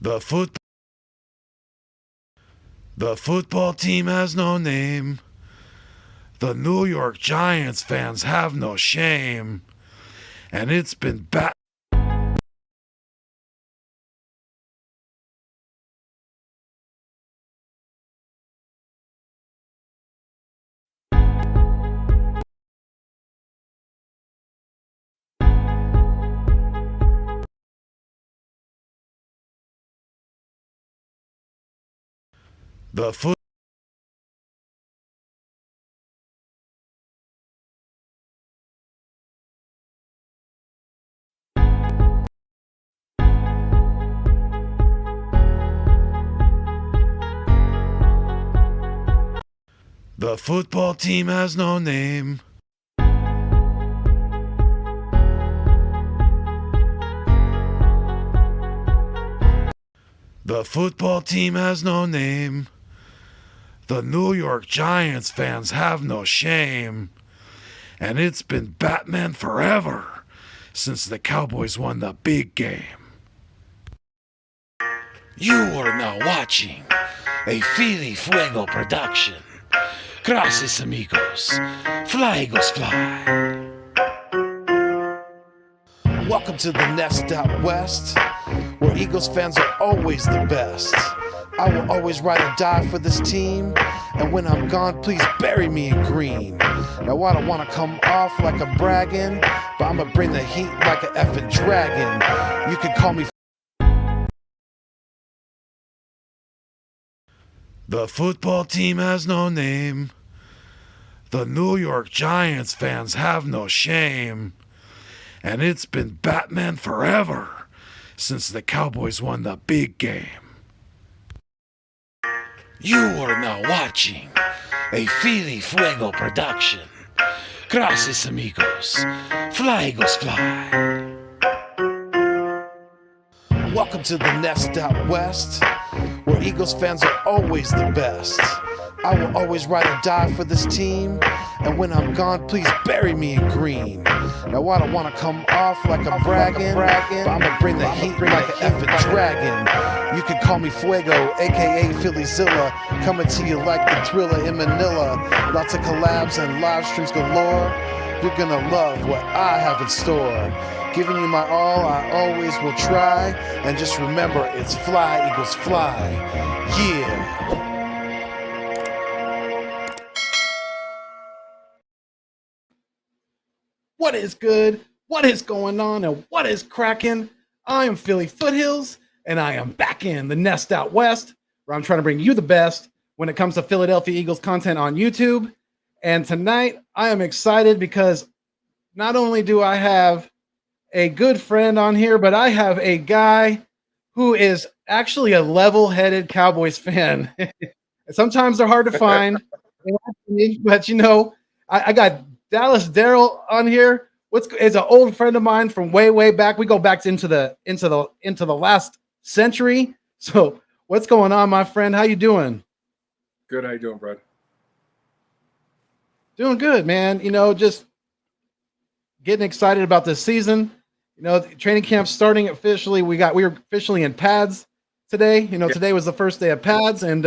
The foot the football team has no name. The New York Giants fans have no shame. And it's been bad. The foot The football team has no name. The football team has no name. The New York Giants fans have no shame. And it's been Batman forever since the Cowboys won the big game. You are now watching a Philly Fuego production. Gracias, amigos. Fly, Eagles, fly. Welcome to the Nest Out West, where Eagles fans are always the best. I will always ride or die for this team, and when I'm gone, please bury me in green. Now I don't want to come off like I'm bragging, but I'ma bring the heat like an effing dragon. You can call me. The football team has no name. The New York Giants fans have no shame. And it's been Batman forever since the Cowboys won the big game. You are now watching a Philly Fuego production. Gracias, amigos. Fly, Eagles, fly. Welcome to the Nest Out West, where Eagles fans are always the best. I will always ride or die for this team, and when I'm gone, please bury me in green. Now I don't want to come off like I'm bragging, but I'ma bring the heat like an effing dragon. You can call me Fuego, aka Phillyzilla, coming to you like the Thriller in Manila. Lots of collabs and live streams galore. You're gonna love what I have in store. Giving you my all, I always will try. And just remember, it's fly, Eagles, fly. Yeah. What is good? What is going on? And what is cracking? I am Philly Foothills, and I am back in the Nest Out West, where I'm trying to bring you the best when it comes to Philadelphia Eagles content on YouTube. And tonight, I am excited because not only do I have a good friend on here, but I have a guy who is actually a level-headed Cowboys fan. Sometimes they're hard to find, but you know, I got Dallas Daryl on here. Is an old friend of mine from way back. We go back into the last century. So what's going on, my friend? How you doing? Good. How you doing, bud? Doing good, man. You know, just getting excited about this season. You know, the training camp's starting officially. We were officially in pads today. You know, Today was the first day of pads, and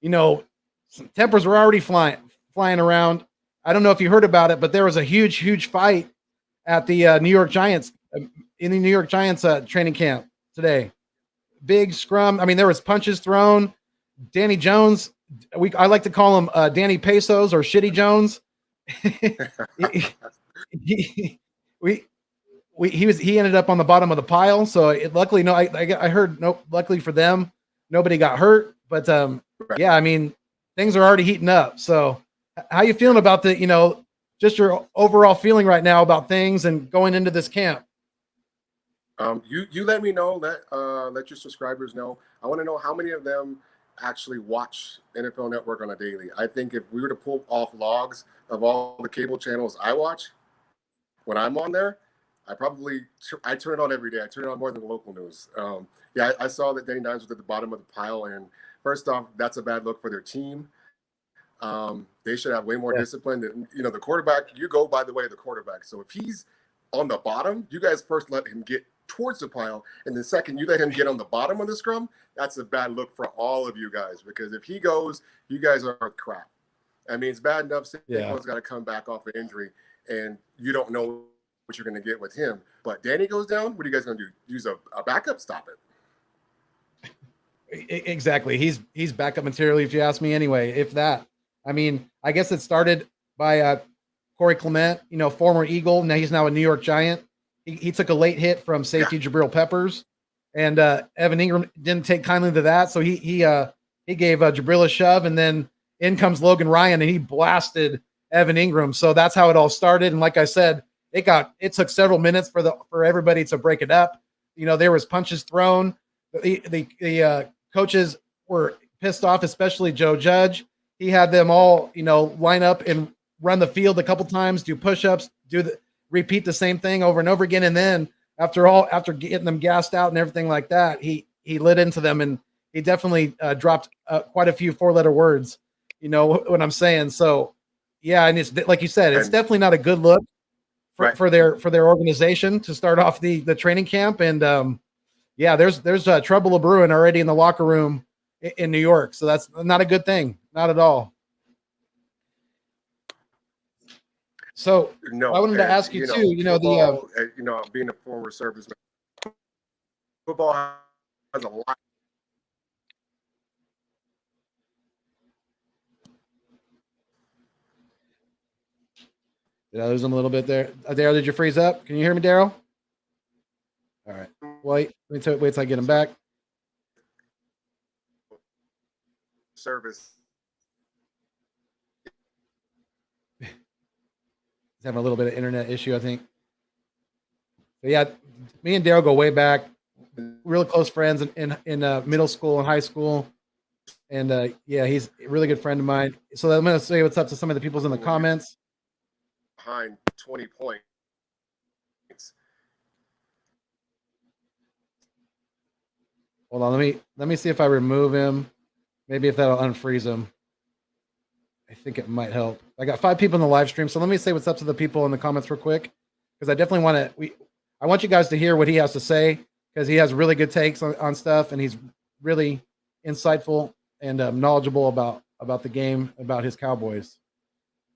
you know, some tempers were already flying around. I don't know if you heard about it, but there was a huge fight at the New York Giants in the New York Giants training camp today. Big scrum. I mean, there was punches thrown. Danny Jones, I like to call him Danny Pesos or Shitty Jones. he ended up on the bottom of the pile. So luckily, no, I heard no. Luckily for them, nobody got hurt. But yeah, I mean, things are already heating up. So how you feeling about just your overall feeling right now about things and going into this camp? You let me know. Let your subscribers know. I want to know how many of them actually watch NFL Network on a daily. I think if we were to pull off logs of all the cable channels I watch when I'm on there, I turn it on every day. I turn it on more than local news. Yeah, I saw that Danny Dimes was at the bottom of the pile, and first off, that's a bad look for their team. They should have way more discipline. You know, the quarterback, you go by the way of the quarterback. So if he's on the bottom, you guys first let him get towards the pile. And the second you let him get on the bottom of the scrum, that's a bad look for all of you guys, because if he goes, you guys are crap. I mean, it's bad enough Saquon's got to come back off an injury, and you don't know what you're going to get with him. But Danny goes down, what are you guys going to do? Use a backup? Stop it. Exactly. He's backup material, if you ask me anyway, if that. I mean, I guess it started by Corey Clement, former Eagle. Now he's a New York Giant. He took a late hit from safety Jabril Peppers, and Evan Ingram didn't take kindly to that. So he gave Jabril a shove, and then in comes Logan Ryan, and he blasted Evan Ingram. So that's how it all started. And like I said, it took several minutes for everybody to break it up. There was punches thrown. The coaches were pissed off, especially Joe Judge. He had them all, line up and run the field a couple times, do push-ups, repeat the same thing over and over again. And then after getting them gassed out and everything like that, he lit into them, and he definitely dropped quite a few 4-letter words. You know what I'm saying? So yeah. And it's like you said, it's definitely not a good look for their organization to start off the training camp. And yeah, there's trouble brewing already in the locker room in New York. So that's not a good thing. Not at all. So no, I wanted to ask you too, football, being a former serviceman, football has a lot. Did I lose him a little bit there? Daryl, did you freeze up? Can you hear me, Daryl? All right. Wait till I get him back. Service. He's having a little bit of internet issue, I think. But yeah, me and Daryl go way back. Real close friends in middle school and high school. And yeah, he's a really good friend of mine. So I'm going to say what's up to some of the people's in the comments. Behind 20 points. Hold on, let me see if I remove him. Maybe if that'll unfreeze him. I think it might help. I got 5 people in the live stream, so let me say what's up to the people in the comments real quick, because I definitely I want you guys to hear what he has to say, because he has really good takes on stuff, and he's really insightful and knowledgeable about the game, about his Cowboys.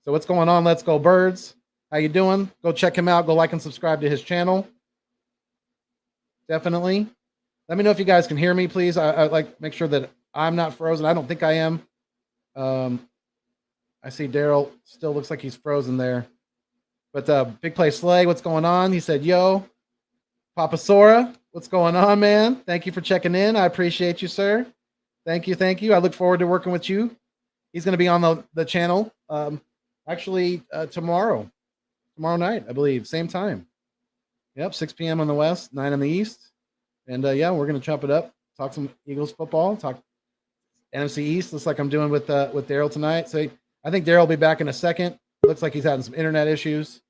So what's going on? Let's go Birds. How you doing? Go check him out. Go like and subscribe to his channel. Definitely. Let me know if you guys can hear me, please. I'd like to make sure that I'm not frozen. I don't think I am. I see Daryl still looks like he's frozen there. But Big Play Slay, what's going on? He said, yo. Papa Sora, what's going on, man? Thank you for checking in. I appreciate you, sir. Thank you. I look forward to working with you. He's going to be on the channel actually tomorrow night, I believe, same time. Yep, 6 p.m. on the West, 9 on the East. And yeah, we're going to chop it up, talk some Eagles football, talk NFC East, looks like I'm doing with Daryl tonight. So I think Daryl will be back in a second. Looks like he's having some internet issues.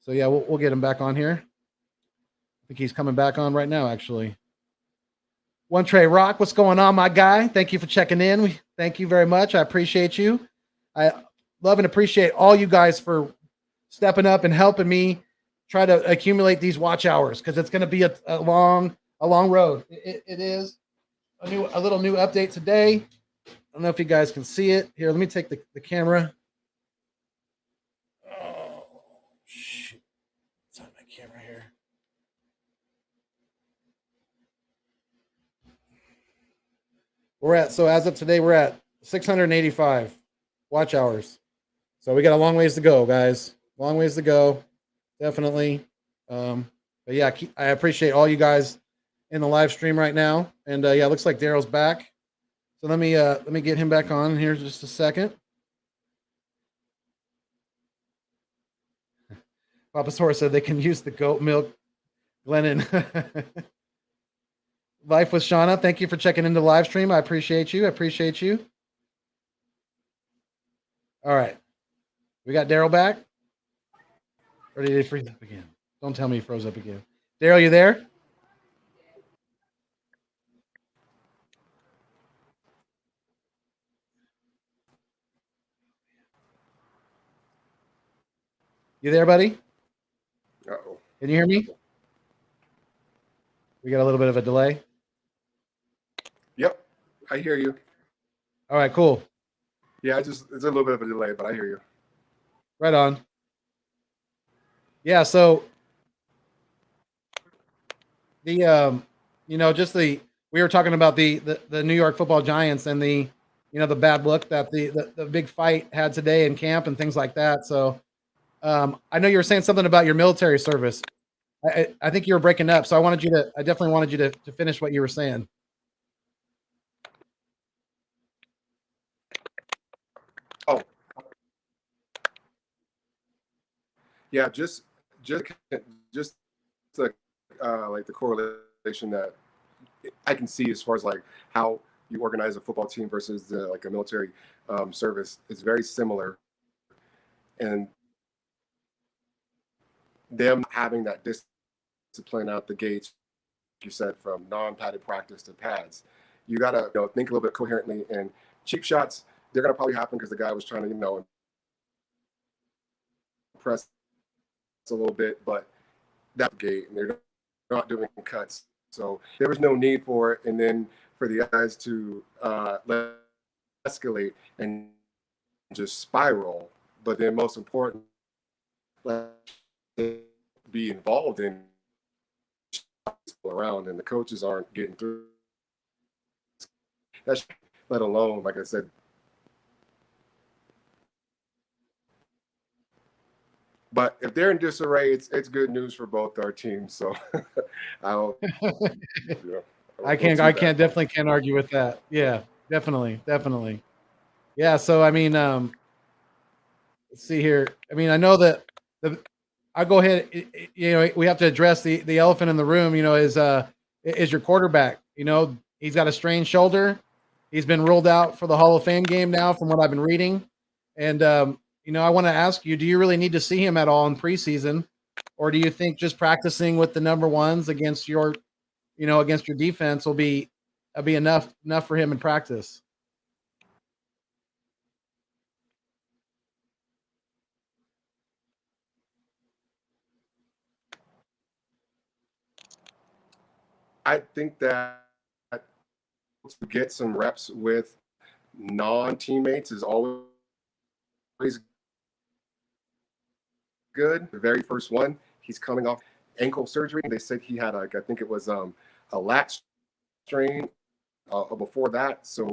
So yeah, we'll get him back on here. I think he's coming back on right now, actually. One Trey Rock, what's going on, my guy? Thank you for checking in. Thank you very much. I appreciate you. I love and appreciate all you guys for stepping up and helping me try to accumulate these watch hours, because it's going to be a long road. It is a little new update today. I don't know if you guys can see it. Here, let me take the camera. Oh, shit. It's on my camera here. So as of today, we're at 685 watch hours. So we got a long ways to go, guys. Long ways to go. Definitely. But yeah, I appreciate all you guys in the live stream right now. And yeah, it looks like Daryl's back. So let me get him back on here just a second. Papa Sora said they can use the goat milk. Glennon. Life with Shauna. Thank you for checking into the live stream. I appreciate you. All right. We got Daryl back. Or did he freeze up again? Don't tell me he froze up again. Daryl, you there? You there, buddy? Uh-oh. Can you hear me? We got a little bit of a delay. Yep, I hear you. All right, cool. Yeah, it's a little bit of a delay, but I hear you. Right on. Yeah, so the just we were talking about the New York Football Giants and the bad look that the big fight had today in camp and things like that. So I know you were saying something about your military service. I think you were breaking up, so I definitely wanted you to finish what you were saying. Oh, yeah, just just like the correlation that I can see as far as like how you organize a football team versus like a military service is very similar, and them having that discipline out the gates, you said, from non-padded practice to pads, you gotta think a little bit coherently. And cheap shots, they're gonna probably happen because the guy was trying to impress a little bit, but that gate, and they're not doing cuts, so there was no need for it. And then for the guys to let escalate and just spiral, but then most important, be involved in around, and the coaches aren't getting through. That's let alone, like I said. But if they're in disarray, it's good news for both our teams. So I don't. I definitely can't argue with that. Yeah, definitely. Yeah. So I mean, let's see here. I mean, I know that I'll go ahead. We have to address the elephant in the room. Is your quarterback. He's got a strained shoulder. He's been ruled out for the Hall of Fame game now, from what I've been reading. And I want to ask you: do you really need to see him at all in preseason, or do you think just practicing with the number ones against your defense will be enough for him in practice? I think that to get some reps with non-teammates is always good. The very first one, he's coming off ankle surgery. They said he had I think it was a lat strain before that. So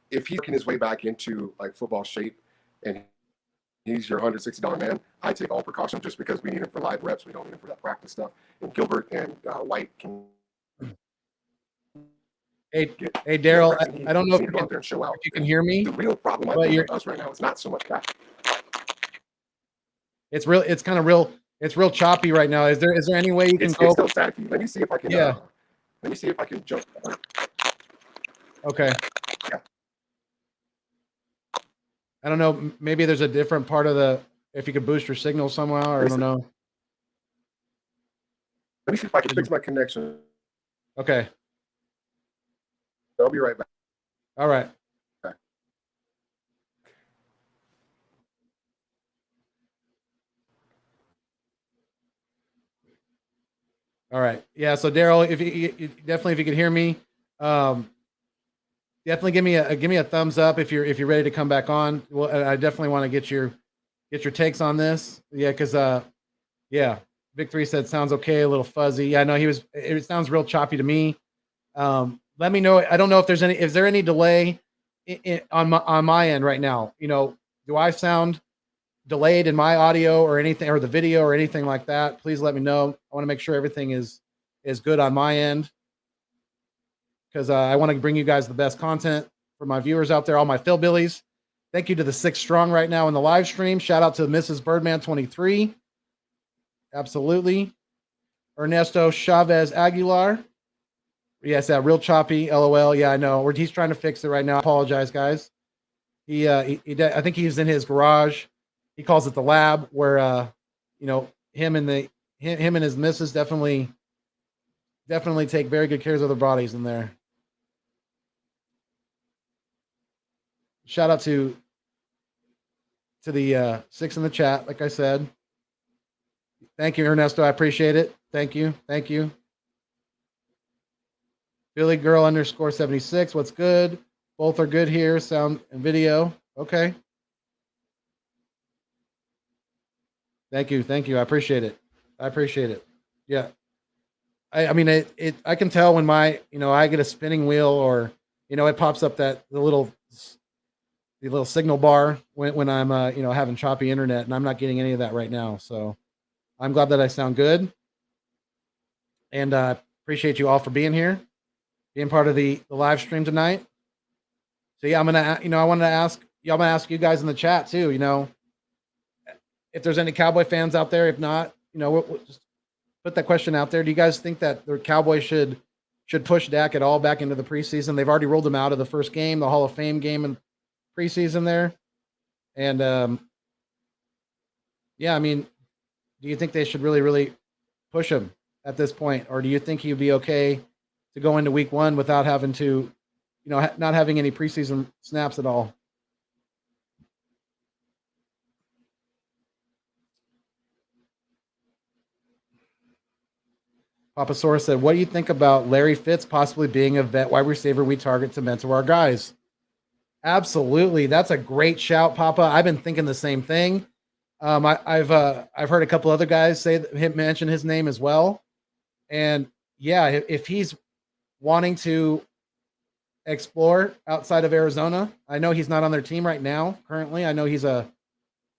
if he's working his way back into like football shape and he's your $160 man, I take all precautions just because we need him for live reps. We don't need him for that practice stuff. And Gilbert and White can. Hey, Daryl, I don't know if you can hear me. The real problem I think with us right now is not so much that. It's real choppy right now. Is there any way you can go? It's still staticky. Let me see if I can. Yeah. Let me see if I can jump. Okay. Yeah. I don't know. Maybe there's a different part of if you could boost your signal somehow, or I don't know. Let me see if I can fix my connection. Okay. I'll be right back. All right. Okay. All right. Yeah. So Daryl, if you could hear me, definitely give me a thumbs up if you're ready to come back on. Well, I definitely want to get your takes on this. Yeah, because yeah, Vic 3 said sounds okay, a little fuzzy. Yeah, no, it sounds real choppy to me. Let me know. I don't know if is there any delay on my end right now? Do I sound delayed in my audio or anything, or the video or anything like that? Please let me know. I want to make sure everything is good on my end, because I want to bring you guys the best content for my viewers out there, all my Philbillies. Thank you to the 6 strong right now in the live stream. Shout out to Mrs. Birdman 23. Absolutely. Ernesto Chavez Aguilar. Yes, that real choppy. LOL. Yeah, I know. He's trying to fix it right now. I apologize, guys. I think he's in his garage. He calls it the lab, where him and his missus definitely take very good care of their bodies in there. Shout out to the 6 in the chat, like I said. Thank you, Ernesto. I appreciate it. Thank you. Billy Girl underscore 76. What's good? Both are good here. Sound and video. Okay. Thank you. Thank you. I appreciate it. I appreciate it. Yeah. I mean, I can tell when I get a spinning wheel or, it pops up the little signal bar when I'm, having choppy internet, and I'm not getting any of that right now. So I'm glad that I sound good. And appreciate you all for being here, being part of the live stream tonight. So yeah, I wanted to ask y'all. I'm gonna ask you guys in the chat too. If there's any Cowboy fans out there. If not, we'll just put that question out there. Do you guys think that the Cowboys should push Dak at all back into the preseason? They've already rolled him out of the first game, the Hall of Fame game in preseason there, and yeah, I mean, do you think they should really, really push him at this point, or do you think he'd be okay to go into Week 1 without having to, not having any preseason snaps at all? Papa Sora said, "What do you think about Larry Fitz possibly being a vet wide receiver we target to mentor our guys?" Absolutely, that's a great shout, Papa. I've been thinking the same thing. I've heard a couple other guys mention his name as well, and yeah, if he's wanting to explore outside of Arizona, I know he's not on their team right now. Currently, I know he's a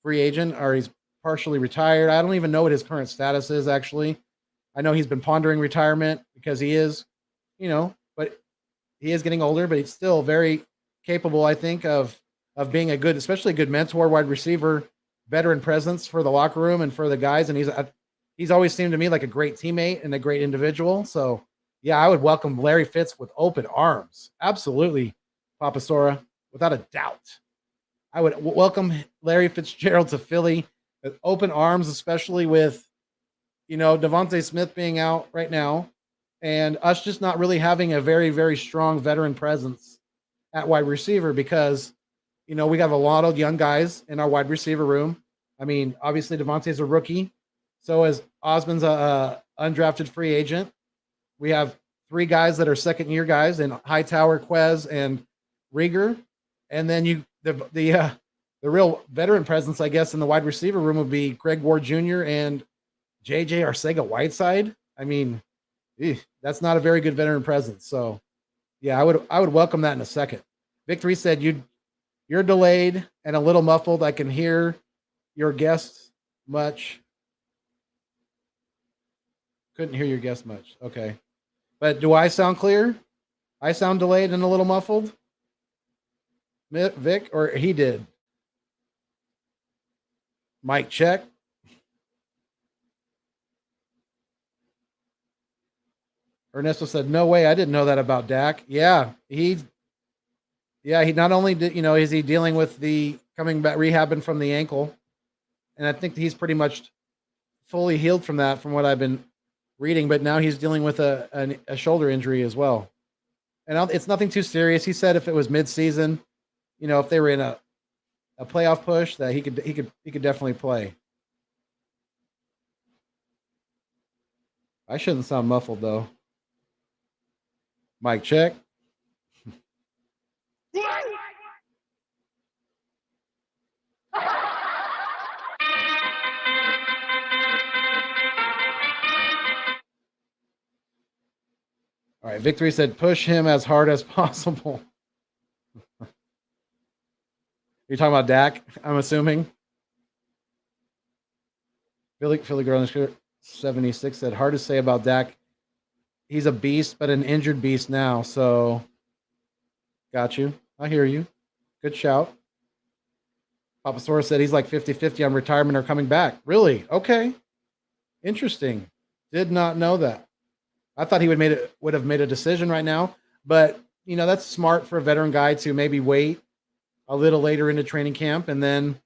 free agent or he's partially retired. I don't even know what his current status is actually. I know he's been pondering retirement because he is, but he is getting older, but he's still very capable, I think, of being especially a good mentor, wide receiver, veteran presence for the locker room and for the guys. And he's always seemed to me like a great teammate and a great individual. So yeah, I would welcome Larry Fitz with open arms. Absolutely, Papa Sora, without a doubt. I would welcome Larry Fitzgerald to Philly with open arms, especially with, Devontae Smith being out right now and us just not really having a very, very strong veteran presence at wide receiver because, we have a lot of young guys in our wide receiver room. I mean, obviously Devontae's a rookie. So is Osmond's a undrafted free agent. We have 3 guys that are second-year guys in Hightower, Quez, and Rieger. And then the real veteran presence, I guess, in the wide receiver room would be Greg Ward Jr. and JJ Arcega-Whiteside. I mean, that's not a very good veteran presence. So, yeah, I would welcome that in a second. Victory said you're delayed and a little muffled. I can hear your guests much. Couldn't hear your guests much. Okay. But do I sound clear? I sound delayed and a little muffled? Vic, or he did? Mic check. Ernesto said, "No way, I didn't know that about Dak." Yeah, he not only did, is he dealing with the coming back rehabbing from the ankle, and I think he's pretty much fully healed from that from what I've been reading, but now he's dealing with a shoulder injury as well. And it's nothing too serious. He said if it was mid-season, if they were in a playoff push, that he could definitely play. I shouldn't sound muffled though. Mic check. All right, Victory said push him as hard as possible. You're talking about Dak, I'm assuming. Philly Girl 76 said hard to say about Dak. He's a beast, but an injured beast now. So, got you. I hear you. Good shout. Papa Sora said he's like 50-50 on retirement or coming back. Really? Okay. Interesting. Did not know that. I thought he would have made a decision right now, but that's smart for a veteran guy to maybe wait a little later into training camp, and then,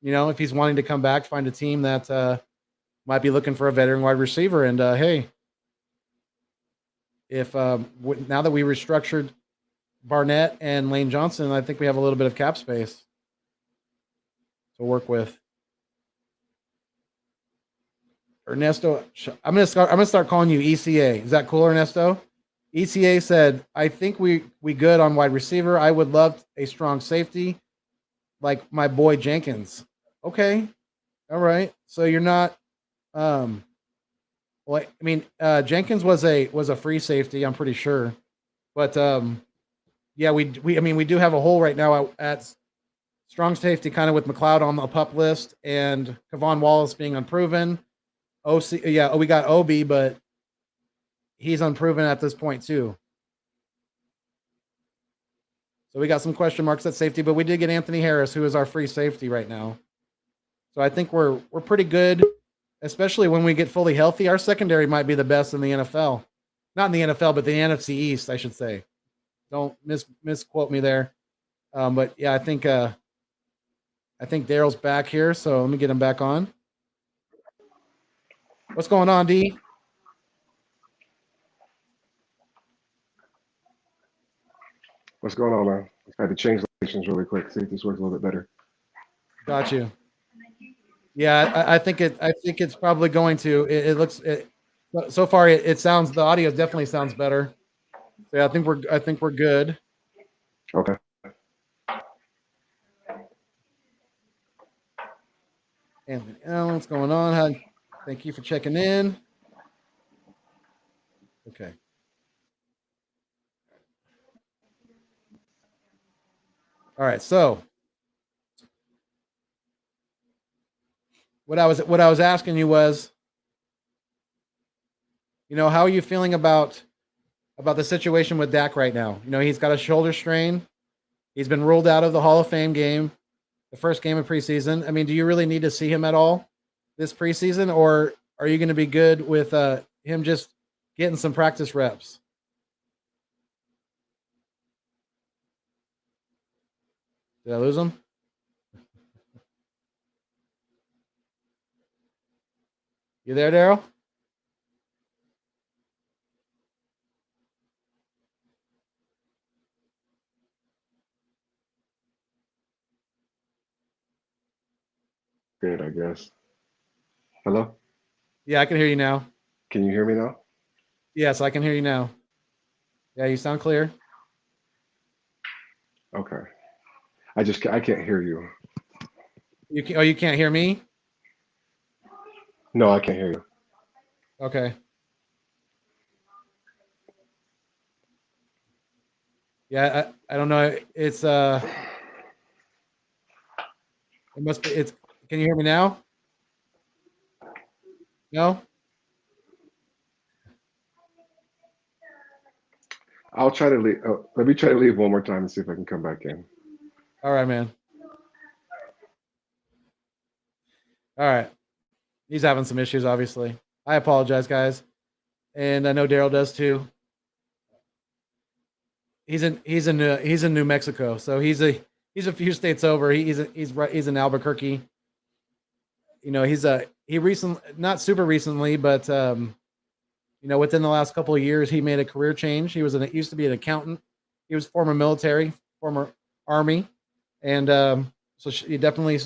if he's wanting to come back, find a team that might be looking for a veteran wide receiver. And hey, if now that we restructured Barnett and Lane Johnson, I think we have a little bit of cap space to work with. Ernesto, I'm gonna start calling you ECA. Is that cool, Ernesto? ECA said, I think we good on wide receiver. I would love a strong safety like my boy Jenkins. Okay. All right. So you're not well, I mean, Jenkins was a free safety, I'm pretty sure. But yeah, we I mean we do have a hole right now at strong safety, kind of with McLeod on the pup list and Kavon Wallace being unproven. OC, yeah, we got Obi, but he's unproven at this point too. So we got some question marks at safety, but we did get Anthony Harris, who is our free safety right now. So I think we're pretty good, especially when we get fully healthy. Our secondary might be the best in the NFL, not in the NFL, but the NFC East, I should say. Don't misquote me there. But yeah, I think Daryl's back here, so let me get him back on. What's going on, D? What's going on, man? I had to change locations really quick. See if this works a little bit better. Got you. Yeah, I think it's probably going to. It looks so far. It sounds the audio definitely sounds better. So yeah, I think we're good. Okay. Anthony Allen, what's going on? Thank you for checking in. Okay. All right. So what I was asking you was, how are you feeling about the situation with Dak right now? He's got a shoulder strain. He's been ruled out of the Hall of Fame game, the first game of preseason. I mean, do you really need to see him at all this preseason, or are you going to be good with him just getting some practice reps? Did I lose him? You there, Daryl? Good, I guess. Hello? Yeah, I can hear you now. Can you hear me now? Yes, I can hear you now. Yeah, you sound clear. Okay. I can't hear you. You can't hear me? No, I can't hear you. Okay. Yeah, I don't know. It's it must be it's can you hear me now? No? I'll try to leave. Oh, let me try to leave one more time and see if I can come back in. All right, man. All right. He's having some issues, obviously. I apologize, guys. And I know Daryl does too. He's in New Mexico, so he's a few states over. He's in Albuquerque. He recently, not super recently, but within the last couple of years, he made a career change. He used to be an accountant. He was former military, former Army, and so you definitely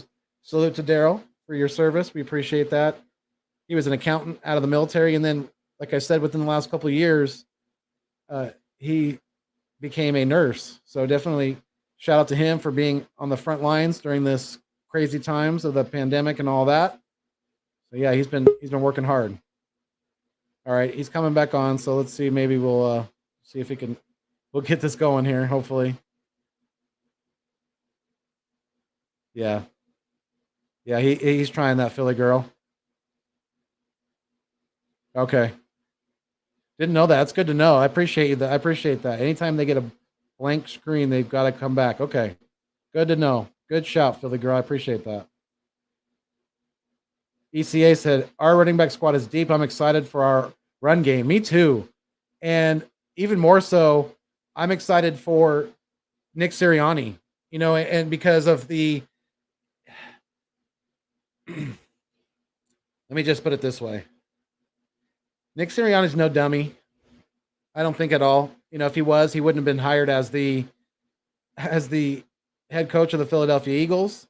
salute to Daryl for your service. We appreciate that. He was an accountant out of the military, and then, like I said, within the last couple of years, he became a nurse. So definitely shout out to him for being on the front lines during this crazy times of the pandemic and all that. So yeah, he's been working hard. All right, he's coming back on. So let's see. Maybe we'll see if we'll get this going here. Hopefully. Yeah, yeah. He's trying that Philly girl. Okay. Didn't know that. It's good to know. I appreciate you. I appreciate that. Anytime they get a blank screen, they've got to come back. Okay. Good to know. Good shout, Philly girl. I appreciate that. ECA said, our running back squad is deep. I'm excited for our run game. Me too. And even more so, I'm excited for Nick Sirianni, and because of let me just put it this way. Nick Sirianni's no dummy. I don't think at all. If he was, he wouldn't have been hired as the head coach of the Philadelphia Eagles.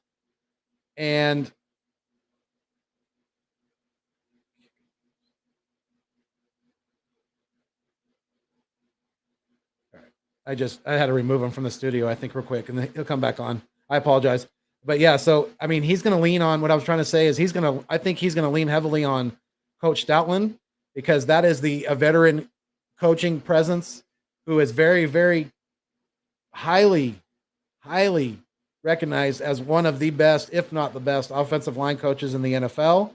And I had to remove him from the studio, I think, real quick, and then he'll come back on. I apologize. But yeah, so I mean, he's going to lean on what I was trying to say is I think he's going to lean heavily on Coach Stoutland because that is a veteran coaching presence who is very, very highly, highly recognized as one of the best, if not the best, offensive line coaches in the NFL.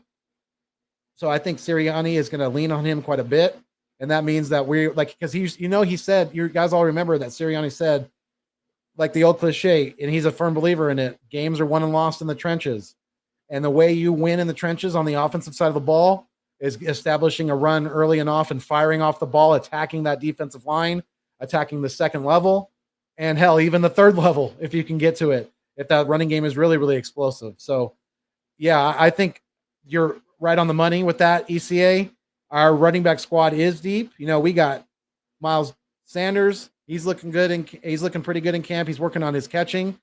So I think Sirianni is going to lean on him quite a bit. And that means that we're like, because he said, you guys all remember that Sirianni said, like the old cliche, and he's a firm believer in it, games are won and lost in the trenches. And the way you win in the trenches on the offensive side of the ball is establishing a run early and often, firing off the ball, attacking that defensive line, attacking the second level, and hell, even the third level, if you can get to it, if that running game is really, really explosive. So, yeah, I think you're right on the money with that, ECA. Our running back squad is deep. We got Miles Sanders. He's looking good, and he's looking pretty good in camp. He's working on his catching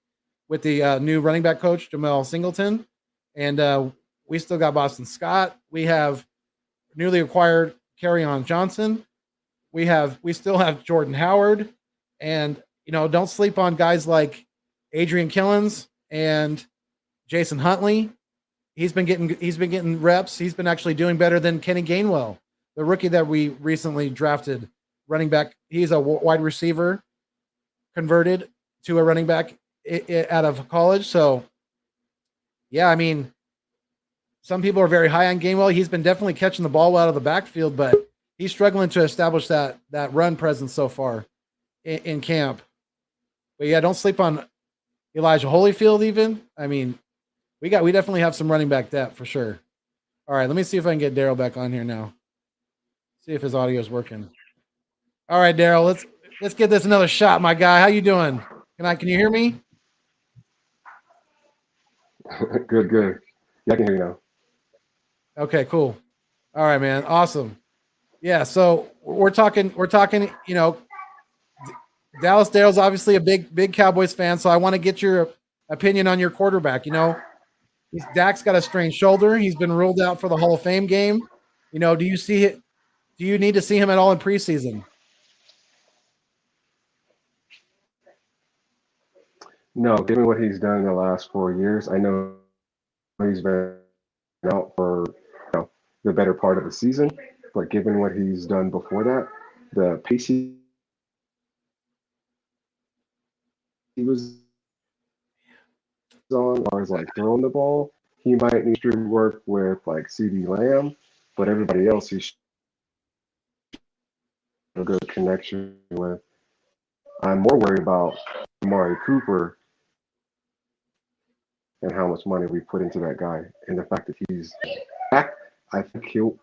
with the new running back coach, Jamel Singleton. And we still got Boston Scott. We have newly acquired Kerryon Johnson. We still have Jordan Howard. And, don't sleep on guys like Adrian Killens and Jason Huntley. He's been getting reps. He's been actually doing better than Kenny Gainwell, the rookie that we recently drafted, running back. He's a wide receiver converted to a running back out of college. So, yeah, I mean, some people are very high on Gainwell. He's been definitely catching the ball out of the backfield, but he's struggling to establish that run presence so far in camp. But yeah, don't sleep on Elijah Holyfield even. I mean, we definitely have some running back depth for sure. All right, let me see if I can get Daryl back on here now. See if his audio is working. All right, Daryl, let's get this another shot, my guy. How you doing? Can you hear me? Good. Yeah, I can hear you now. Okay, cool. All right, man. Awesome. Yeah, so we're talking, Dallas Daryl's obviously a big Cowboys fan, so I want to get your opinion on your quarterback. Dak's got a strained shoulder. He's been ruled out for the Hall of Fame game. Do you see it? Do you need to see him at all in preseason? No, given what he's done in the last 4 years, I know he's been out for the better part of the season. But given what he's done before that, the pace he was on, as far as like throwing the ball, he might need to work with like CD Lamb, but everybody else he's a good connection with. I'm more worried about Amari Cooper and how much money we put into that guy, and the fact that he's back. I think he'll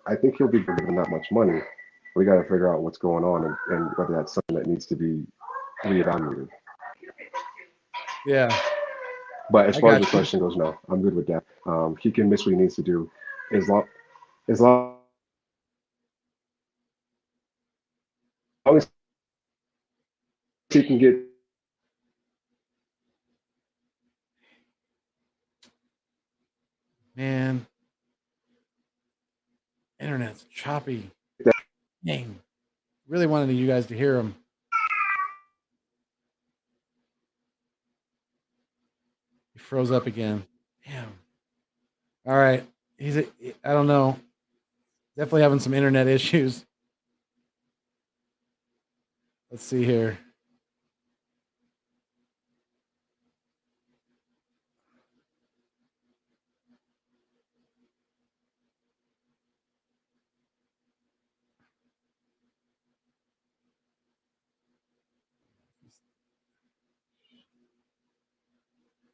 be given that much money. We got to figure out what's going on and whether that's something that needs to be reevaluated. Yeah. But as far as the question goes, no, I'm good with that. He can miss what he needs to do as long as he can get. Man, internet's choppy. Dang. Really wanted you guys to hear him. He froze up again. Damn. All right. I don't know. Definitely having some internet issues. Let's see here.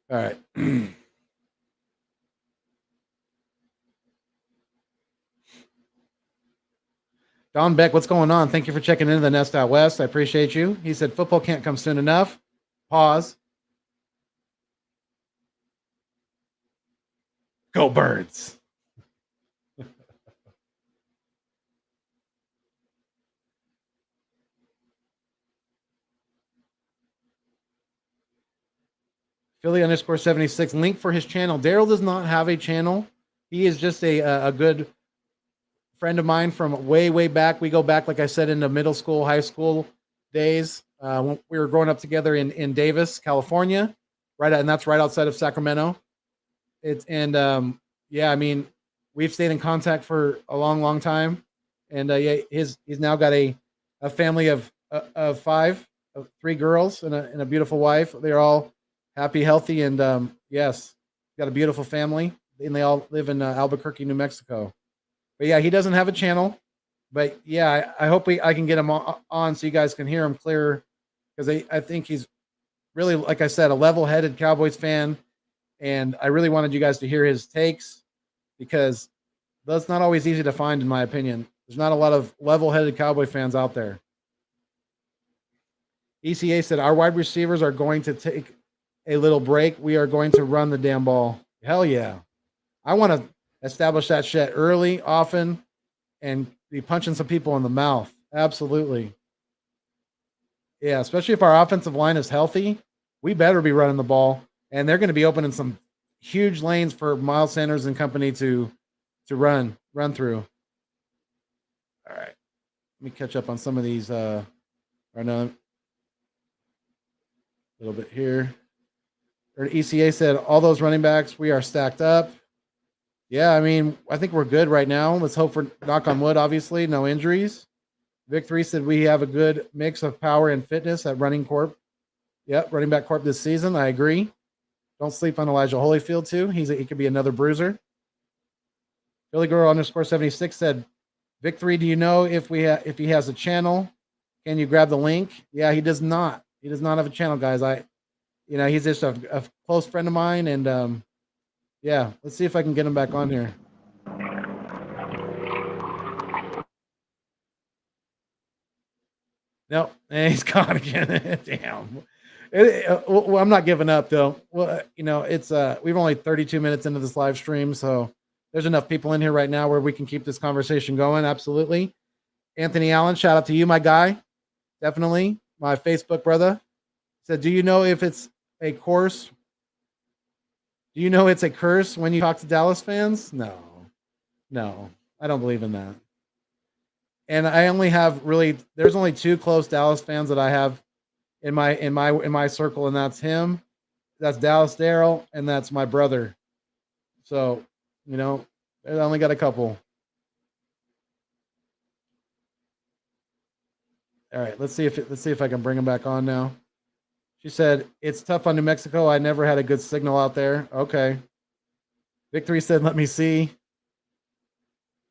All right. Don Beck, what's going on? Thank you for checking into the Nest Out West. I appreciate you. He said football can't come soon enough. Pause. Go Birds. Philly _76 link for his channel. Daryl does not have a channel. He is just a good friend of mine from way back. We go back, like I said, into middle school, high school days. When we were growing up together in Davis, California, and that's right outside of Sacramento. It's and yeah, I mean, we've stayed in contact for a long, long time, and yeah, he's now got a family of five, of three girls and a beautiful wife. They're all happy, healthy, and yes, got a beautiful family, and they all live in Albuquerque, New Mexico. But yeah, he doesn't have a channel, but yeah, I hope I can get him on so you guys can hear him clear because I think he's really, like I said, a level-headed Cowboys fan, and I really wanted you guys to hear his takes because that's not always easy to find, in my opinion. There's not a lot of level-headed Cowboy fans out there. ECA said, our wide receivers are going to take a little break. We are going to run the damn ball. Hell yeah. I want to establish that shit early, often, and be punching some people in the mouth. Absolutely. Yeah, especially if our offensive line is healthy, we better be running the ball. And they're going to be opening some huge lanes for Miles Sanders and company to run through. All right. Let me catch up on some of these right now. A little bit here. ECA said, all those running backs, we are stacked up. Yeah, I mean, I think we're good right now. Let's hope for, knock on wood, obviously, no injuries. Vic3 said we have a good mix of power and fitness at running corp. Yep, running back corp this season. I agree. Don't sleep on Elijah Holyfield, too. He could be another bruiser. Billy Girl _76 said, Vic3, do you know if he has a channel? Can you grab the link? Yeah, he does not. He does not have a channel, guys. He's just a close friend of mine, and yeah, let's see if I can get him back on here. Nope, he's gone again. Damn. Well, I'm not giving up though. Well, it's we've only 32 minutes into this live stream, so there's enough people in here right now where we can keep this conversation going. Absolutely. Anthony Allen, shout out to you, my guy. Definitely. My Facebook brother said, do you know if it's a course? Do you know it's a curse when you talk to Dallas fans? No, I don't believe in that. And I only have there's only two close Dallas fans that I have in my circle, and that's him. That's Dallas Daryl, and that's my brother. So, I only got a couple. All right, let's see if I can bring him back on now. She said, it's tough on New Mexico. I never had a good signal out there. Okay. Victory said, let me see.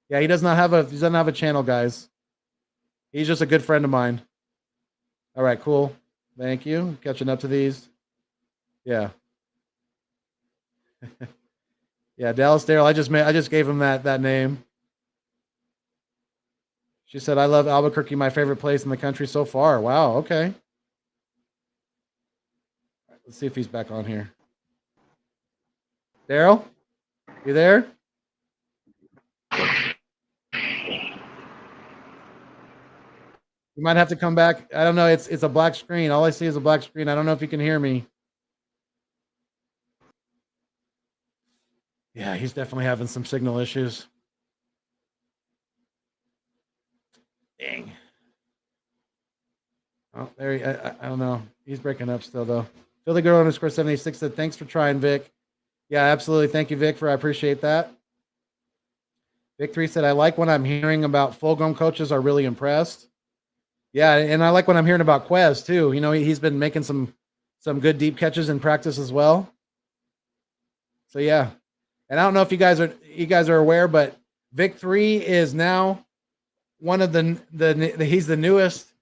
Yeah, he doesn't have a channel, guys. He's just a good friend of mine. All right, cool. Thank you. Catching up to these. Yeah. Yeah, Dallas Daryl. I just gave him that name. She said, I love Albuquerque, my favorite place in the country so far. Wow, okay. Let's see if he's back on here. Daryl, you there? You might have to come back. I don't know. It's a black screen. All I see is a black screen. I don't know if you can hear me. Yeah, he's definitely having some signal issues. Dang. Oh, there I don't know. He's breaking up still, though. Philly Girl _76 said, thanks for trying, Vic. Yeah, absolutely. Thank you, Vic, I appreciate that. Vic3 said, I like when I'm hearing about full-grown coaches are really impressed. Yeah, and I like when I'm hearing about Quez, too. He's been making some good deep catches in practice as well. So, yeah. And I don't know if you guys are aware, but Vic3 is now one of he's the newest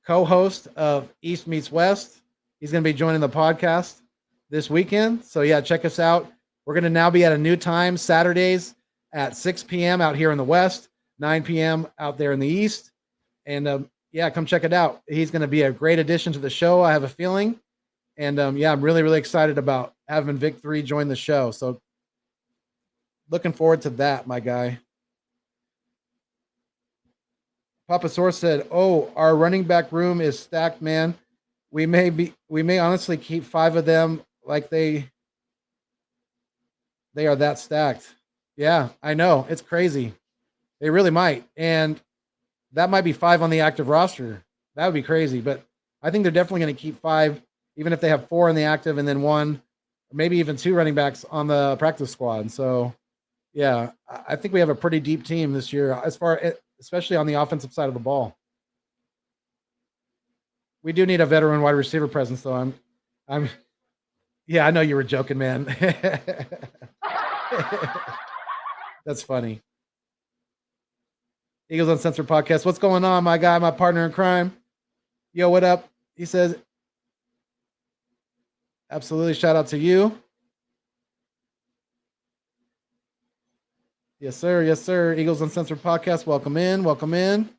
co-host of East Meets West. He's going to be joining the podcast this weekend. So, yeah, check us out. We're going to now be at a new time, Saturdays at 6 p.m. out here in the West, 9 p.m. out there in the East. And, yeah, come check it out. He's going to be a great addition to the show, I have a feeling. And, yeah, I'm really, really excited about having Vic3 join the show. So, looking forward to that, my guy. Papa Source said, oh, our running back room is stacked, man. We may honestly keep 5 of them like they are that stacked. Yeah, I know. It's crazy. They really might. And that might be 5 on the active roster. That would be crazy. But I think they're definitely going to keep 5, even if they have 4 in the active and then 1, maybe even 2 running backs on the practice squad. So, yeah, I think we have a pretty deep team this year, especially on the offensive side of the ball. We do need a veteran wide receiver presence, though. Yeah, I know you were joking, man. That's funny. Eagles Uncensored Podcast. What's going on, my guy, my partner in crime? Yo, what up? He says, absolutely. Shout out to you. Yes, sir. Yes, sir. Eagles Uncensored Podcast. Welcome in. Welcome in.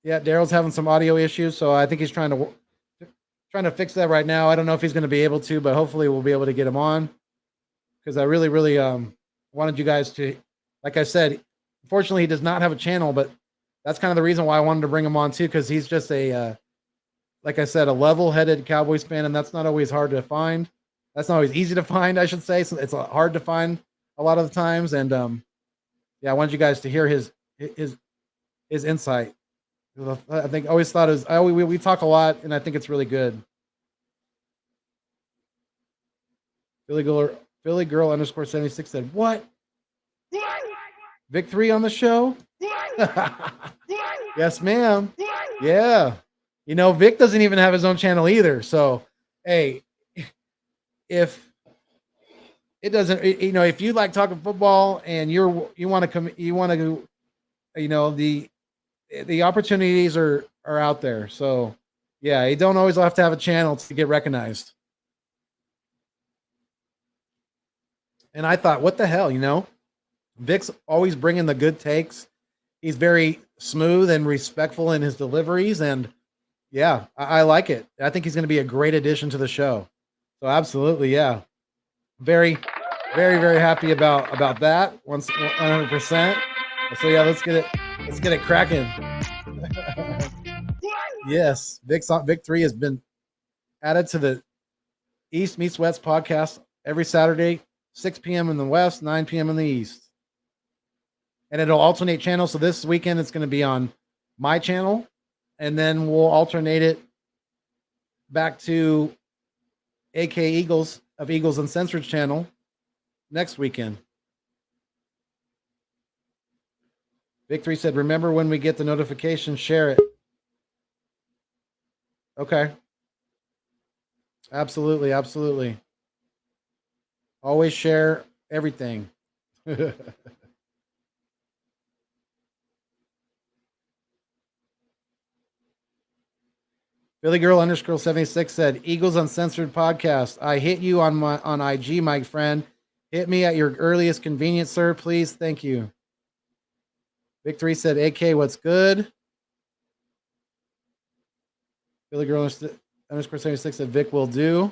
Yeah, Daryl's having some audio issues, so I think he's trying to fix that right now. I don't know if he's going to be able to, but hopefully we'll be able to get him on, because I really, really wanted you guys to, like I said, unfortunately he does not have a channel, but that's kind of the reason why I wanted to bring him on too, because he's just like I said, a level-headed Cowboys fan, and that's not always hard to find. That's not always easy to find, I should say. So it's hard to find a lot of the times, and yeah, I wanted you guys to hear his insight. I think always thought is we talk a lot, and I think it's really good. Philly girl _76 said, "What? Vic 3 on the show?" Yes, ma'am. Yeah. You know, Vic doesn't even have his own channel either. So, hey, if it doesn't, you know, if you like talking football and you want to come, you know, the opportunities are out there. So, yeah, you don't always have to have a channel to get recognized. And I thought, what the hell, you know? Vic's always bringing the good takes. He's very smooth and respectful in his deliveries, and yeah, I like it. I think he's going to be a great addition to the show. So absolutely, yeah. Very, very, very happy about that. 100%. So yeah, let's get it cracking. Yes, Vic 3 has been added to the East Meets West podcast every Saturday, 6 p.m. in the West, 9 p.m. in the East. And it'll alternate channels. So this weekend it's going to be on my channel, and then we'll alternate it back to AK Eagles of Eagles Uncensored channel next weekend. Victory said, remember when we get the notification, share it. Okay. Absolutely, absolutely. Always share everything. Billy Girl _76 said, Eagles Uncensored Podcast. I hit you on IG, my friend. Hit me at your earliest convenience, sir. Please. Thank you. Victory said, AK, what's good? Billy Girl _76 said, Vic will do.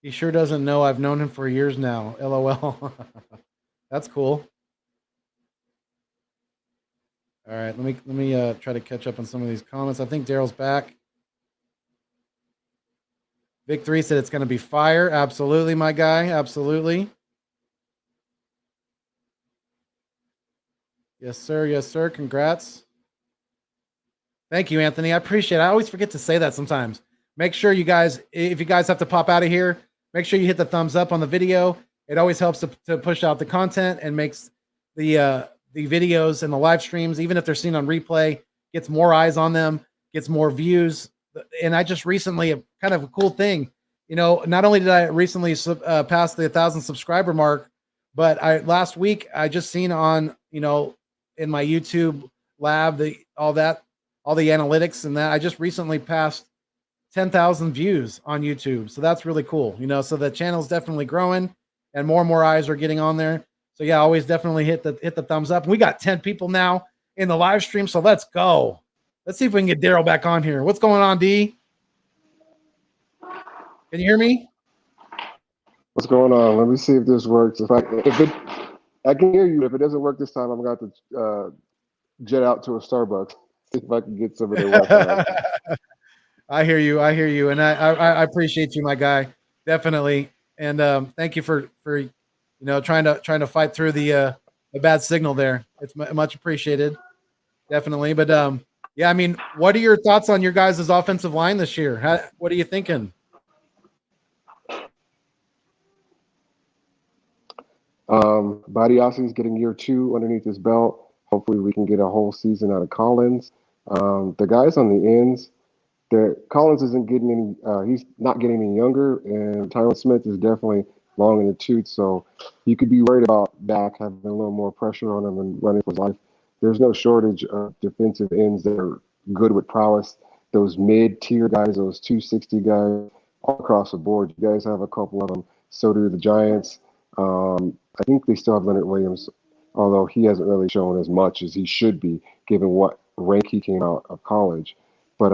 He sure doesn't know. I've known him for years now. LOL. That's cool. All right, let me try to catch up on some of these comments. I think Daryl's back. Vic 3 said it's going to be fire. Absolutely, my guy. Absolutely. Yes, sir. Yes, sir. Congrats. Thank you, Anthony. I appreciate it. I always forget to say that sometimes. Make sure you guys, if you guys have to pop out of here, make sure you hit the thumbs up on the video. It always helps to push out the content and makes the videos and the live streams, even if they're seen on replay, gets more eyes on them, gets more views. And I just recently, kind of a cool thing, you know, not only did I recently pass the 1,000 subscriber mark, but last week I just seen on, you know, in my YouTube lab, all the analytics and that, I just recently passed 10,000 views on YouTube. So that's really cool, you know, so the channel's definitely growing and more eyes are getting on there. So yeah, always definitely hit the thumbs up. We got 10 people now in the live stream, so let's go. Let's see if we can get Daryl back on here. What's going on, D? Can you hear me? What's going on? Let me see if this works. I can hear you. If it doesn't work this time, I'm going to jet out to a Starbucks, see if I can get some of their Wi-Fi. I hear you. I hear you, and I appreciate you, my guy, definitely. And thank you for trying to fight through the bad signal there. It's much appreciated, definitely. But yeah, I mean, what are your thoughts on your guys' offensive line this year? What are you thinking? Badiasi's getting year two underneath his belt. Hopefully, we can get a whole season out of Collins. The guys on the ends, Collins isn't getting any. He's not getting any younger, and Tyron Smith is definitely long in the tooth. So you could be worried about Dak having a little more pressure on him and running for his life. There's no shortage of defensive ends that are good with prowess. Those mid-tier guys, those 260 guys, all across the board. You guys have a couple of them. So do the Giants. I think they still have Leonard Williams, although he hasn't really shown as much as he should be, given what rank he came out of college. But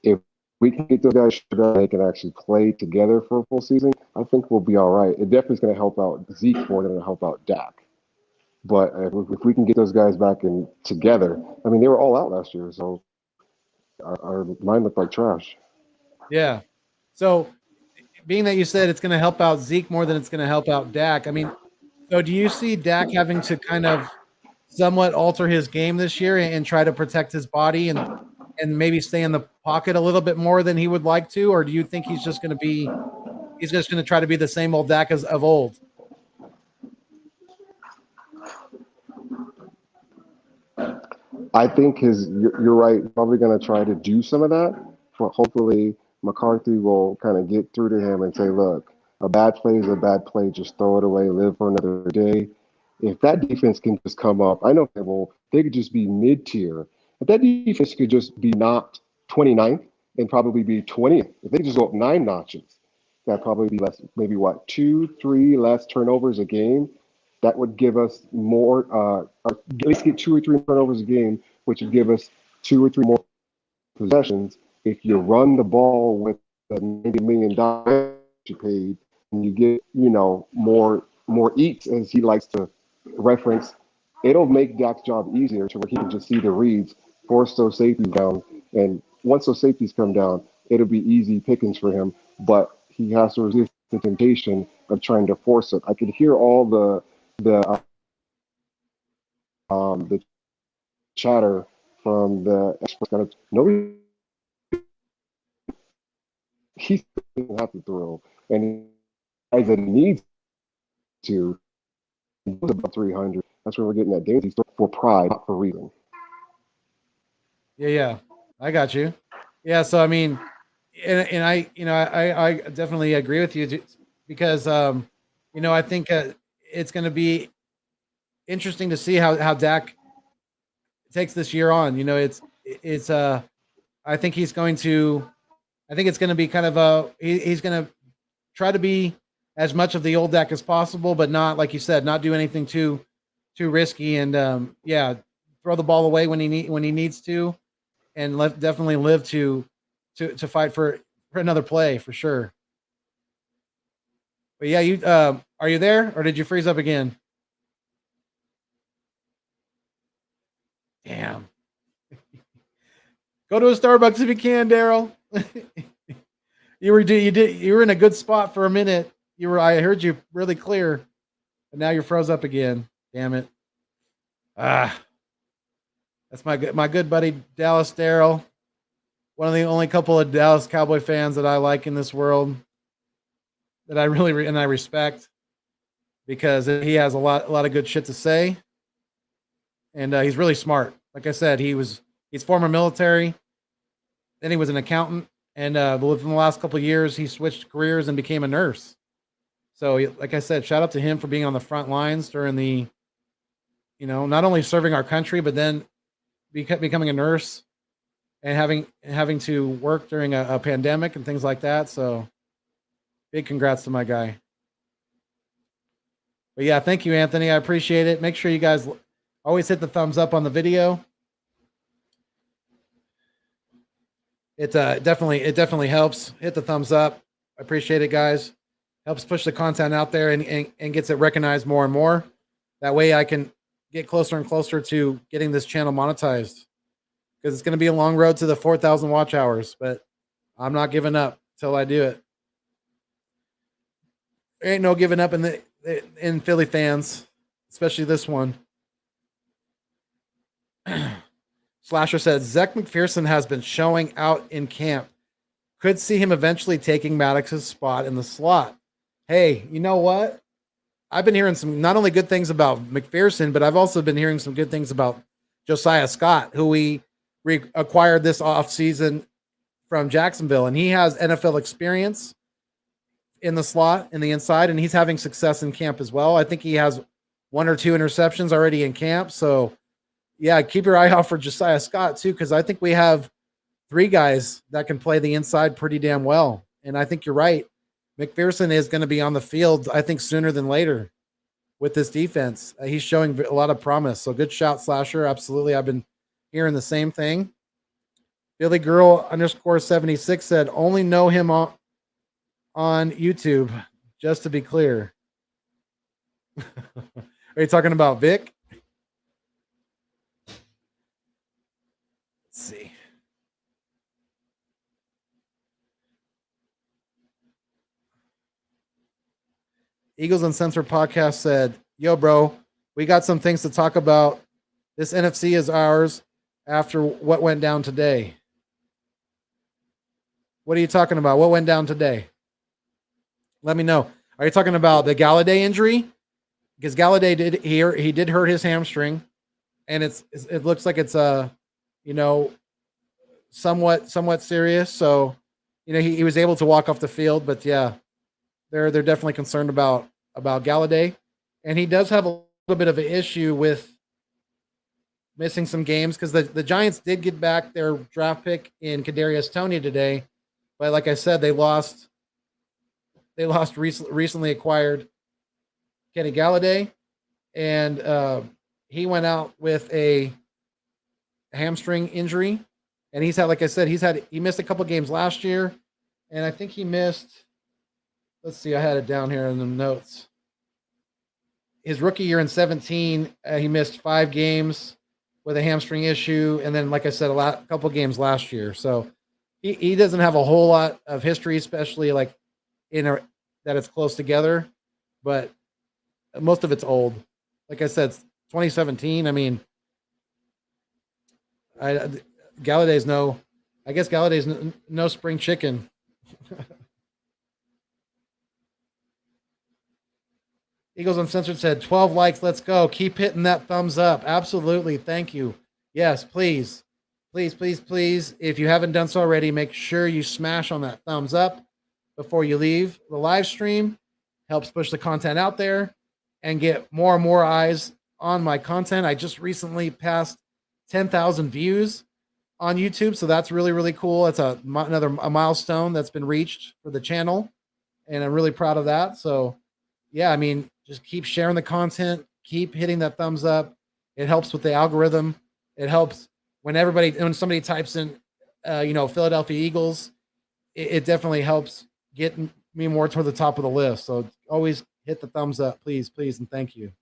if we can get those guys shut up, they can actually play together for a full season, I think we'll be all right. It definitely is going to help out Zeke more than it'll help out Dak. But if we can get those guys back in together, I mean, they were all out last year, so our line looked like trash. Yeah. So, being that you said it's going to help out Zeke more than it's going to help out Dak, I mean, so do you see Dak having to kind of somewhat alter his game this year and try to protect his body and maybe stay in the pocket a little bit more than he would like to, or do you think he's just going to try to be the same old Dak as of old? I think you're right. Probably going to try to do some of that. But hopefully McCarthy will kind of get through to him and say, "Look, a bad play is a bad play. Just throw it away. Live for another day." If that defense can just come up, I know they could just be mid tier. If that defense could just be not 29th and probably be 20th, if they just go up 9 notches, that'd probably be less, maybe what, 2, 3 less turnovers a game. That would give us more, or at least get 2 or 3 turnovers a game, which would give us 2 or 3 more possessions. If you run the ball with the $90 million you paid, and you get, more eats, as he likes to reference, it'll make Dak's job easier to where he can just see the reads, force those safeties down, and once those safeties come down, it'll be easy pickings for him. But he has to resist the temptation of trying to force it. I could hear all the chatter from the experts. Kind of nobody he doesn't have to throw, and guys that he needs to about 300. That's where we're getting that daisy for pride, not for reason. Yeah, yeah, I got you. Yeah, so I mean, and I definitely agree with you because I think it's going to be interesting to see how Dak takes this year on. It's I think he's going to I think it's going to be kind of he's going to try to be as much of the old Dak as possible, but not, like you said, not do anything too risky, and yeah, throw the ball away when he needs to, and definitely live to fight for another play for sure. But yeah, you are you there, or did you freeze up again? Damn. Go to a Starbucks if you can, Daryl. You were in a good spot for a minute. I heard you really clear, but now you're froze up again. Damn it. Ah, that's my good buddy Dallas Daryl. One of the only couple of Dallas Cowboy fans that I like in this world, that I really and I respect, because he has a lot of good shit to say, and he's really smart. Like I said, he's former military, then he was an accountant, and within the last couple of years, he switched careers and became a nurse. So, like I said, shout out to him for being on the front lines during not only serving our country, but then becoming a nurse and having to work during a pandemic and things like that. So, big congrats to my guy. But yeah, thank you, Anthony. I appreciate it. Make sure you guys always hit the thumbs up on the video. It definitely helps. Hit the thumbs up. I appreciate it, guys. Helps push the content out there and gets it recognized more and more. That way I can get closer and closer to getting this channel monetized. because it's going to be a long road to the 4,000 watch hours, but I'm not giving up till I do it. There ain't no giving up in Philly fans, especially this one. Slasher said, Zach McPherson has been showing out in camp. Could see him eventually taking Maddox's spot in the slot. Hey, you know what? I've been hearing some not only good things about McPherson, but I've also been hearing some good things about Josiah Scott, who we acquired this offseason from Jacksonville. And he has NFL experience in the slot, in the inside, and he's having success in camp as well. I think he has 1 or 2 interceptions already in camp. So, yeah, keep your eye out for Josiah Scott, too, because I think we have 3 guys that can play the inside pretty damn well. And I think you're right. McPherson is going to be on the field, I think, sooner than later with this defense. He's showing a lot of promise. So good shout, Slasher. Absolutely. I've been hearing the same thing. Billy Girl _76 said, only know him on YouTube, just to be clear. Are you talking about Vic? Let's see. Eagles Uncensored podcast said, yo, bro, we got some things to talk about. This NFC is ours after what went down today. What are you talking about? What went down today? Let me know. Are you talking about the Galladay injury? Because Galladay did hurt his hamstring, and it looks like it's somewhat serious. So, he was able to walk off the field, but yeah, they're definitely concerned about Galladay, and he does have a little bit of an issue with missing some games because the Giants did get back their draft pick in Kadarius Toney today, but like I said, they lost recently acquired Kenny Galladay, and he went out with a hamstring injury, and he's had, like I said, he missed a couple games last year, and I think he missed. Let's see, I had it down here in the notes. His rookie year in 2017, he missed 5 games with a hamstring issue, and then, like I said, a couple games last year. So he doesn't have a whole lot of history, especially like that it's close together, but most of it's old. Like I said, 2017. I mean, Galladay's no spring chicken. Eagles Uncensored said 12 likes. Let's go. Keep hitting that thumbs up. Absolutely. Thank you. Yes, please. Please, please, please. If you haven't done so already, make sure you smash on that thumbs up before you leave the live stream. Helps push the content out there and get more and more eyes on my content. I just recently passed 10,000 views on YouTube, so that's really, really cool. It's another milestone that's been reached for the channel, and I'm really proud of that. So, yeah, I mean, just keep sharing the content, keep hitting that thumbs up. It helps with the algorithm. It helps when somebody types in, Philadelphia Eagles. It definitely helps get me more toward the top of the list. So always hit the thumbs up, please, please, and thank you.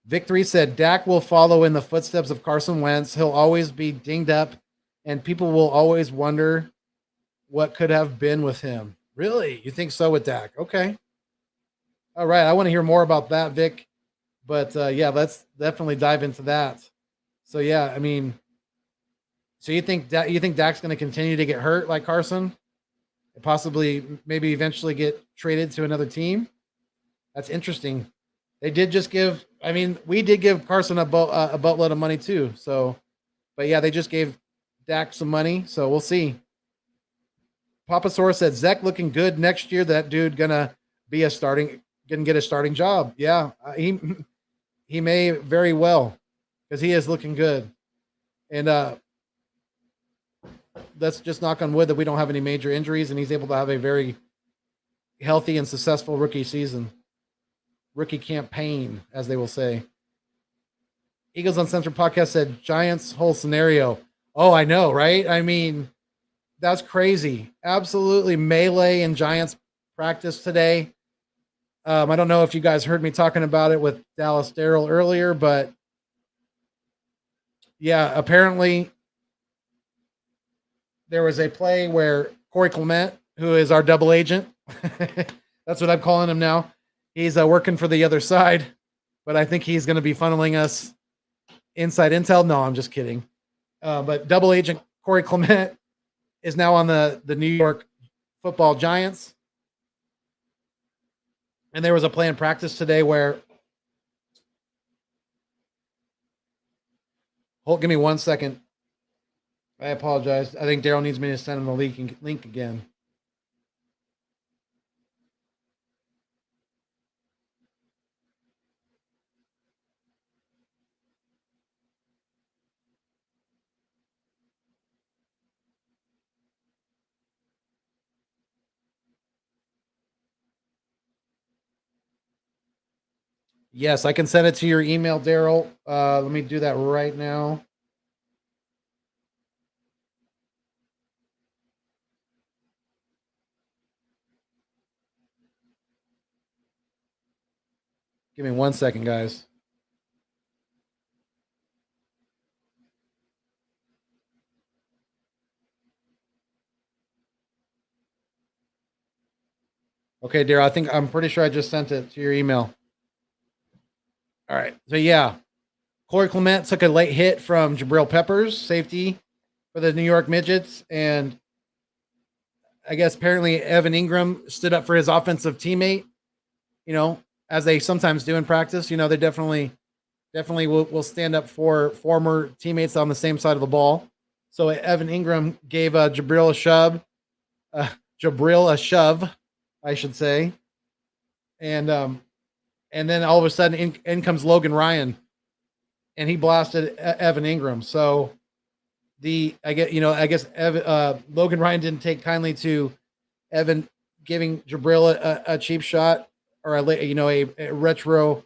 Victory said Dak will follow in the footsteps of Carson Wentz. He'll always be dinged up, and people will always wonder what could have been with him. Really? You think so with Dak? Okay. All right. I want to hear more about that, Vic. But, yeah, let's definitely dive into that. So, yeah, I mean, so you think Dak's going to continue to get hurt like Carson? Possibly maybe eventually get traded to another team? That's interesting. They did just we did give Carson a boatload of money too. So, but yeah, they just gave Dak some money. So we'll see. Papa Sora said, Zach looking good next year. That dude gonna get a starting job. Yeah, he may very well, because he is looking good. And let's just knock on wood that we don't have any major injuries, and he's able to have a very healthy and successful rookie campaign, as they will say. Eagles Uncensored podcast said Giants whole scenario. Oh, I know, right? I mean, that's crazy. Absolutely melee in Giants practice today. I don't know if you guys heard me talking about it with Dallas Daryl earlier, but yeah, apparently there was a play where Corey Clement, who is our double agent, that's what I'm calling him now. He's working for the other side, but I think he's going to be funneling us inside intel. No, I'm just kidding. But double agent Corey Clement is now on the New York Football Giants. And there was a play in practice today where, give me 1 second. I apologize. I think Daryl needs me to send him the link again. Yes, I can send it to your email, Daryl. Let me do that right now. Give me 1 second, guys. Okay, Daryl, I'm pretty sure I just sent it to your email. All right. So, yeah, Corey Clement took a late hit from Jabril Peppers, safety for the New York Midgets. And I guess apparently Evan Ingram stood up for his offensive teammate, as they sometimes do in practice. They definitely will stand up for former teammates on the same side of the ball. So Evan Ingram gave Jabril a shove, I should say. And then all of a sudden in comes Logan Ryan, and he blasted Evan Ingram. So I guess Logan Ryan didn't take kindly to Evan giving Jabril a cheap shot or a retro,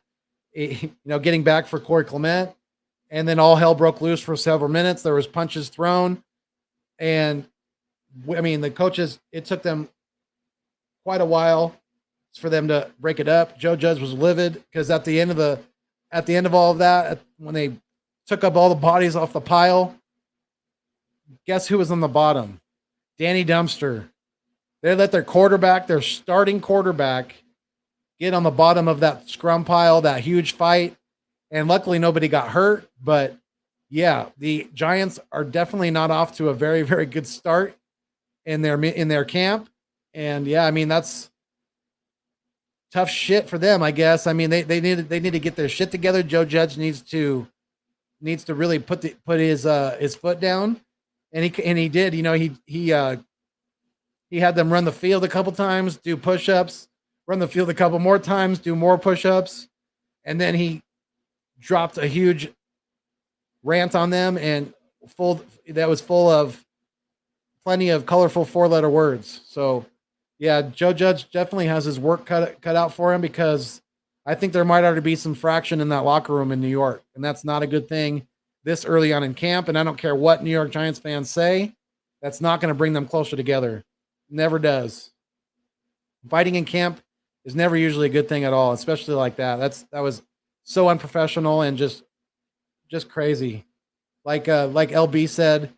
getting back for Corey Clement. And then all hell broke loose for several minutes. There was punches thrown, and the coaches, it took them quite a while for them to break it up. Joe Judge was livid because at the end of all of that, when they took up all the bodies off the pile, guess who was on the bottom? Danny Dumpster. They let their starting quarterback, get on the bottom of that scrum pile, that huge fight. And luckily nobody got hurt. But yeah, the Giants are definitely not off to a very, very good start in their camp. And yeah, that's tough shit for them, I guess. They need to get their shit together. Joe Judge needs to really put his foot down. And he did. He had them run the field a couple times, do push-ups, run the field a couple more times, do more push-ups, and then he dropped a huge rant on them and that was full of plenty of colorful 4-letter words. So, yeah, Joe Judge definitely has his work cut out for him, because I think there might already be some fraction in that locker room in New York, and that's not a good thing this early on in camp. And I don't care what New York Giants fans say, that's not going to bring them closer together. Never does. Fighting in camp is never usually a good thing at all, especially like that. That was so unprofessional and just crazy. Like LB said,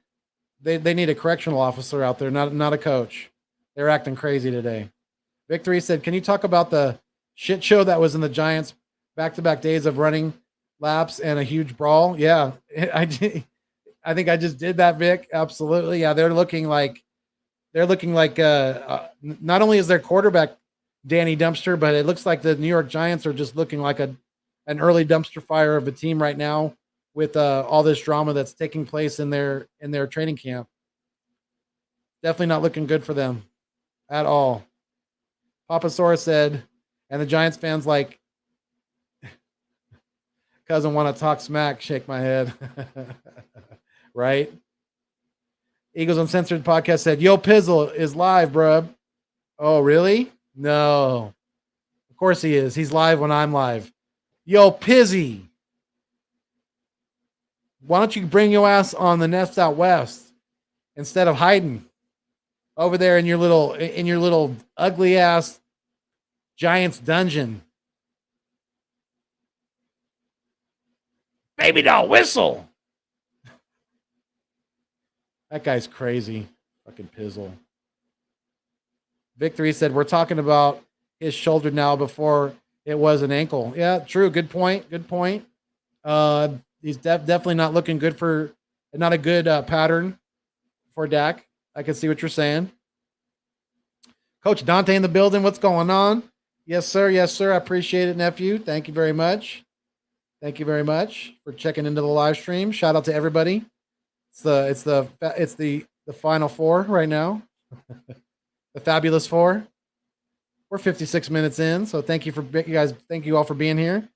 they need a correctional officer out there, not a coach. They're acting crazy today. Victory said, can you talk about the shit show that was in the Giants back-to-back days of running laps and a huge brawl? Yeah, I did. I think I just did that, Vic. Absolutely. Yeah, they're looking like not only is their quarterback Danny Dumpster, but it looks like the New York Giants are just looking like an early dumpster fire of a team right now, with all this drama that's taking place in their training camp. Definitely not looking good for them at all. Papa Sora said, and the Giants fans like, cousin want to talk smack, shake my head. Right? Eagles Uncensored podcast said, Yo Pizzle is live, bruh. Oh, really? No. Of course he is. He's live when I'm live. Yo, Pizzy. Why don't you bring your ass on the Nest Out West instead of hiding over there in your little ugly ass Giants dungeon? Baby doll whistle. That guy's crazy. Fucking pizzle. Victory said, we're talking about his shoulder now before it was an ankle. Yeah, true. Good point. Good point. He's definitely not looking good for, not a good pattern for Dak. I can see what you're saying. Coach Dante in the building. What's going on? Yes, sir. Yes, sir. I appreciate it, nephew. Thank you very much. Thank you very much for checking into the live stream. Shout out to everybody. It's the final four right now. The fabulous four. We're 56 minutes in, so thank you guys. Thank you all for being here.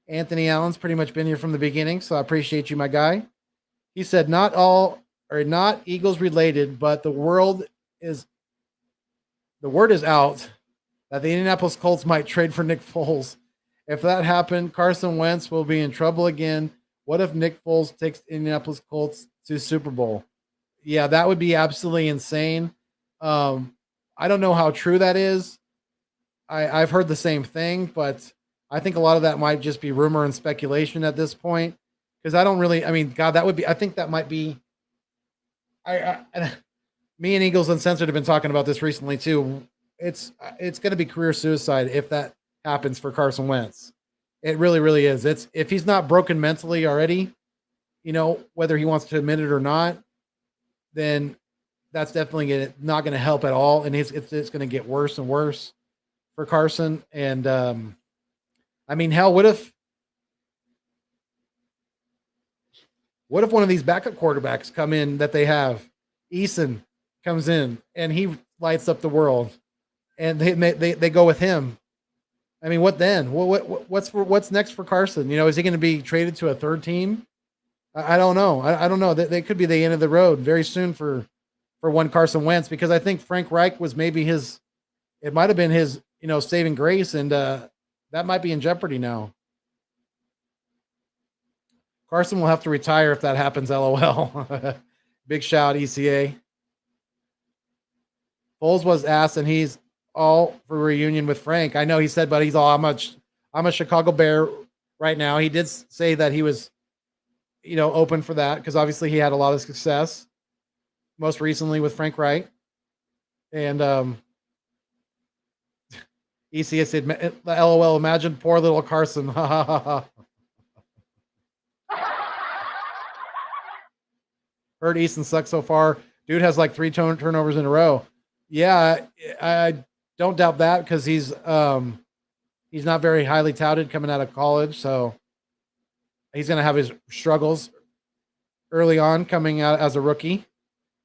Anthony Allen's pretty much been here from the beginning, so I appreciate you, my guy. He said not Eagles related, but the word is out that the Indianapolis Colts might trade for Nick Foles. If that happened, Carson Wentz will be in trouble again. What if Nick Foles takes Indianapolis Colts to Super Bowl? Yeah, that would be absolutely insane. I don't know how true that is. I've heard the same thing, but I think a lot of that might just be rumor and speculation at this point. Because I don't really, I mean, God, that would be, I think that might be, me and Eagles Uncensored have been talking about this recently too. It's going to be career suicide if that happens for Carson Wentz. It really, really is. It's, if he's not broken mentally already, you know, whether he wants to admit it or not, then that's definitely not going to help at all. And it's going to get worse and worse for Carson. And I mean, hell, what if one of these backup quarterbacks come in that they have? Eason comes in and he lights up the world, and they go with him. I mean, what then? What's next for Carson? You know, is he going to be traded to a third team? I don't know. I don't know. They could be the end of the road very soon for one Carson Wentz, because I think Frank Reich was maybe it might have been his, you know, saving grace, and that might be in jeopardy now. Carson will have to retire if that happens, LOL. Big shout, ECA. Foles was asked, and he's all for reunion with Frank. I know he said, but he's all, I'm a Chicago Bear right now. He did say that he was, you know, open for that, because obviously he had a lot of success most recently with Frank Wright. And ECA said, LOL, imagine poor little Carson. Ha ha ha ha. Heard Easton sucks so far. Dude has like 3 turnovers in a row. Yeah, I don't doubt that, because he's not very highly touted coming out of college, so he's going to have his struggles early on coming out as a rookie.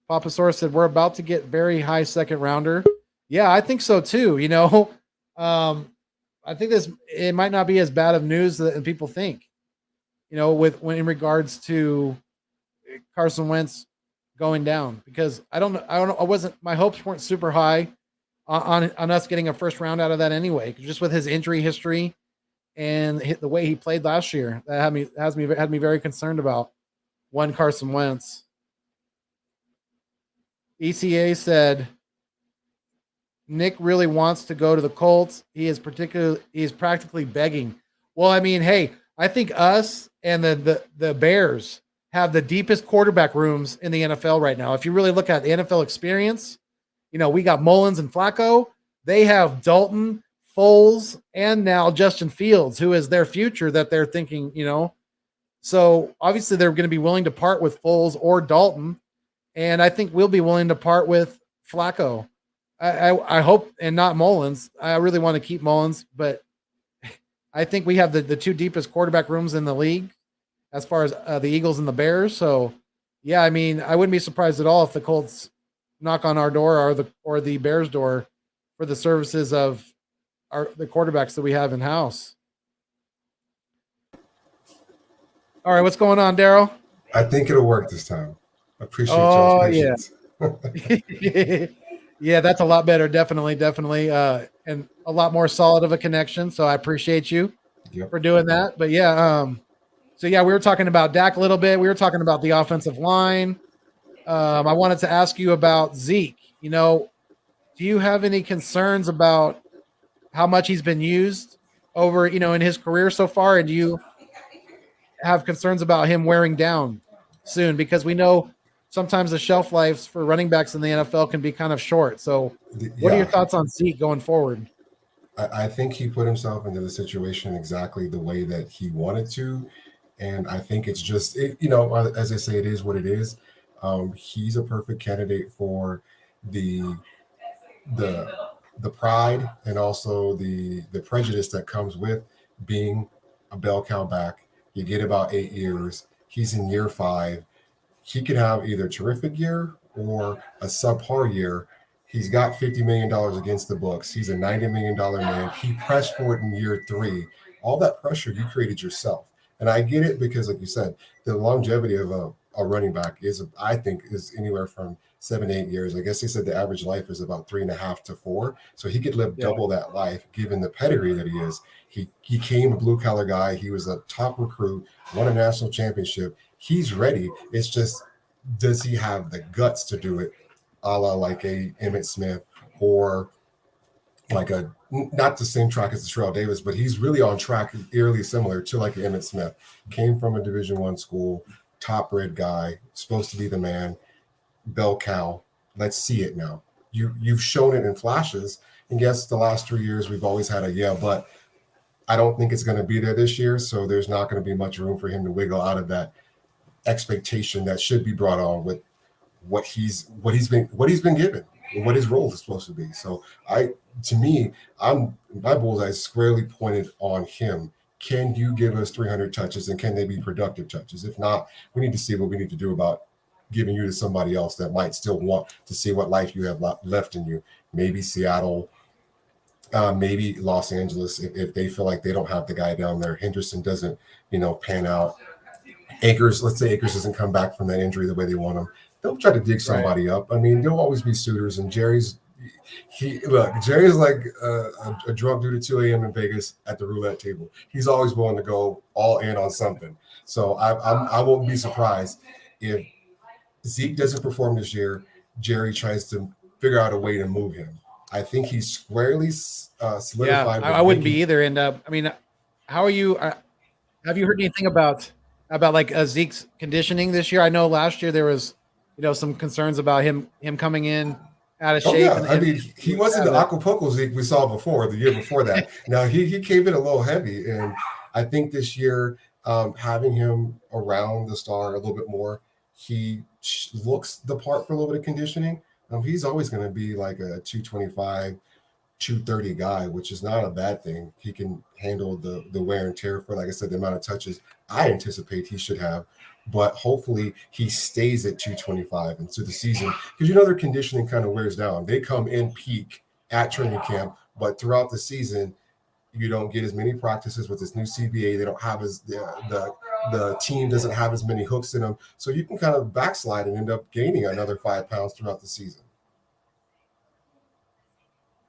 Papasaurus said, we're about to get very high second rounder. Yeah, I think so too. You know, I think it might not be as bad of news that people think, you know, in regards to Carson Wentz going down, because I don't know. My hopes weren't super high on us getting a first round out of that anyway, just with his injury history and the way he played last year. That had me very concerned about one Carson Wentz. ECA said Nick really wants to go to the Colts. He is practically begging. Well, I mean, hey, I think us and the Bears have the deepest quarterback rooms in the NFL right now. If you really look at the NFL experience, you know, we got Mullins and Flacco. They have Dalton, Foles, and now Justin Fields, who is their future that they're thinking, you know. So obviously they're going to be willing to part with Foles or Dalton. And I think we'll be willing to part with Flacco. I hope, and not Mullins. I really want to keep Mullins, but I think we have the 2 deepest quarterback rooms in the league as far as the Eagles and the Bears. So, yeah, I mean, I wouldn't be surprised at all if the Colts knock on our door or the Bears' door for the services of the quarterbacks that we have in house. All right, what's going on, Daryl? I think it'll work this time. I appreciate y'all's patience. Yeah. Yeah, that's a lot better. Definitely. And a lot more solid of a connection. So I appreciate you for doing that. But yeah, so yeah, we were talking about Dak a little bit. We were talking about the offensive line. I wanted to ask you about Zeke. You know, do you have any concerns about how much he's been used over, you know, in his career so far? And do you have concerns about him wearing down soon? Because we know sometimes the shelf lives for running backs in the NFL can be kind of short. So, what are your Yeah, thoughts on Zeke going forward? I think he put himself into the situation exactly the way that he wanted to. And I think it's just, as I say, it is what it is. He's a perfect candidate for the the the pride and also the prejudice that comes with being a bell cow back. You get about 8 years. He's in year 5. He could have either a terrific year or a subpar year. He's got $50 million against the books. He's a $90 million man. He pressed for it in year 3. All that pressure you created yourself. And I get it because, like you said, the longevity of a running back I think, is anywhere from 7 to 8 years. I guess they said the average life is about 3.5 to 4. So he could live Yeah. double that life, given the pedigree that he is. He came a blue collar guy. He was a top recruit, won a national championship. He's ready. It's just, does he have the guts to do it, a la like a Emmitt Smith, or like a, not the same track as the Terrell Davis, but he's really on track, eerily similar to like Emmitt Smith. Came from a Division I school, top bred guy, supposed to be the man, bell cow. Let's see it now. You've shown it in flashes, and yes, the last 3 years we've always had but I don't think it's going to be there this year. So there's not going to be much room for him to wiggle out of that expectation that should be brought on with what he's been given, what his role is supposed to be. So my bullseye squarely pointed on him. Can you give us 300 touches, and can they be productive touches? If not, we need to see what we need to do about giving you to somebody else that might still want to see what life you have left in you. Maybe Seattle, maybe Los Angeles, if they feel like they don't have the guy down there. Henderson doesn't, pan out. Let's say Akers doesn't come back from that injury the way they want him. They'll try to dig somebody up. I mean, there'll always be suitors, and Jerry's like a drunk dude at 2 a.m. in Vegas at the roulette table. He's always willing to go all in on something. So I won't be surprised if Zeke doesn't perform this year. Jerry tries to figure out a way to move him. I think he's squarely solidified. I wouldn't be either. And I mean, how are you? Have you heard anything about like Zeke's conditioning this year? I know last year there was, some concerns about him coming in out of shape. Yeah. I mean, he wasn't the Acapulco Zeke we saw before, the year before that. Now he came in a little heavy, and I think this year, having him around the star a little bit more, he looks the part for a little bit of conditioning. He's always going to be like a 225, 230 guy, which is not a bad thing. He can handle the wear and tear for, like I said, the amount of touches I anticipate he should have. But hopefully he stays at 225 into the season, because their conditioning kind of wears down. They come in peak at training camp, but throughout the season, you don't get as many practices with this new CBA. They don't have the team doesn't have as many hooks in them, so you can kind of backslide and end up gaining another 5 pounds throughout the season.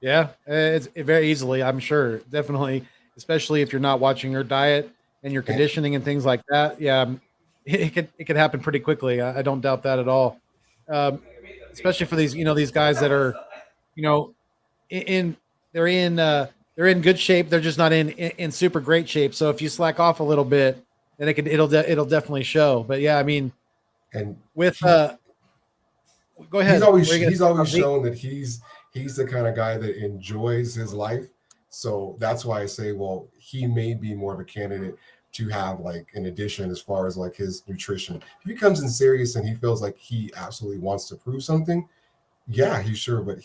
Yeah, it's very easily, I'm sure, definitely, especially if you're not watching your diet and your conditioning and things like that. Yeah, it could happen pretty quickly. I don't doubt that at all. Especially for these guys that are, they're in good shape. They're just not in super great shape. So if you slack off a little bit, then it'll definitely show. But yeah, I mean, and with go ahead. He's always shown that he's the kind of guy that enjoys his life. So that's why I say, well, he may be more of a candidate to have like an addition as far as like his nutrition. If he comes in serious and he feels like he absolutely wants to prove something, yeah, he's sure. But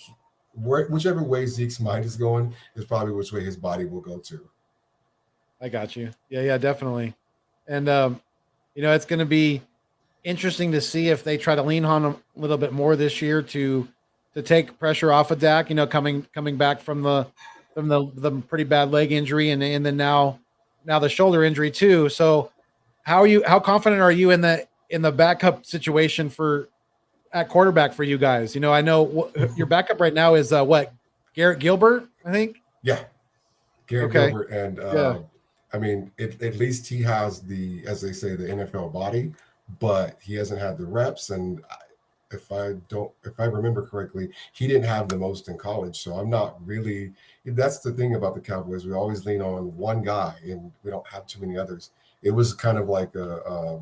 whichever way Zeke's mind is going is probably which way his body will go to. I got you. Yeah, definitely. And it's going to be interesting to see if they try to lean on him a little bit more this year to take pressure off of Dak. Coming back from the pretty bad leg injury, and then now the shoulder injury too. So how confident are you in the backup situation at quarterback for you guys? I know your backup right now is Garrett Gilbert, I think. Yeah, Garrett Gilbert, and I mean, at least he has as they say, the NFL body, but he hasn't had the reps. And if I remember correctly, he didn't have the most in college. So I'm not really. That's the thing about the Cowboys. We always lean on one guy, and we don't have too many others. It was kind of like a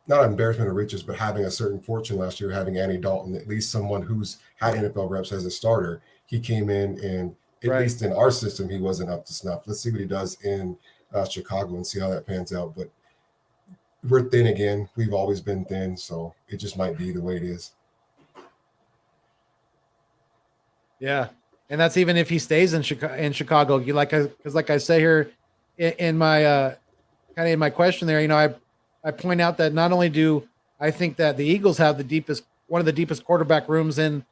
not embarrassment of riches, but having a certain fortune last year, having Andy Dalton, at least someone who's had NFL reps as a starter. He came in and at least in our system, he wasn't up to snuff. Let's see what he does in Chicago and see how that pans out. But we're thin again. We've always been thin, so it just might be the way it is. Yeah, and that's even if he stays in Chicago. You because like I say here in my kind of in my question there, I point out that not only do I think that the Eagles have one of the deepest quarterback rooms in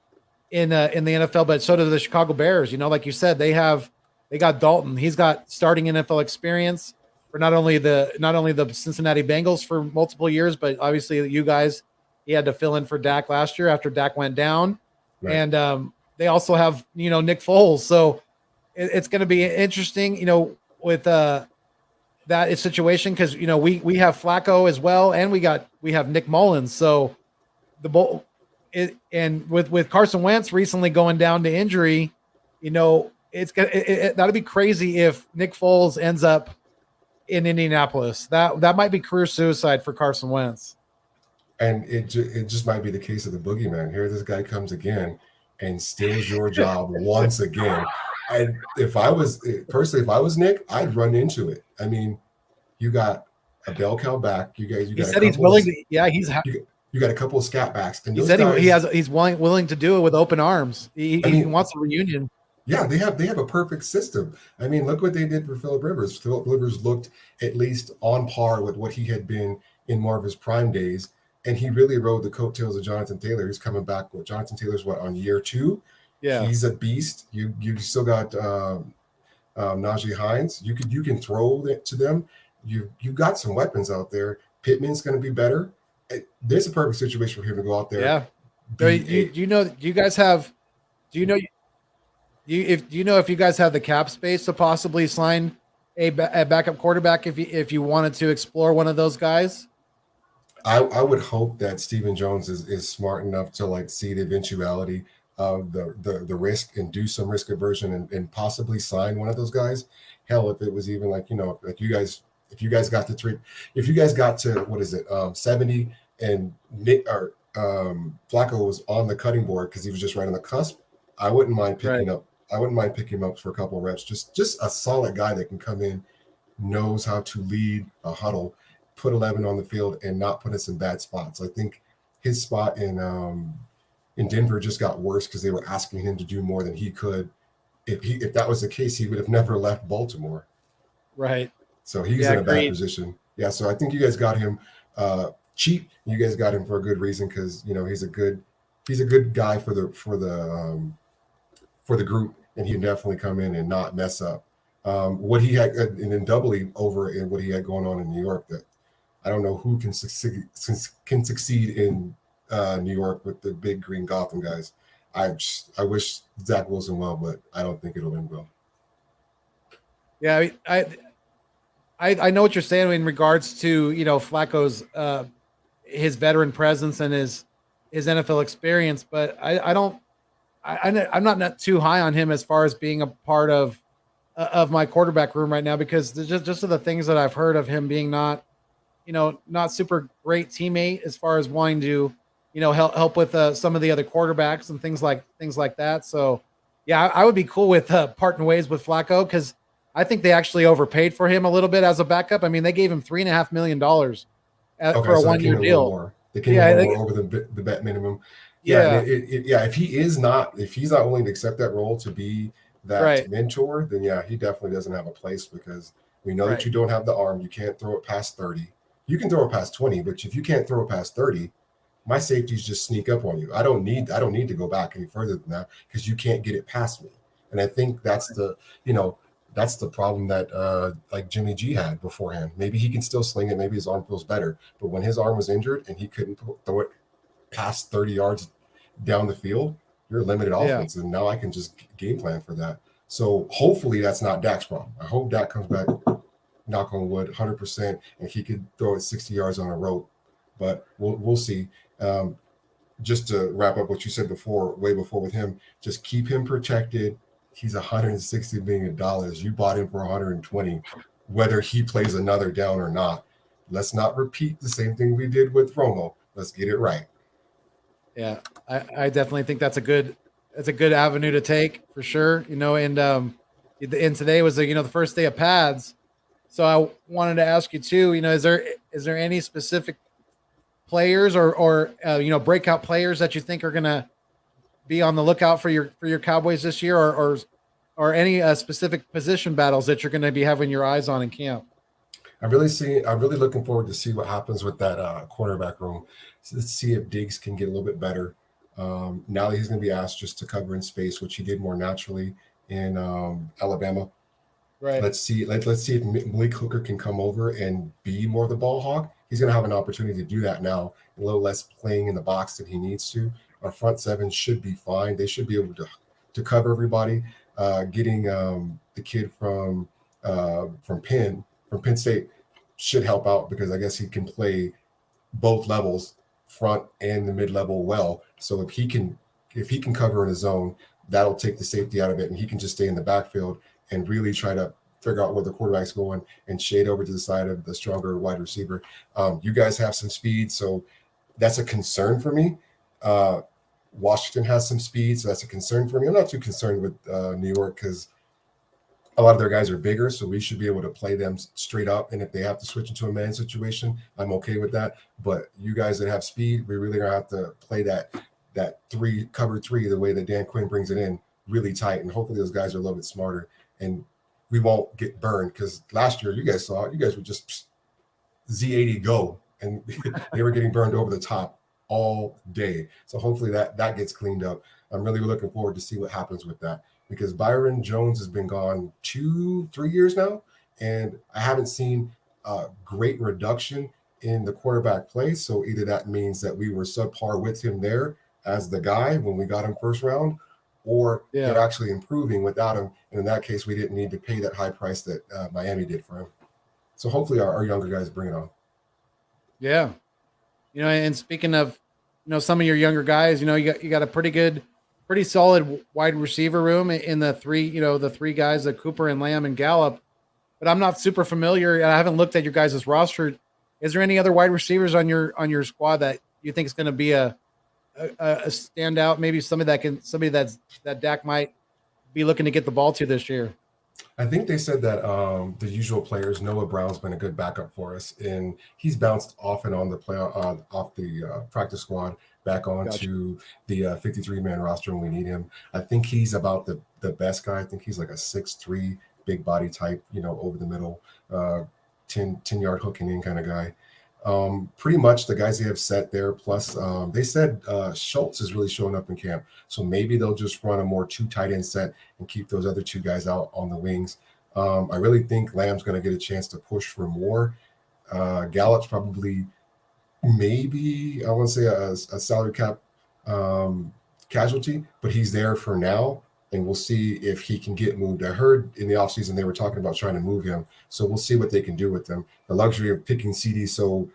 the NFL, but so do the Chicago Bears. Like you said, they got Dalton. He's got starting NFL experience for not only the Cincinnati Bengals for multiple years, but obviously you guys, he had to fill in for Dak last year after Dak went down. Right. And they also have, Nick Foles. So it's going to be interesting, with that situation. Cause we have Flacco as well. And we have Nick Mullins. So and with Carson Wentz recently going down to injury, that'd be crazy if Nick Foles ends up in Indianapolis. That might be career suicide for Carson Wentz. And it just might be the case of the boogeyman. Here this guy comes again and steals your job once again. And if I was Nick, I'd run into it. I mean, you got a bell cow back. You said he's willing to. Yeah, you got a couple of scat backs. And he said he's willing to do it with open arms. He wants a reunion. Yeah, they have a perfect system. I mean, look what they did for Phillip Rivers. Phillip Rivers looked at least on par with what he had been in more of his prime days. And he really rode the coattails of Jonathan Taylor. He's coming back. Jonathan Taylor's on year 2? Yeah, he's a beast. You still got Najee Hines. You can throw it to them. You've got some weapons out there. Pittman's going to be better. There's a perfect situation for him to go out there. Yeah. If you guys have the cap space to possibly sign a backup quarterback if you wanted to explore one of those guys? I would hope that Stephen Jones is smart enough to see the eventuality of the risk and do some risk aversion and possibly sign one of those guys. Hell, if it was even if you guys got to 70 and Nick or Flacco was on the cutting board because he was just right on the cusp, I wouldn't mind picking up. I wouldn't mind picking him up for a couple of reps. Just a solid guy that can come in, knows how to lead a huddle, put 11 on the field, and not put us in bad spots. I think his spot in Denver just got worse because they were asking him to do more than he could. If that was the case, he would have never left Baltimore. Right. So he's in a bad position. Yeah. So I think you guys got him cheap. You guys got him for a good reason because he's a good guy for the group, and he can definitely come in and not mess up what he had, and then doubly over in what he had going on in New York. That I don't know who can succeed in New York with the big green Gotham guys. I wish Zach Wilson well, but I don't think it'll end well. Yeah, I know what you're saying in regards to Flacco's his veteran presence and his NFL experience, but I'm not too high on him as far as being a part of my quarterback room right now because just of the things that I've heard of him being not super great teammate as far as wanting to help with some of the other quarterbacks and things like that. So yeah, I would be cool with parting ways with Flacco because I think they actually overpaid for him a little bit as a backup. I mean, they gave him $3.5 million for a 1-year deal. They came over the bet minimum. If he's not willing to accept that role to be that mentor, then yeah, he definitely doesn't have a place because we know that you don't have the arm. You can't throw it past 30. You can throw it past 20, but if you can't throw it past 30, my safeties just sneak up on you. I don't need to go back any further than that because you can't get it past me. And I think that's the problem that Jimmy G had beforehand. Maybe he can still sling it. Maybe his arm feels better. But when his arm was injured and he couldn't throw it past 30 yards down the field, you're a limited offense. And now I can just game plan for that. So hopefully that's not Dak's problem. I hope Dak comes back, knock on wood, 100%, and he could throw it 60 yards on a rope. But we'll see. Just to wrap up what you said before, way before with him, just keep him protected. He's $160 million. You bought him for $120, whether he plays another down or not. let's not repeat the same thing we did with Romo. Let's get it right. Yeah, I definitely think that's a good avenue to take for sure. And today was the first day of pads, so I wanted to ask you too. Is there any specific players or breakout players that you think are gonna be on the lookout for your Cowboys this year, or any specific position battles that you're going to be having your eyes on in camp? I'm really looking forward to see what happens with that cornerback room. So let's see if Diggs can get a little bit better. Now that he's going to be asked just to cover in space, which he did more naturally in Alabama. Right. Let's see if Malik Hooker can come over and be more of the ball hog. He's going to have an opportunity to do that now, a little less playing in the box than he needs to. Our front seven should be fine. They should be able to cover everybody. Getting the kid from Penn State should help out, because I guess he can play both levels, front and the mid-level well. So if he can cover in his zone, that'll take the safety out of it, and he can just stay in the backfield and really try to figure out where the quarterback's going and shade over to the side of the stronger wide receiver. You guys have some speed, so that's a concern for me. Washington has some speed, so that's a concern for me. I'm not too concerned with New York, because a lot of their guys are bigger, so we should be able to play them straight up. And if they have to switch into a man situation, I'm okay with that. But you guys that have speed, we really gonna have to play that cover three the way that Dan Quinn brings it in, really tight. And hopefully those guys are a little bit smarter, and we won't get burned, because last year you guys were just Z80 go, and they were getting burned over the top all day. So hopefully that gets cleaned up. I'm really looking forward to see what happens with that, because Byron Jones has been gone 2-3 years now, and I haven't seen a great reduction in the quarterback play. So either that means that we were subpar with him there as the guy when we got him first round, or they're actually improving without him. And in that case, we didn't need to pay that high price that Miami did for him. So hopefully our younger guys bring it on. Yeah. And speaking of, some of your younger guys, you got a pretty solid wide receiver room in the three guys, the Cooper and Lamb and Gallup. But I'm not super familiar, and I haven't looked at your guys' roster. Is there any other wide receivers on your squad that you think is going to be a standout? Maybe somebody that Dak might be looking to get the ball to this year. I think they said that the usual players, Noah Brown's been a good backup for us, and he's bounced off and on the off the practice squad back onto the 53-man roster when we need him. I think he's about the best guy. I think he's like a 6'3", big body type, over the middle, 10-yard hooking in kind of guy. Pretty much the guys they have set there. Plus, they said Schultz is really showing up in camp, so maybe they'll just run a more 2 tight end set and keep those other 2 guys out on the wings. I really think Lamb's going to get a chance to push for more. Gallup's probably maybe, I want to say a salary cap casualty, but he's there for now, and we'll see if he can get moved. I heard in the offseason they were talking about trying to move him, so we'll see what they can do with him. The luxury of picking CD so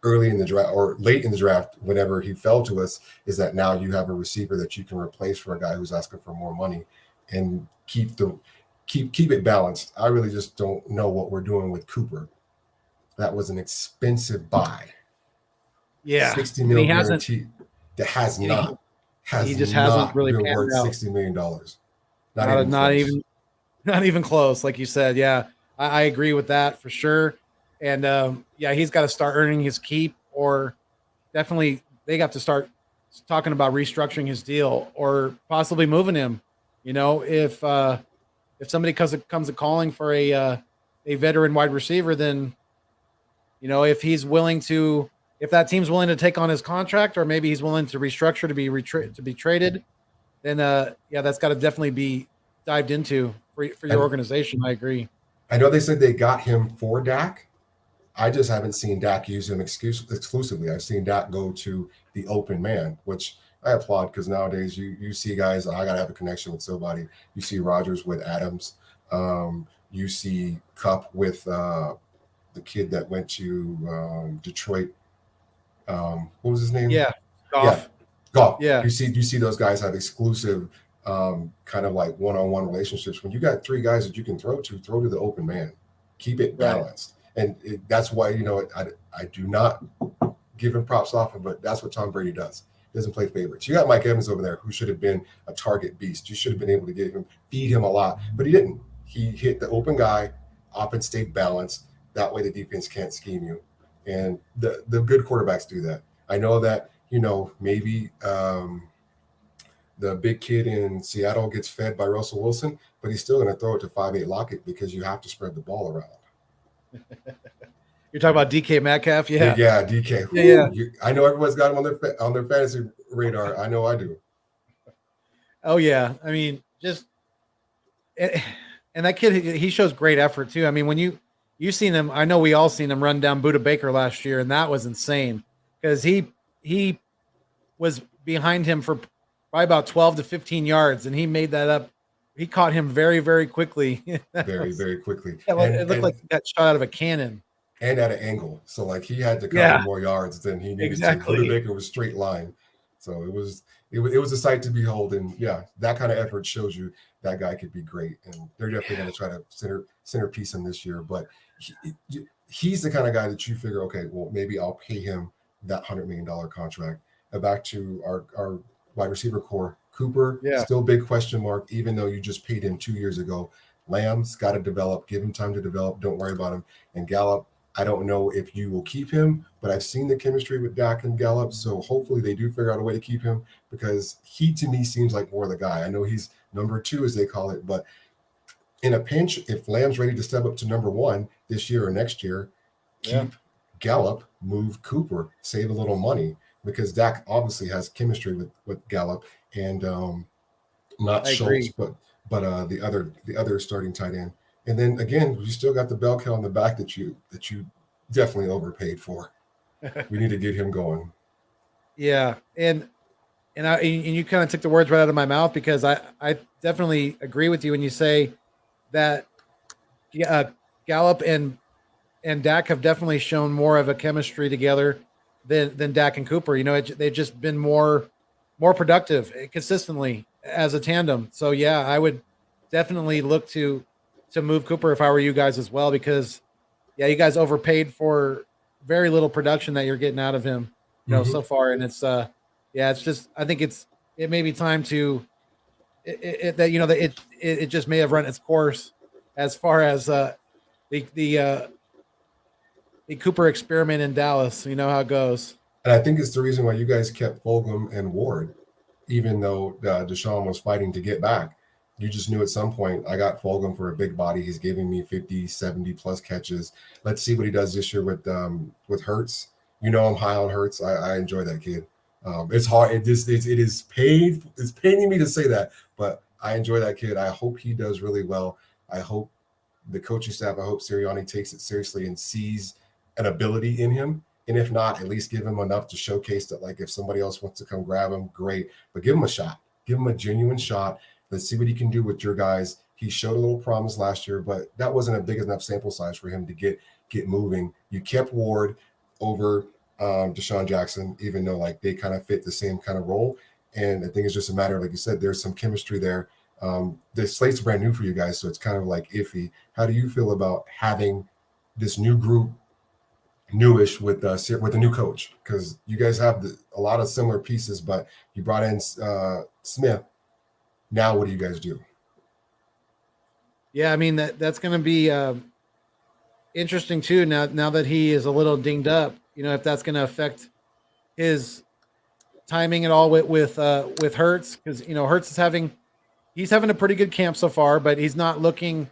early in the draft or late in the draft, whenever he fell to us, is that now you have a receiver that you can replace for a guy who's asking for more money, and keep it balanced. I really just don't know what we're doing with Cooper. That was an expensive buy. Yeah, $60 million guarantee that has not really been worth $60 million. Not even close, like you said. Yeah, I agree with that for sure. And he's got to start earning his keep, or definitely they have to start talking about restructuring his deal or possibly moving him. If somebody comes a calling for a veteran wide receiver, then if that team's willing to take on his contract, or maybe he's willing to restructure to be traded, then that's got to definitely be dived into for your organization. I agree. I know they said they got him for Dak. I just haven't seen Dak use him exclusively. I've seen Dak go to the open man, which I applaud, because nowadays you see guys, I got to have a connection with somebody. You see Rodgers with Adams. You see Kupp with the kid that went to Detroit. What was his name? Yeah, Goff. Yeah. You see those guys have exclusive kind of like one-on-one relationships. When you got 3 guys that you can throw to the open man. Keep it balanced. And that's why, I do not give him props often, but that's what Tom Brady does. He doesn't play favorites. You got Mike Evans over there who should have been a target beast. You should have been able to feed him a lot, but he didn't. He hit the open guy, offense stayed balanced. That way the defense can't scheme you. And the good quarterbacks do that. I know that, maybe the big kid in Seattle gets fed by Russell Wilson, but he's still going to throw it to 5'8" Lockett because you have to spread the ball around. You're talking about DK Metcalf? Yeah. Yeah, DK. Yeah. I know everyone's got him on their fantasy radar. I know I do. Oh, yeah. I mean, and that kid, he shows great effort, too. I mean, when you've seen him, I know we all seen him run down Buda Baker last year, and that was insane because he was behind him for probably about 12 to 15 yards, and he made that up. He caught him very, very quickly. Very, very quickly. It looked like he got shot out of a cannon. And at an angle. So, he had to cover more yards than he needed to. Buda Baker was straight line. So, it was a sight to behold. And, yeah, that kind of effort shows you that guy could be great. And they're definitely going to try to centerpiece him this year. But he's the kind of guy that you figure, okay, well, maybe I'll pay him that $100 million contract. Back to our wide receiver core. Cooper, still big question mark, even though you just paid him 2 years ago. Lamb's got to develop. Give him time to develop. Don't worry about him. And Gallup, I don't know if you will keep him, but I've seen the chemistry with Dak and Gallup, so hopefully they do figure out a way to keep him because he, to me, seems like more the guy. I know he's number 2, as they call it, but in a pinch, if Lamb's ready to step up to number 1 this year or next year, keep Gallup, move Cooper, save a little money because Dak obviously has chemistry with Gallup and not Schultz, but the other starting tight end. And then again, you still got the bell cow in the back that you definitely overpaid for. We need to get him going. Yeah, and you kind of took the words right out of my mouth because I definitely agree with you when you say that Gallup and Dak have definitely shown more of a chemistry together than Dak and Cooper. They've just been more productive consistently as a tandem. So yeah, I would definitely look to move Cooper if I were you guys as well, because you guys overpaid for very little production that you're getting out of him, so far. And it's it's just, I think it may be time to it just may have run its course as far as the Cooper experiment in Dallas. You know how it goes. And I think it's the reason why you guys kept Fulgham and Ward, even though Deshaun was fighting to get back. You just knew at some point, I got Fulgham for a big body. He's giving me 50, 70 plus catches. Let's see what he does this year with Hurts. I'm high on Hurts. I enjoy that kid. It's hard. It is paining me to say that, but I enjoy that kid. I hope he does really well. I hope the coaching staff, I hope Sirianni takes it seriously and sees an ability in him. And if not, at least give him enough to showcase that, if somebody else wants to come grab him, great. But give him a shot. Give him a genuine shot. Let's see what he can do with your guys. He showed a little promise last year, but that wasn't a big enough sample size for him to get moving. You kept Ward over Deshaun Jackson, even though they kind of fit the same kind of role. And I think it's just a matter of, like you said, there's some chemistry there. The slate's brand new for you guys, so it's kind of iffy. How do you feel about having this new group, newish with a new coach? Because you guys have a lot of similar pieces, but you brought in Smith. Now, what do you guys do? Yeah, I mean that's going to be interesting too. Now that he is a little dinged up, if that's going to affect his timing at all with Hurts, because Hurts is having a pretty good camp so far, but he's not looking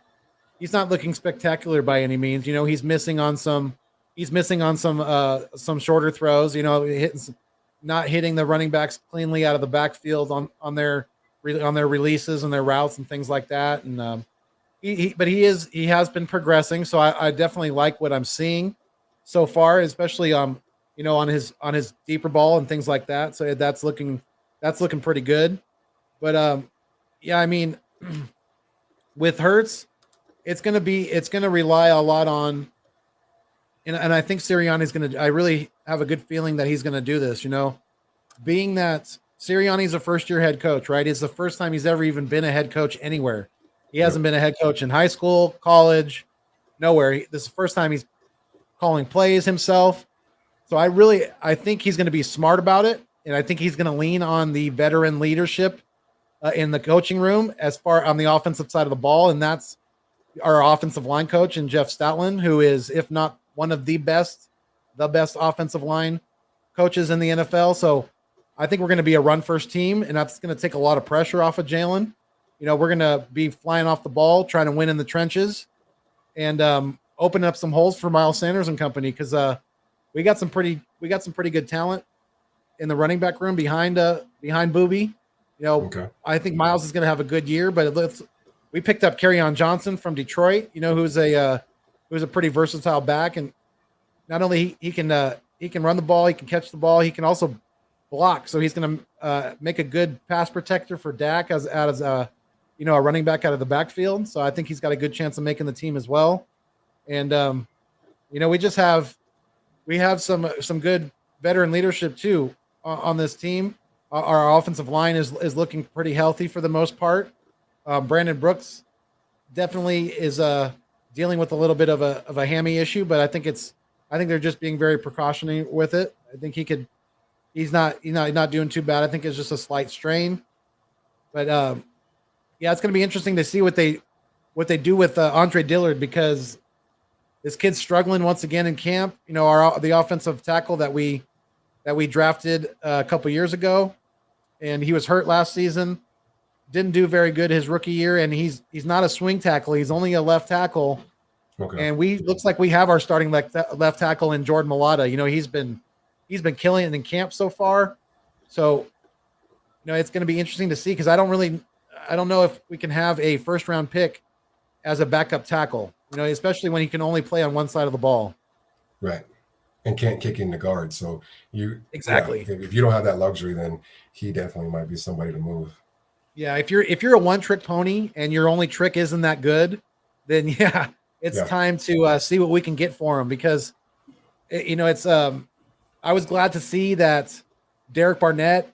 spectacular by any means. He's missing on some shorter throws. Not hitting the running backs cleanly out of the backfield on their releases and their routes and things like that. And he has been progressing. So I definitely like what I'm seeing so far, especially on his deeper ball and things like that. So that's looking pretty good. But I mean, with Hurts, it's going to rely a lot on, and I think Sirianni's I really have a good feeling that he's going to do this, being that Sirianni's a first-year head coach, right? It's the first time he's ever even been a head coach anywhere. He hasn't been a head coach in high school, college, nowhere. This is the first time calling plays himself. So I think he's going to be smart about it, and I think he's going to lean on the veteran leadership in the coaching room as far on the offensive side of the ball, and that's our offensive line coach and Jeff Stoutland, who is, if not one of the best offensive line coaches in the NFL. So I think we're going to be a run first team, and that's going to take a lot of pressure off of Jalen. We're going to be flying off the ball, trying to win in the trenches, and open up some holes for Miles Sanders and company, because we got some pretty good talent in the running back room behind Booby. Okay. I think Miles is going to have a good year, but we picked up Kerryon Johnson from Detroit, who's a pretty versatile back, and not only he can run the ball, he can catch the ball, he can also block. So he's going to make a good pass protector for Dak as a running back out of the backfield. So I think he's got a good chance of making the team as well. And we have some good veteran leadership too on this team. Our offensive line is looking pretty healthy for the most part. Brandon Brooks definitely is dealing with a little bit of a hammy issue, but I think they're just being very precautionary with it. I think he's not doing too bad. I think it's just a slight strain, but yeah, it's going to be interesting to see what they do with Andre Dillard, because this kid's struggling once again in camp. The offensive tackle that we drafted a couple years ago, and he was hurt last season. Didn't do very good his rookie year, and he's not a swing tackle. He's only a left tackle. Okay. And looks like we have our starting left tackle in Jordan Mailata. He's been killing it in camp so far. So, it's going to be interesting to see, because I don't know if we can have a first round pick as a backup tackle, especially when he can only play on one side of the ball. Right. And can't kick in the guard. So Exactly. Yeah, if you don't have that luxury, then he definitely might be somebody to move. Yeah. If you're a one trick pony and your only trick isn't that good, then it's time to see what we can get for him, because it's I was glad to see that Derek Barnett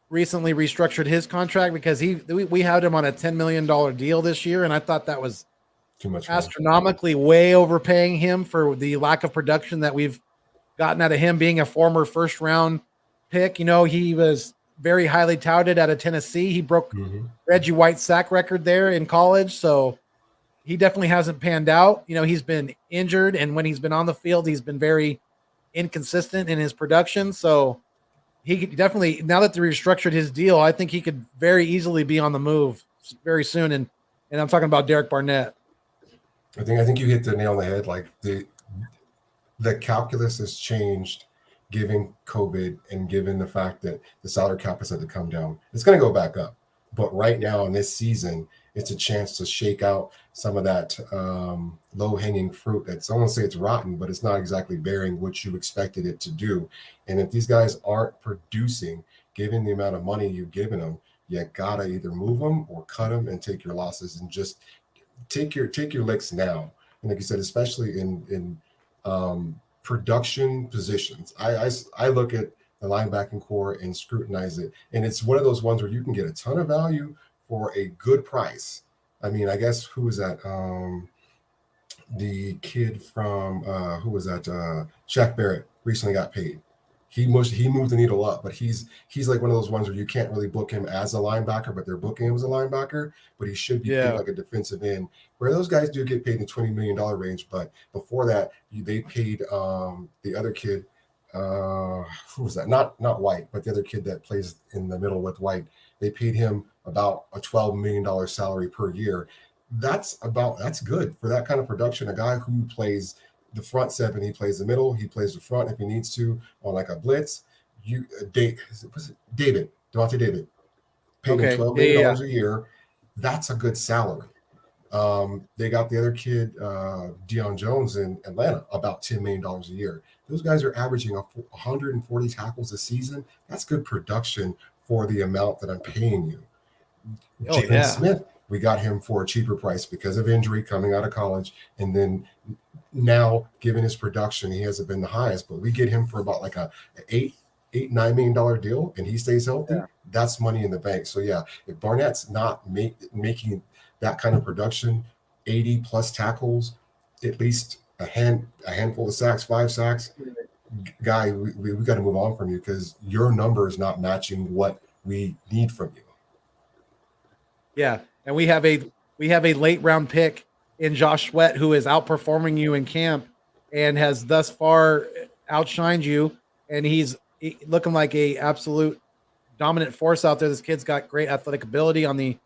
recently restructured his contract, because we had him on a $10 million deal this year, and I thought that was Too much astronomically way overpaying him for the lack of production that we've gotten out of him, being a former first round pick. He was very highly touted out of Tennessee. He broke Reggie White's sack record there in college, so he definitely hasn't panned out. He's been injured, and when he's been on the field, he's been very inconsistent in his production. So he could definitely, now that they restructured his deal, I think he could very easily be on the move very soon. And I'm talking about Derek Barnett. I think you hit the nail on the head. Like the calculus has changed given COVID and given the fact that the salary cap has had to come down. It's going to go back up. But right now in this season, it's a chance to shake out some of that low-hanging fruit. I don't want to say it's rotten, but it's not exactly bearing what you expected it to do. And if these guys aren't producing, given the amount of money you've given them, you gotta either move them or cut them and take your losses and just take your licks now. And like you said, especially in production positions, I look at the linebacking core and scrutinize it, and it's one of those ones where you can get a ton of value for a good price. I mean, I guess who was that? The kid from who was that? Shaq Barrett recently got paid. He moved the needle up, but he's like one of those ones where you can't really book him as a linebacker, but they're booking him as a linebacker, but he should be paid like a defensive end, where those guys do get paid in the $20 million range. But before that, they paid the other kid, who was that? Not White, but the other kid that plays in the middle with White. They paid him about a $12 million salary per year. That's good for that kind of production. A guy who plays the front seven, he plays the middle, he plays the front if he needs to on like a blitz. Devontae David, paid him $12 million a year. That's a good salary. They got the other kid, Deion Jones in Atlanta, about $10 million a year. Those guys are averaging 140 tackles a season. That's good production for the amount that I'm paying you. Jaden Smith, we got him for a cheaper price because of injury coming out of college. And then now, given his production, he hasn't been the highest, but we get him for about like a $9 million deal and he stays healthy. That's money in the bank. So yeah, if Barnett's not making that kind of production, 80 plus tackles, at least a handful of sacks, 5 sacks, guy, we got to move on from you because your number is not matching what we need from you. Yeah, and we have a late round pick in Josh Sweat who is outperforming you in camp and has thus far outshined you, and he's looking like a absolute dominant force out there. This kid's got great athletic ability on the,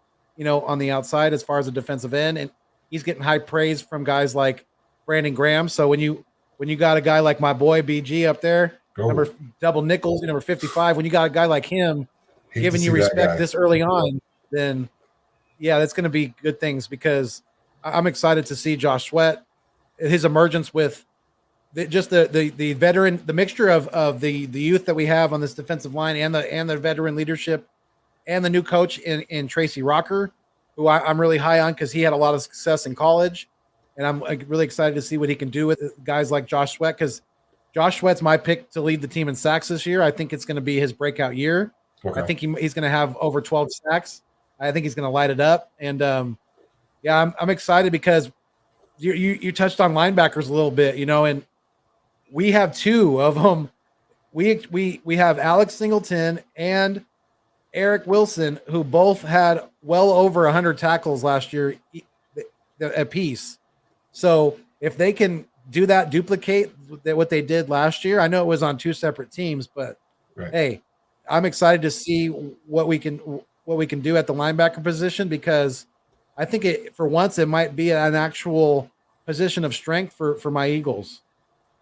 on the outside as far as a defensive end, and he's getting high praise from guys like Brandon Graham. So when you got a guy like my boy BG up there, number double nickels, number 55, when you got a guy like him giving you respect this early on, then yeah, that's going to be good things because I'm excited to see Josh Sweat, his emergence with the veteran, the mixture of the youth that we have on this defensive line and the veteran leadership and the new coach in Tracy Rocker, who I'm really high on because he had a lot of success in college. And I'm really excited to see what he can do with guys like Josh Sweat because Josh Sweat's my pick to lead the team in sacks this year. I think it's going to be his breakout year. Okay. I think he's going to have over 12 sacks. I think he's going to light it up. And yeah, I'm excited because you touched on linebackers a little bit, and we have two of them. We have Alex Singleton and Eric Wilson, who both had well over 100 tackles last year apiece. So if they can do that, duplicate what they did last year, I know it was on two separate teams, but hey, I'm excited to see what we can do at the linebacker position because I think for once it might be an actual position of strength for my Eagles.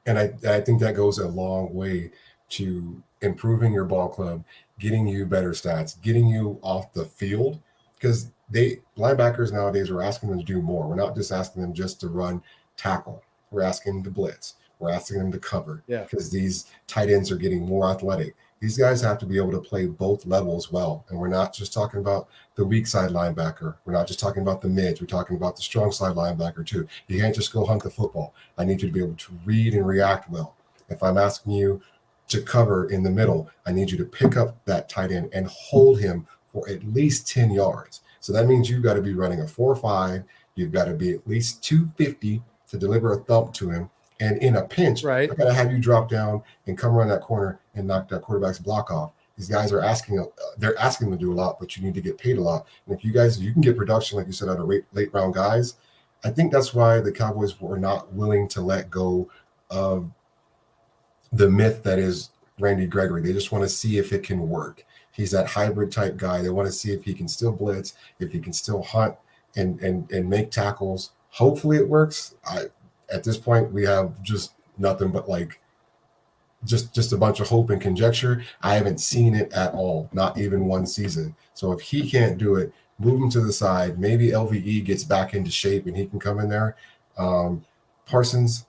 And I think that goes a long way to improving your ball club, getting you better stats, getting you off the field because linebackers nowadays are asking them to do more. We're not just asking them just to run tackle. We're asking them to blitz. We're asking them to cover because these tight ends are getting more athletic. These guys have to be able to play both levels well. And we're not just talking about the weak side linebacker. We're not just talking about the mids. We're talking about the strong side linebacker too. You can't just go hunt the football. I need you to be able to read and react well. If I'm asking you to cover in the middle, I need you to pick up that tight end and hold him for at least 10 yards. So that means you've got to be running a 4.5. You've got to be at least 250 to deliver a thump to him. And in a pinch, I got to have you drop down and come around that corner and knock that quarterback's block off. These guys are they're asking them to do a lot, but you need to get paid a lot. And if you can get production, like you said, out of late round guys, I think that's why the Cowboys were not willing to let go of the myth that is Randy Gregory. They just want to see if it can work. He's that hybrid type guy. They want to see if he can still blitz, if he can still hunt and make tackles. Hopefully it works. At this point, we have just nothing but just a bunch of hope and conjecture. I haven't seen it at all, not even one season. So if he can't do it, move him to the side. Maybe LVE gets back into shape and he can come in there. Parsons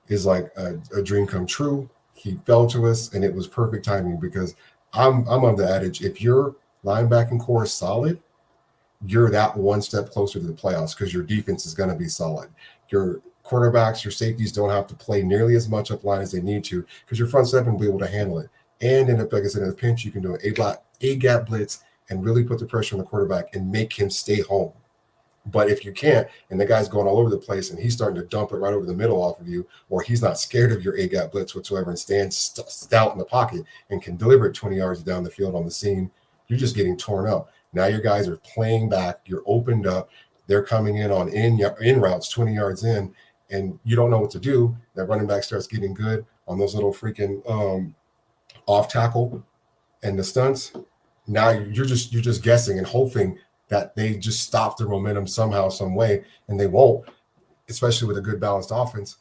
is like a dream come true. He fell to us, and it was perfect timing because I'm on the adage, if your linebacking core is solid, you're that one step closer to the playoffs because your defense is going to be solid. Your quarterbacks, your safeties don't have to play nearly as much up line as they need to because your front seven will be able to handle it. And in like I said, in a pinch, you can do an A-gap blitz and really put the pressure on the quarterback and make him stay home. But if you can't, and the guy's going all over the place and he's starting to dump it right over the middle off of you, or he's not scared of your A-gap blitz whatsoever and stands stout in the pocket and can deliver it 20 yards down the field on the seam, you're just getting torn up. Now your guys are playing back. You're opened up. They're coming in on in routes 20 yards in, and you don't know what to do. That running back starts getting good on those little freaking off tackle and the stunts. Now you're just guessing and hoping that they just stop their momentum somehow, some way, and they won't, especially with a good balanced offense.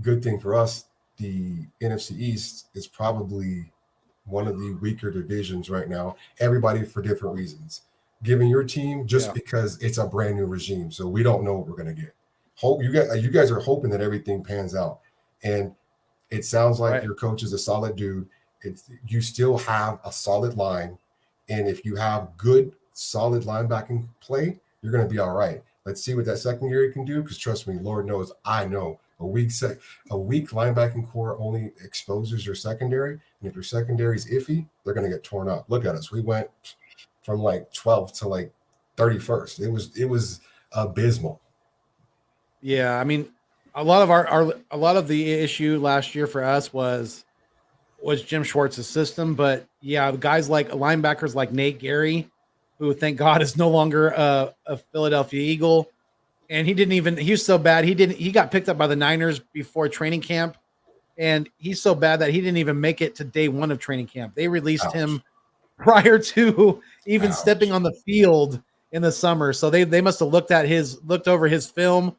Good thing for us, the NFC East is probably one of the weaker divisions right now, everybody for different reasons. Giving your team just because it's a brand new regime, so we don't know what we're going to get. Hope you guys are hoping that everything pans out, and it sounds like your coach is a solid dude. You still have a solid line, and if you have good solid linebacking play, you're going to be all right. Let's see what that secondary can do, because trust me, Lord knows, I know a weak linebacking core only exposes your secondary, and if your secondary is iffy, they're going to get torn up. Look at us. We went from like 12th to like 31st. It was abysmal. Yeah, I mean, a lot of a lot of the issue last year for us was Jim Schwartz's system. But yeah, guys like linebackers like Nate Gary, who thank God is no longer a Philadelphia Eagle. And he was so bad. He got picked up by the Niners before training camp. And he's so bad that he didn't even make it to day one of training camp. They released him prior to even stepping on the field in the summer. So they must have looked over his film,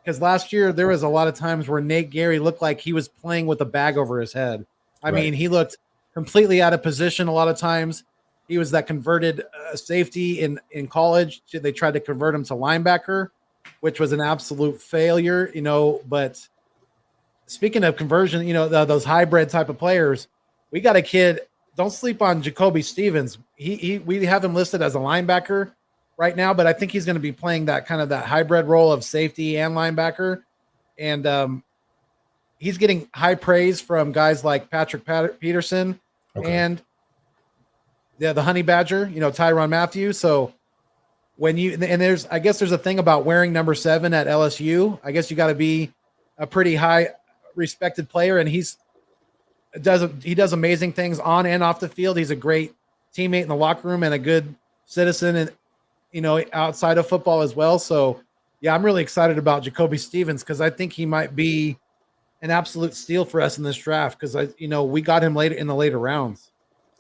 because last year there was a lot of times where Nate Gary looked like he was playing with a bag over his head. I mean, he looked completely out of position a lot of times. He was that converted safety in college. They tried to convert him to linebacker, which was an absolute failure, but speaking of conversion, those hybrid type of players, we got a kid. Don't sleep on Jacoby Stevens. We have him listed as a linebacker right now, but I think he's going to be playing that kind of that hybrid role of safety and linebacker. And he's getting high praise from guys like Patrick Peterson and the Honey Badger, Tyrann Mathieu. So I guess there's a thing about wearing number 7 at LSU. I guess you got to be a pretty high respected player, and he does amazing things on and off the field. He's a great teammate in the locker room and a good citizen, and outside of football as well. So yeah, I'm really excited about Jacoby Stevens, because I think he might be an absolute steal for us in this draft, because we got him later in the later rounds.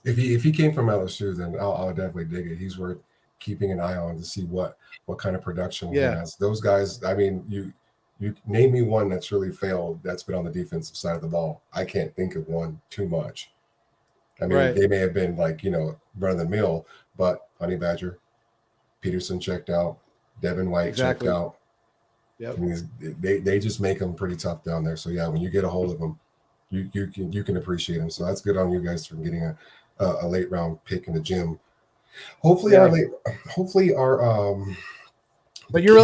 If he came from LSU, then I'll definitely dig it. He's worth keeping an eye on to see what kind of production he has. Those guys, I mean, you name me one that's really failed that's been on the defensive side of the ball. I can't think of one too much. I mean, they may have been like, run of the mill, but Honey Badger, Peterson checked out, Devin White checked out. Yep. I mean, they just make them pretty tough down there. So yeah, when you get a hold of them, you can appreciate them. So that's good on you guys for getting a late round pick in the gym. Hopefully our But you're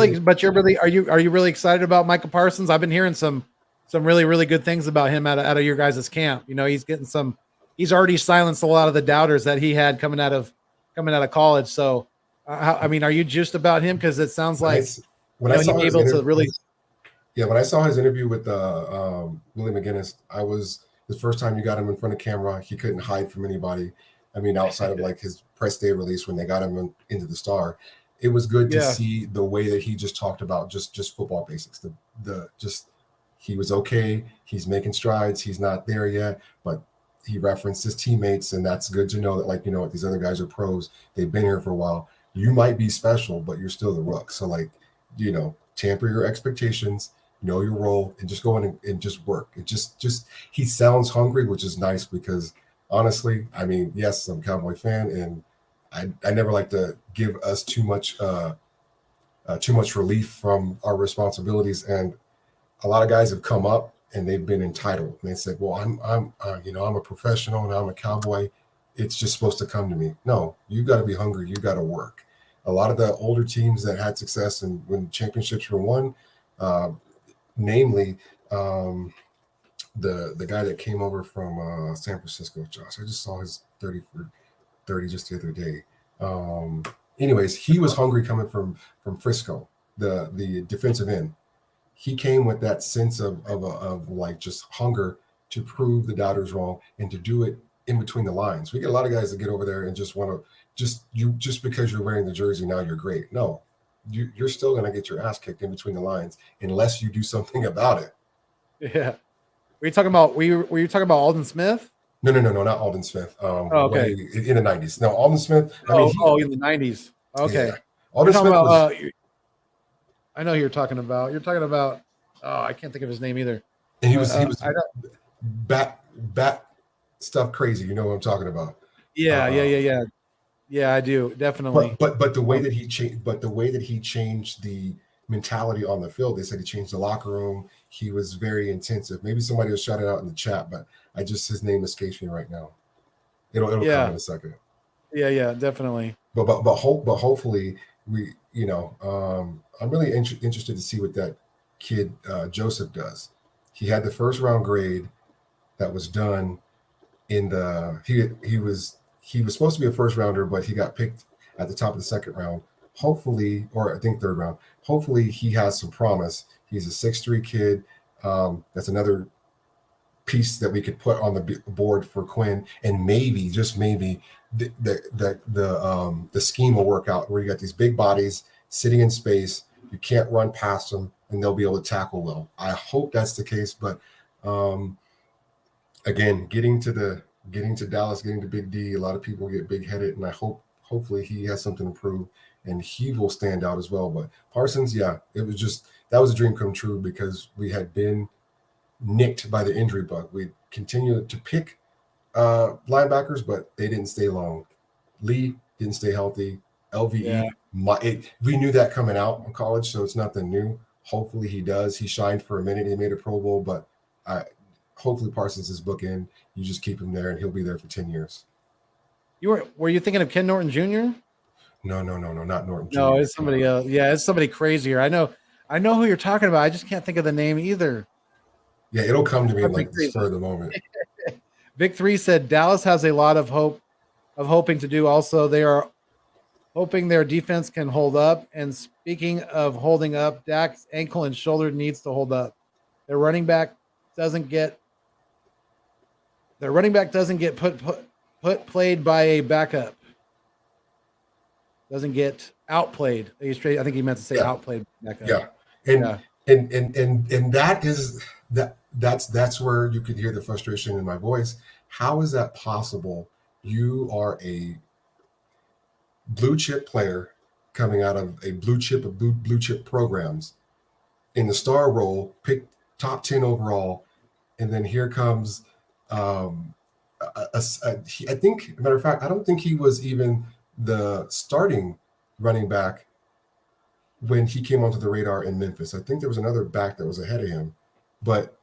really are you really excited about Micah Parsons? I've been hearing some really, really good things about him out of your guys' camp. He's already silenced a lot of the doubters that he had coming out of college. So I mean, are you juiced about him? Because it sounds like when I saw his interview with Willie McGinnis, the first time you got him in front of camera, he couldn't hide from anybody. I mean, outside of like his press day release when they got him into the Star, it was good to see the way that he just talked about just football basics. He was okay. He's making strides. He's not there yet, but he referenced his teammates, and that's good to know that these other guys are pros. They've been here for a while. You might be special, but you're still the rook. So temper your expectations, know your role, and just go in and just work. It just he sounds hungry, which is nice, because honestly, I mean, yes, I'm a Cowboy fan, and I never like to give us too much relief from our responsibilities. And a lot of guys have come up and they've been entitled. And they said, "Well, I'm a professional and I'm a Cowboy. It's just supposed to come to me." No, you got to be hungry. You got to work. A lot of the older teams that had success and when championships were won, namely the guy that came over from San Francisco, Josh. I just saw his 30 for 30 just the other day. Anyways, he was hungry coming from Frisco, the defensive end. He came with that sense of like just hunger to prove the doubters wrong and to do it in between the lines. We get a lot of guys that get over there and just want to just because you're wearing the jersey now you're great. No, you're still going to get your ass kicked in between the lines unless you do something about it. Yeah. Were you talking about Alden Smith? No, not Alden Smith. Okay. In the 90s. No, Alden Smith. In the 90s. Okay. Yeah. Alden Smith was, I know who you're talking about. You're talking about. Oh, I can't think of his name either. And he was bat stuff crazy. You know what I'm talking about? Yeah. Yeah, I do definitely. But the way that he changed the mentality on the field, they said he changed the locker room. He was very intensive. Maybe somebody will shout it out in the chat, but his name escapes me right now. It'll come in a second. Yeah, definitely. But hopefully we, I'm really interested to see what that kid Joseph does. He had the first round grade that was done in the he was supposed to be a first rounder, but he got picked at the top of the second round hopefully, or I think third round, hopefully he has some promise. He's a 6'3" kid. That's another piece that we could put on the board for Quinn, and maybe, just maybe, the scheme will work out where you got these big bodies sitting in space. You can't run past them, and they'll be able to tackle well. I hope that's the case, but again, getting to Dallas, getting to Big D, a lot of people get big headed, and hopefully he has something to prove, and he will stand out as well. But Parsons, yeah, that was a dream come true because we had been nicked by the injury bug. We continued to pick linebackers, but they didn't stay long. Lee didn't stay healthy. LVE, we knew that coming out in college, so it's nothing new. Hopefully he does. He shined for a minute. He made a Pro Bowl, but hopefully Parsons is bookend. You just keep him there, and he'll be there for 10 years. Were you thinking of Ken Norton Jr.? No, not Norton Jr. No, it's somebody else. Yeah, it's somebody crazier. I know who you're talking about. I just can't think of the name either. Yeah, it'll come to me like the spur of the moment. Vic 3 said Dallas has a lot of hoping to do. Also, they are hoping their defense can hold up. And speaking of holding up, Dak's ankle and shoulder needs to hold up. Their running back doesn't get played by a backup. Doesn't get outplayed. I think he meant to say outplayed backup. Yeah. And that's where you could hear the frustration in my voice. How is that possible? You are a blue chip player coming out of a blue chip programs in the star role, picked top 10 overall, and then here comes I think, matter of fact, I don't think he was even the starting running back when he came onto the radar in Memphis. I think there was another back that was ahead of him, but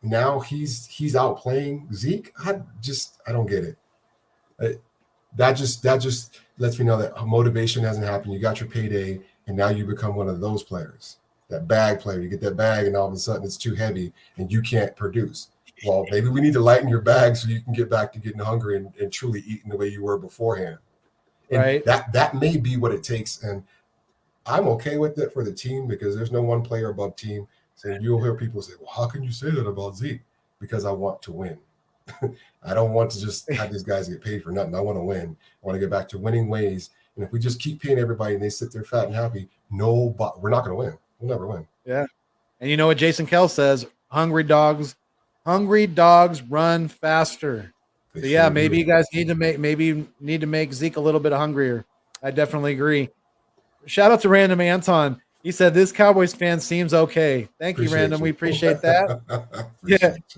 now he's out playing Zeke. I don't get it. That just lets me know that motivation hasn't happened. You got your payday, and now you become one of those players, that bag player. You get that bag, and all of a sudden it's too heavy, and you can't produce. Well, maybe we need to lighten your bag so you can get back to getting hungry and truly eating the way you were beforehand. And right. That may be what it takes, and I'm okay with it for the team because there's no one player above team. So you'll hear people say, well, how can you say that about Zeke? Because I want to win. I don't want to just have these guys get paid for nothing. I want to win. I want to get back to winning ways. And if we just keep paying everybody and they sit there fat and happy, we're not going to win. We'll never win. Yeah. And you know what Jason Kell says? Hungry dogs run faster. So yeah, maybe you guys need to make Zeke a little bit hungrier. I definitely agree. Shout out to Random Anton. He said this Cowboys fan seems okay. Thank you, Random. We appreciate that.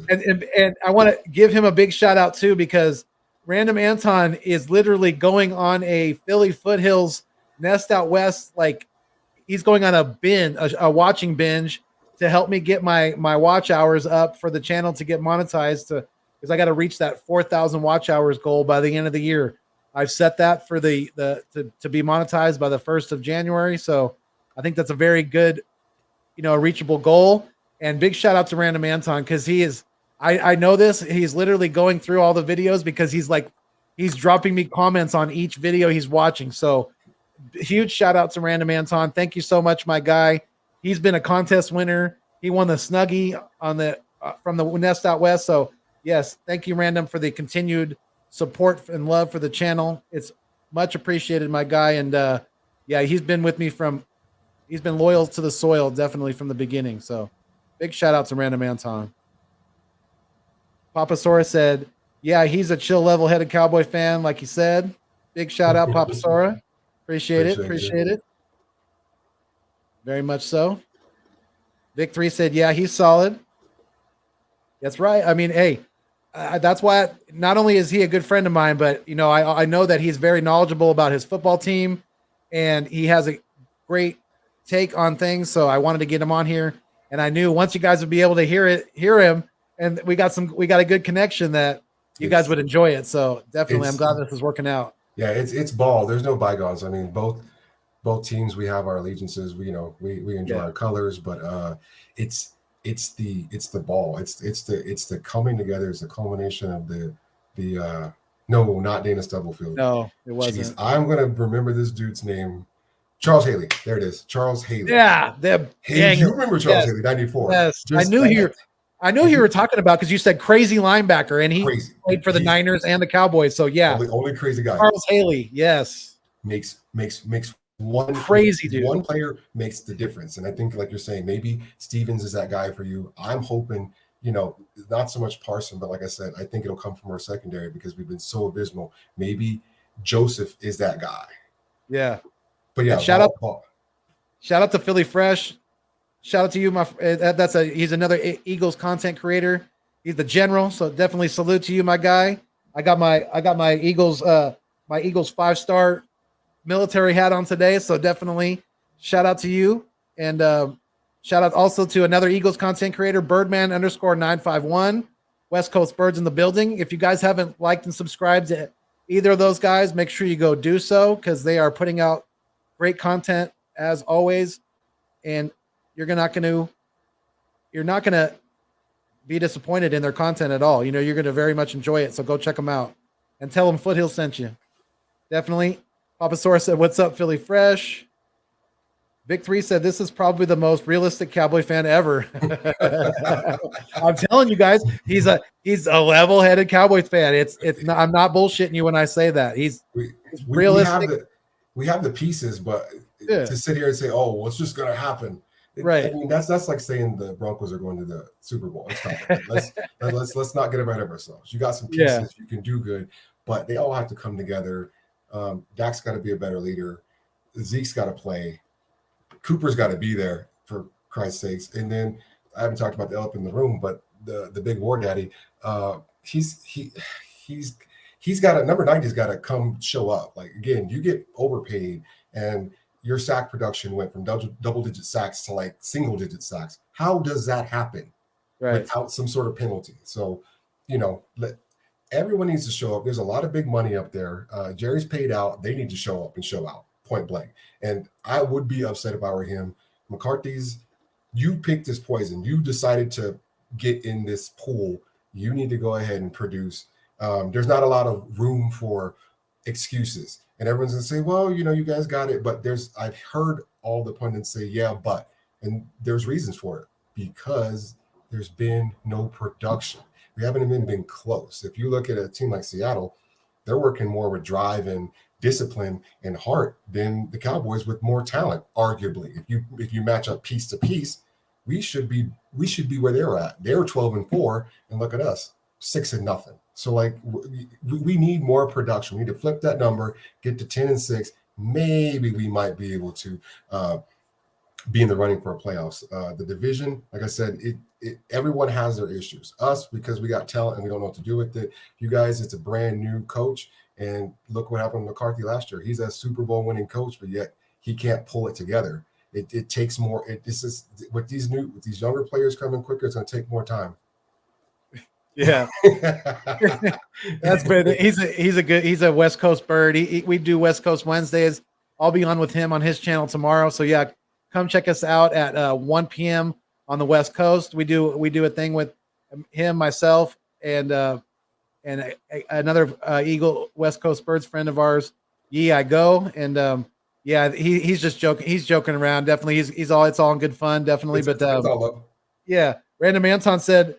And I want to give him a big shout out too, because Random Anton is literally going on a Philly Foothills Nest Out West, like he's going on a watching binge to help me get my watch hours up for the channel to get monetized, because I got to reach that 4,000 watch hours goal by the end of the year. I've set that for to be monetized by the 1st of January. So I think that's a very good, reachable goal. And big shout out to Random Anton, because he is, I know this, he's literally going through all the videos because he's dropping me comments on each video he's watching. So huge shout out to Random Anton. Thank you so much, my guy. He's been a contest winner. He won the Snuggie on from the Nest Out West. So yes, thank you, Random, for the continued support and love for the channel. It's much appreciated, my guy. And yeah, he's been with me he's been loyal to the soil, definitely from the beginning. So big shout out to Random Anton. Papa Sora said, yeah, he's a chill, level-headed Cowboy fan, like he said. Big shout out, Papa Sora. Appreciate it. Very much so. Vic 3 said, yeah, he's solid. That's right. I mean, hey, that's why not only is he a good friend of mine, but, I know that he's very knowledgeable about his football team, and he has a great take on things. So I wanted to get him on here, and I knew once you guys would be able to hear him, and we got a good connection that you guys would enjoy it. So definitely, I'm glad this is working out. Yeah, it's ball. There's no bygones. I mean, both teams, we have our allegiances. We enjoy our colors, but it's the ball. It's the coming together. It's the culmination of the no, not Dana Stubblefield. No, it wasn't. Jeez, I'm gonna remember this dude's name Charles Haley. There it is. Charles Haley. Yeah, the Hey, you remember Charles Haley, 94. Yes, Just I knew you were talking about because you said crazy linebacker, and he crazy. played for the Niners and the Cowboys. So yeah, only crazy guy. Charles Haley, yes, makes one crazy dude. One player makes the difference, and I think, like you're saying, maybe Stevens is that guy for you. I'm hoping, not so much Parson, but like I said, I think it'll come from our secondary because we've been so abysmal. Maybe Joseph is that guy. Yeah, but yeah, shout out to Philly Fresh. Shout out to you, he's another Eagles content creator. He's the general, so definitely salute to you, my guy. I got my Eagles 5-star military hat on today, so definitely shout out to you, and shout out also to another Eagles content creator, Birdman_951, West Coast Birds in the building. If you guys haven't liked and subscribed to either of those guys, make sure you go do so because they are putting out great content as always, and you're not going to be disappointed in their content at all. You're going to very much enjoy it. So go check them out and tell them Foothill sent you. Definitely. Papa Sora said, "What's up, Philly Fresh?" Vic 3 said, "This is probably the most realistic Cowboy fan ever." I'm telling you guys, he's a level-headed Cowboys fan. I'm not bullshitting you when I say that. He's realistic. We have the pieces, but to sit here and say, "Oh, well, it's just going to happen." Right. I mean, that's like saying the Broncos are going to the Super Bowl. Let's not get ahead of ourselves. You got some pieces, you can do good, but they all have to come together. Dak's got to be a better leader. Zeke's got to play. Cooper's got to be there, for Christ's sakes. And then I haven't talked about the elephant in the room, but the big war daddy, he's got number 90's got to come show up. Like, again, you get overpaid and your sack production went from double-digit sacks to like single-digit sacks. How does that happen without some sort of penalty? So, everyone needs to show up. There's a lot of big money up there. Jerry's paid out. They need to show up and show out, point blank. And I would be upset if I were him. McCarthy's, you picked this poison. You decided to get in this pool. You need to go ahead and produce. There's not a lot of room for excuses. And everyone's going to say, well, you guys got it. But I've heard all the pundits say, yeah, but. And there's reasons for it. Because there's been no production. We haven't even been close. If you look at a team like Seattle, they're working more with drive and discipline and heart than the Cowboys with more talent, arguably. If you match up piece to piece, we should be where they're at. They're 12-4, and look at us, 6-0. So we need more production. We need to flip that number, get to 10-6. Maybe we might be able to be in the running for a playoffs. The division, like I said, everyone has their issues. Us, because we got talent and we don't know what to do with it. You guys, it's a brand new coach, and look what happened to McCarthy last year. He's a Super Bowl winning coach, but yet he can't pull it together. It takes more. With these younger players coming quicker, it's going to take more time. Yeah, that's great. He's a West Coast bird. We do West Coast Wednesdays. I'll be on with him on his channel tomorrow. So yeah, come check us out at 1 p.m. on the West Coast. We do a thing with him, myself, and another Eagle West Coast Birds friend of ours. I go, and he's just joking. He's joking around. Definitely, it's all in good fun. Definitely, it's all up. Yeah. Random Anton said,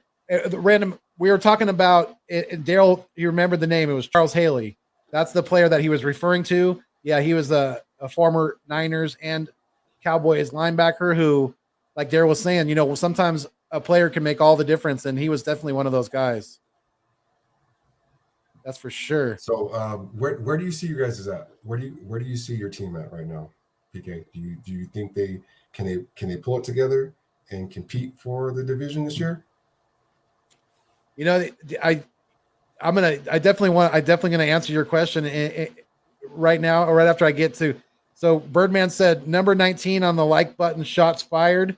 we were talking about it. Daryl, you remembered the name. It was Charles Haley. That's the player that he was referring to. Yeah, he was a former Niners and Cowboys linebacker who, like Daryl was saying, sometimes a player can make all the difference, and he was definitely one of those guys. That's for sure. So, where do you see you guys at? Where do you see your team at right now, PK? Do you think they can pull it together and compete for the division this year? I'm definitely going to answer your question right now, or right after I get to. So Birdman said number 19 on the like button, shots fired.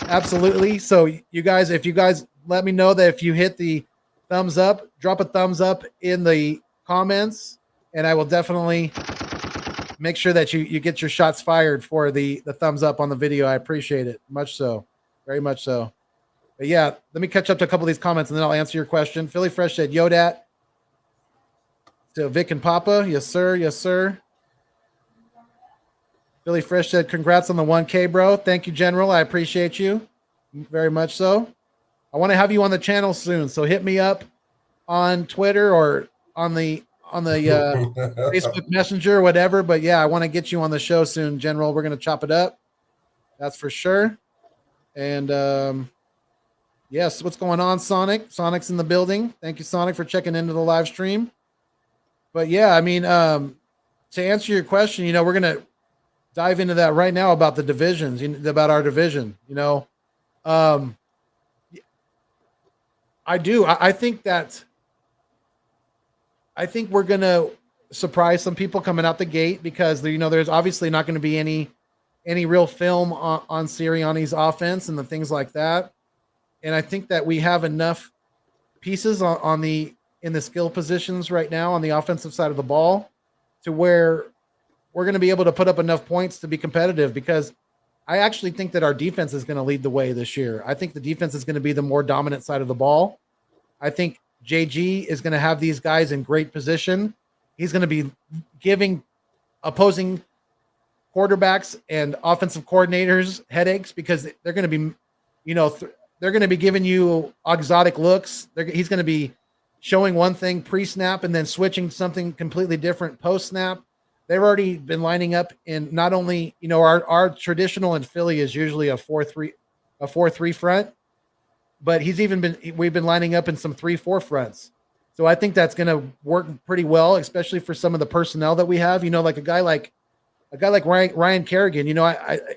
Absolutely. So you guys, if you guys let me know that if you hit the thumbs up, drop a thumbs up in the comments, and I will definitely make sure that you get your shots fired for the thumbs up on the video. I appreciate it. Much so. Very much so. But yeah, let me catch up to a couple of these comments and then I'll answer your question. Philly Fresh said Yodat. So Vic and Papa, yes, sir. Yes, sir. Billy Fresh said, congrats on the 1K, bro. Thank you, General. I appreciate you very much so. I want to have you on the channel soon, so hit me up on Twitter or on the Facebook Messenger or whatever. But yeah, I want to get you on the show soon, General. We're gonna chop it up. That's for sure. And yes, what's going on, Sonic? Sonic's in the building. Thank you, Sonic, for checking into the live stream. But yeah, I mean, to answer your question, we're gonna dive into that right now about the divisions, about our division. I do. I think we're gonna surprise some people coming out the gate because there's obviously not going to be any real film on Sirianni's offense and the things like that. And I think that we have enough pieces in the skill positions right now on the offensive side of the ball to where we're going to be able to put up enough points to be competitive, because I actually think that our defense is going to lead the way this year. I think the defense is going to be the more dominant side of the ball. I think JG is going to have these guys in great position. He's going to be giving opposing quarterbacks and offensive coordinators headaches because they're going to be, they're going to be giving you exotic looks. He's going to be showing one thing pre-snap and then switching something completely different post-snap. They've already been lining up in not only, our traditional in Philly is usually a 4-3 front, but we've been lining up in some 3-4 fronts. So I think that's going to work pretty well, especially for some of the personnel that we have, like a guy like Ryan Kerrigan.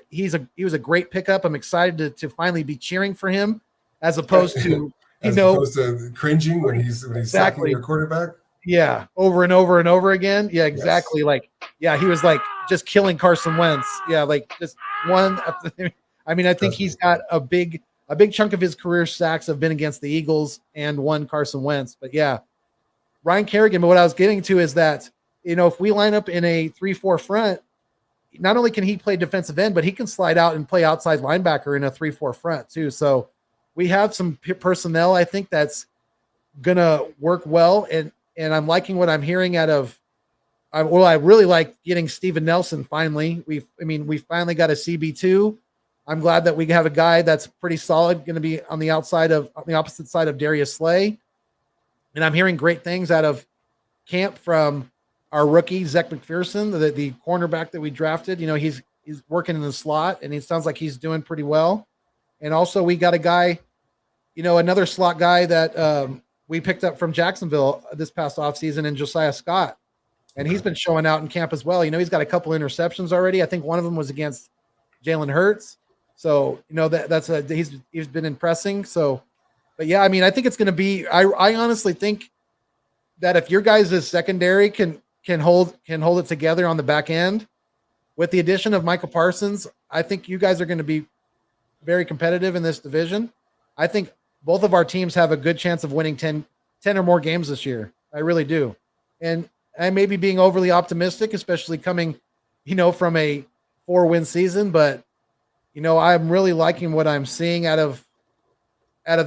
He was a great pickup. I'm excited to finally be cheering for him as opposed to, opposed to cringing when he's sacking your quarterback. Yeah, over and over and over again. Yeah, exactly. Yes. He was just killing Carson Wentz. Yeah, just one. I think he's got a big chunk of his career sacks have been against the Eagles and one Carson Wentz. But yeah, Ryan Kerrigan. But what I was getting to is that, if we line up in a 3-4 front, not only can he play defensive end, but he can slide out and play outside linebacker in a 3-4 front too. So we have some personnel, I think, that's going to work well. And I'm liking what I'm hearing out of, I really like getting Steven Nelson finally. We finally got a CB2. I'm glad that we have a guy that's pretty solid, going to be on the opposite side of Darius Slay. And I'm hearing great things out of camp from our rookie, Zach McPherson, the cornerback that we drafted. He's working in the slot, and it sounds like he's doing pretty well. And also we got a guy, another slot guy that we picked up from Jacksonville this past offseason in Josiah Scott. And he's been showing out in camp as well. He's got a couple interceptions already. I think one of them was against Jalen Hurts. So, he's been impressing. So, but yeah, I think it's going to be, I honestly think that if your guys' secondary can hold it together on the back end with the addition of Michael Parsons, I think you guys are going to be very competitive in this division. I think both of our teams have a good chance of winning 10 or more games this year. I really do. And I may be being overly optimistic, especially coming, from a 4-win season, but I'm really liking what I'm seeing out of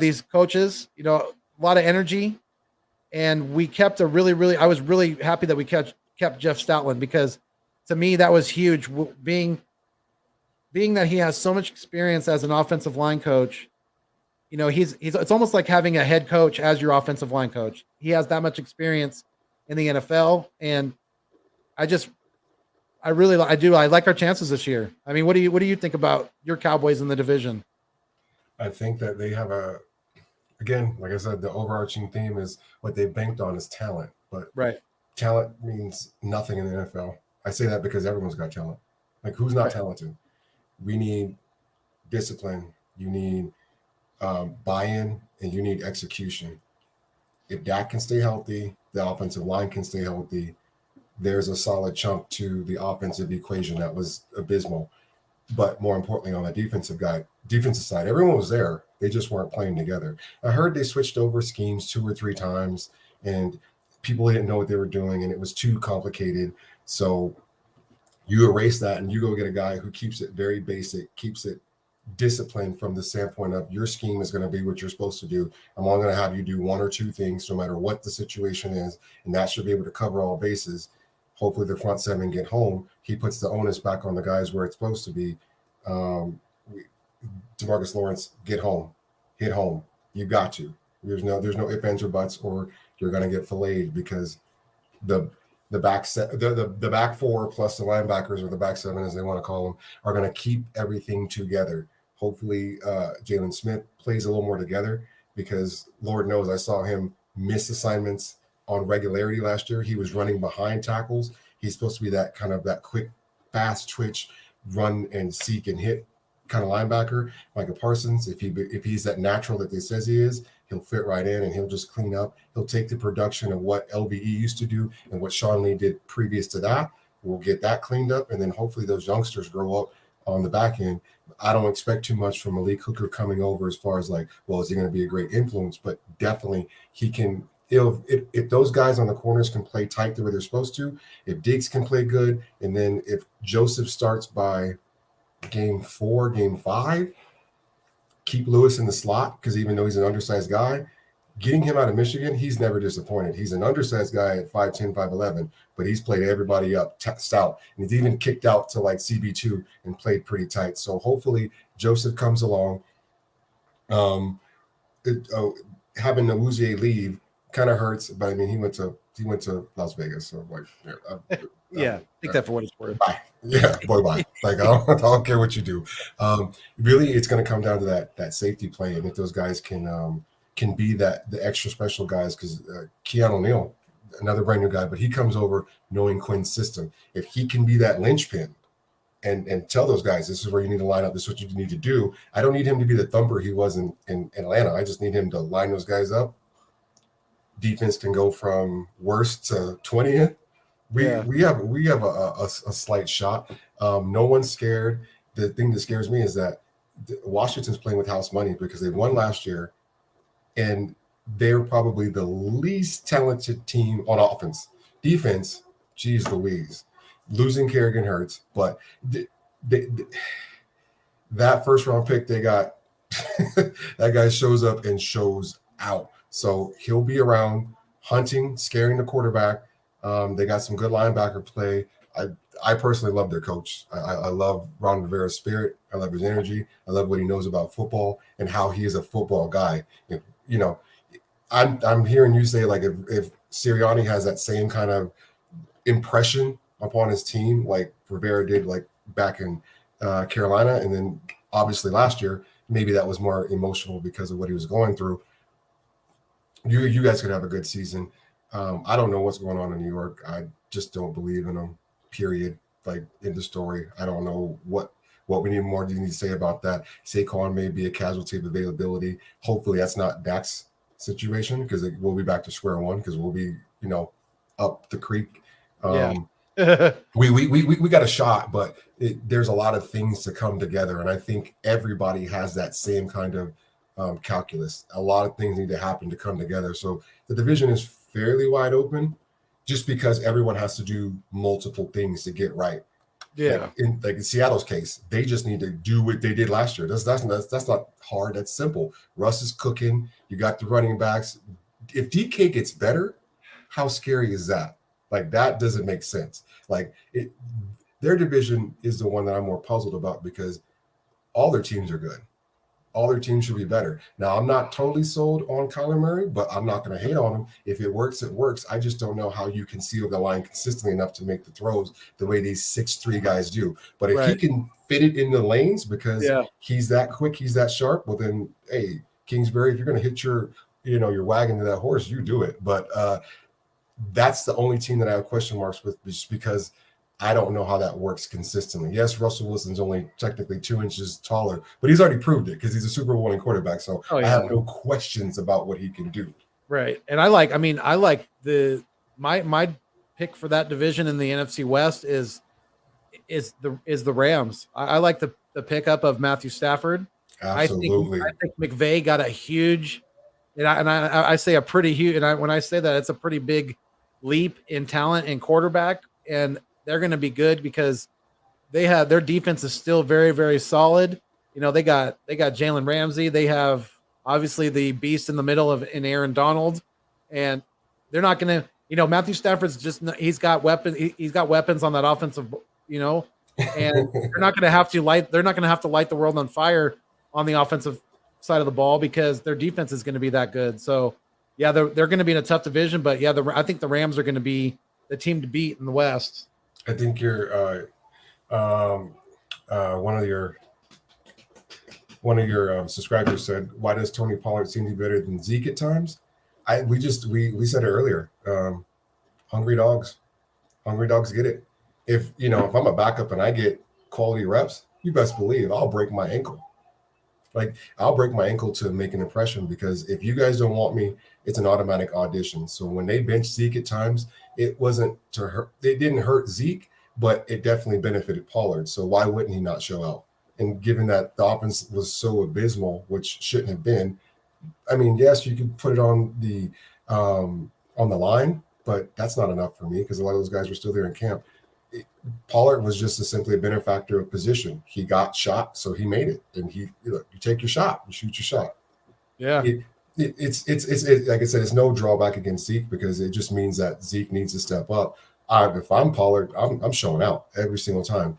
these coaches, a lot of energy. And we kept I was really happy that we kept Jeff Stoutland, because to me, that was huge. Being that he has so much experience as an offensive line coach, it's almost like having a head coach as your offensive line coach. He has that much experience in the NFL. And I like our chances this year. What do you think about your Cowboys in the division? I think that they have again, like I said, the overarching theme is what they banked on is talent, but right. Talent means nothing in the NFL. I say that because everyone's got talent. Who's not talented? We need discipline. You need buy-in, and you need execution. If Dak can stay healthy, the offensive line can stay healthy, there's a solid chunk to the offensive equation that was abysmal. But more importantly, on the defensive side, everyone was there. They just weren't playing together. I heard they switched over schemes 2 or 3 times, and people didn't know what they were doing, and it was too complicated. So you erase that, and you go get a guy who keeps it very basic, keeps it disciplined from the standpoint of your scheme is going to be what you're supposed to do. I'm only going to have you do 1 or 2 things, no matter what the situation is, and that should be able to cover all bases. hopefully the front seven get home. He puts the onus back on the guys where it's supposed to be. DeMarcus Lawrence, get home, hit home. You got to. There's no ifs, ands, or buts, or you're going to get filleted because the back the back four plus the linebackers, or the back seven as they want to call them, are going to keep everything together. Hopefully, Jalen Smith plays a little more together, because Lord knows I saw him miss assignments on regularity last year. He was running behind tackles. He's supposed to be that kind of that quick, fast twitch, run and seek and hit kind of linebacker. Micah Parsons, if he's that natural that they says he is, he'll fit right in and he'll just clean up. He'll take the production of what LVE used to do and what Sean Lee did previous to that. We'll get that cleaned up, and then hopefully those youngsters grow up on the back end. I don't expect too much from Malik Hooker coming over as far as like, well, is he going to be a great influence? But definitely he can. If those guys on the corners can play tight the way they're supposed to, if Diggs can play good, and then if Joseph starts by game 4, game 5, keep Lewis in the slot, because even though he's an undersized guy, getting him out of Michigan, he's never disappointed. He's an undersized guy at 5'10", 5'11", but he's played everybody up stout, and he's even kicked out to like CB2 and played pretty tight. So hopefully Joseph comes along. Having Awuzie leave kind of hurts, but I mean he went to Las Vegas, so like yeah, take that for what it's worth. Bye. Yeah, bye. Like I don't care what you do. Really, it's going to come down to that safety play, and if those guys can be the extra special guys, because Keanu O'Neal, another brand new guy, but he comes over knowing Quinn's system. If he can be that linchpin and tell those guys, this is where you need to line up, this is what you need to do. I don't need him to be the thumper he was in Atlanta. I just need him to line those guys up. Defense can go from worst to 20th. We have a slight shot. No one's scared. The thing that scares me is that Washington's playing with house money, because they won last year, and they're probably the least talented team on offense. Defense, geez Louise, losing Kerrigan hurts, but that first round pick they got, that guy shows up and shows out. So he'll be around hunting, scaring the quarterback. They got some good linebacker play. I personally love their coach. I love Ron Rivera's spirit. I love his energy. I love what he knows about football and how he is a football guy. You know, I'm hearing you say, like, if Sirianni has that same kind of impression upon his team like Rivera did, like back in Carolina, and then obviously last year, maybe that was more emotional because of what he was going through. You guys could have a good season. I don't know what's going on in New York. I just don't believe in them, period. Like, in the story, I don't know what we need more. Do you need to say about that? Saquon may be a casualty of availability. Hopefully that's not Dak's situation, because we'll be back to square one, because we'll be, up the creek. We got a shot, but there's a lot of things to come together. And I think everybody has that same kind of calculus. A lot of things need to happen to come together. So the division is fairly wide open, just because everyone has to do multiple things to get right. Yeah. Like in Seattle's case, they just need to do what they did last year. That's not hard. That's simple. Russ is cooking. You got the running backs. If DK gets better, how scary is that? Like, that doesn't make sense. Like, their division is the one that I'm more puzzled about, because all their teams are good. All their teams should be better. Now, I'm not totally sold on Kyler Murray, but I'm not going to hate on him. If it works, it works. I just don't know how you can seal the line consistently enough to make the throws the way these 6'3" guys do. But if he can fit it in the lanes, because he's that quick, he's that sharp, well then, hey, Kingsbury, if you're going to hit your wagon to that horse, you do it. But that's the only team that I have question marks with, just because I don't know how that works consistently. Yes, Russell Wilson's only technically 2 inches taller, but he's already proved it, because he's a Super Bowl winning quarterback. So I have no questions about what he can do. Right. And I like my pick for that division in the NFC West is the Rams. I like the pickup of Matthew Stafford. Absolutely. I think McVay got a huge, I say a pretty huge, and when I say that, it's a pretty big leap in talent and quarterback, and they're going to be good because their defense is still very, very solid. They got Jalen Ramsey. They have obviously the beast in the middle in Aaron Donald, and they're not going to, Matthew Stafford's he's got he's got weapons on that offensive, and they're not going to have to light the world on fire on the offensive side of the ball because their defense is going to be that good. So yeah, they're going to be in a tough division, but yeah, I think the Rams are going to be the team to beat in the West. I think you're one of your subscribers said, "Why does Tony Pollard seem to be better than Zeke at times?" We said it earlier. Hungry dogs get it. If I'm a backup and I get quality reps, you best believe I'll break my ankle. Like I'll break my ankle to make an impression because if you guys don't want me, it's an automatic audition. So when they bench Zeke at times, it wasn't to hurt. It didn't hurt Zeke, but it definitely benefited Pollard. So why wouldn't he not show out? And given that the offense was so abysmal, which shouldn't have been, I mean, yes, you could put it on the line, but that's not enough for me because a lot of those guys were still there in camp. Pollard was just simply a benefactor of position. He got shot, so he made it. And you take your shot, you shoot your shot. Yeah. It's like I said, it's no drawback against Zeke because it just means that Zeke needs to step up. If I'm Pollard, I'm showing out every single time.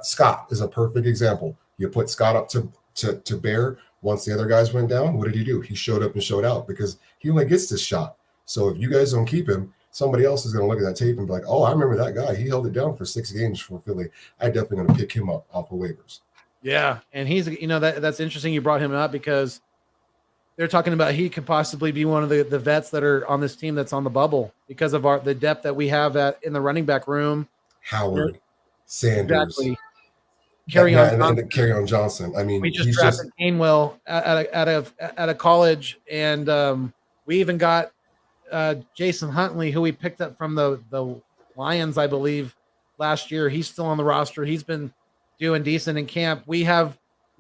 Scott is a perfect example. You put Scott up to bear once the other guys went down. What did he do? He showed up and showed out because he only gets this shot. So if you guys don't keep him, somebody else is going to look at that tape and be like, "Oh, I remember that guy. He held it down for 6 games for Philly. I definitely going to pick him up off of waivers." Yeah, and he's that's interesting. You brought him up because they're talking about he could possibly be one of the vets that are on this team that's on the bubble because of the depth that we have in the running back room. Howard, Sanders, exactly. Carry on Johnson. I mean, we just drafted Gainwell at a college, and we even got Jason Huntley, who we picked up from the Lions, I believe, last year. He's still on the roster. He's been doing decent in camp. We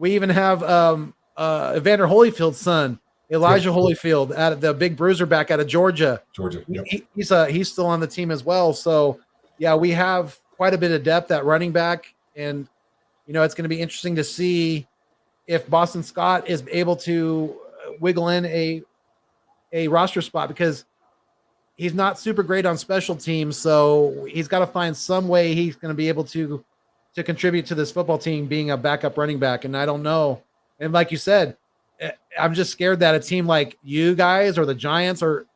even have Evander Holyfield's son, Elijah Holyfield, out of the big bruiser back out of Georgia. Yep. He's still on the team as well. So yeah, we have quite a bit of depth at running back, and it's going to be interesting to see if Boston Scott is able to wiggle in a roster spot because he's not super great on special teams. So he's got to find some way he's going to be able to contribute to this football team being a backup running back. And I don't know. And like you said, I'm just scared that a team like you guys or the Giants or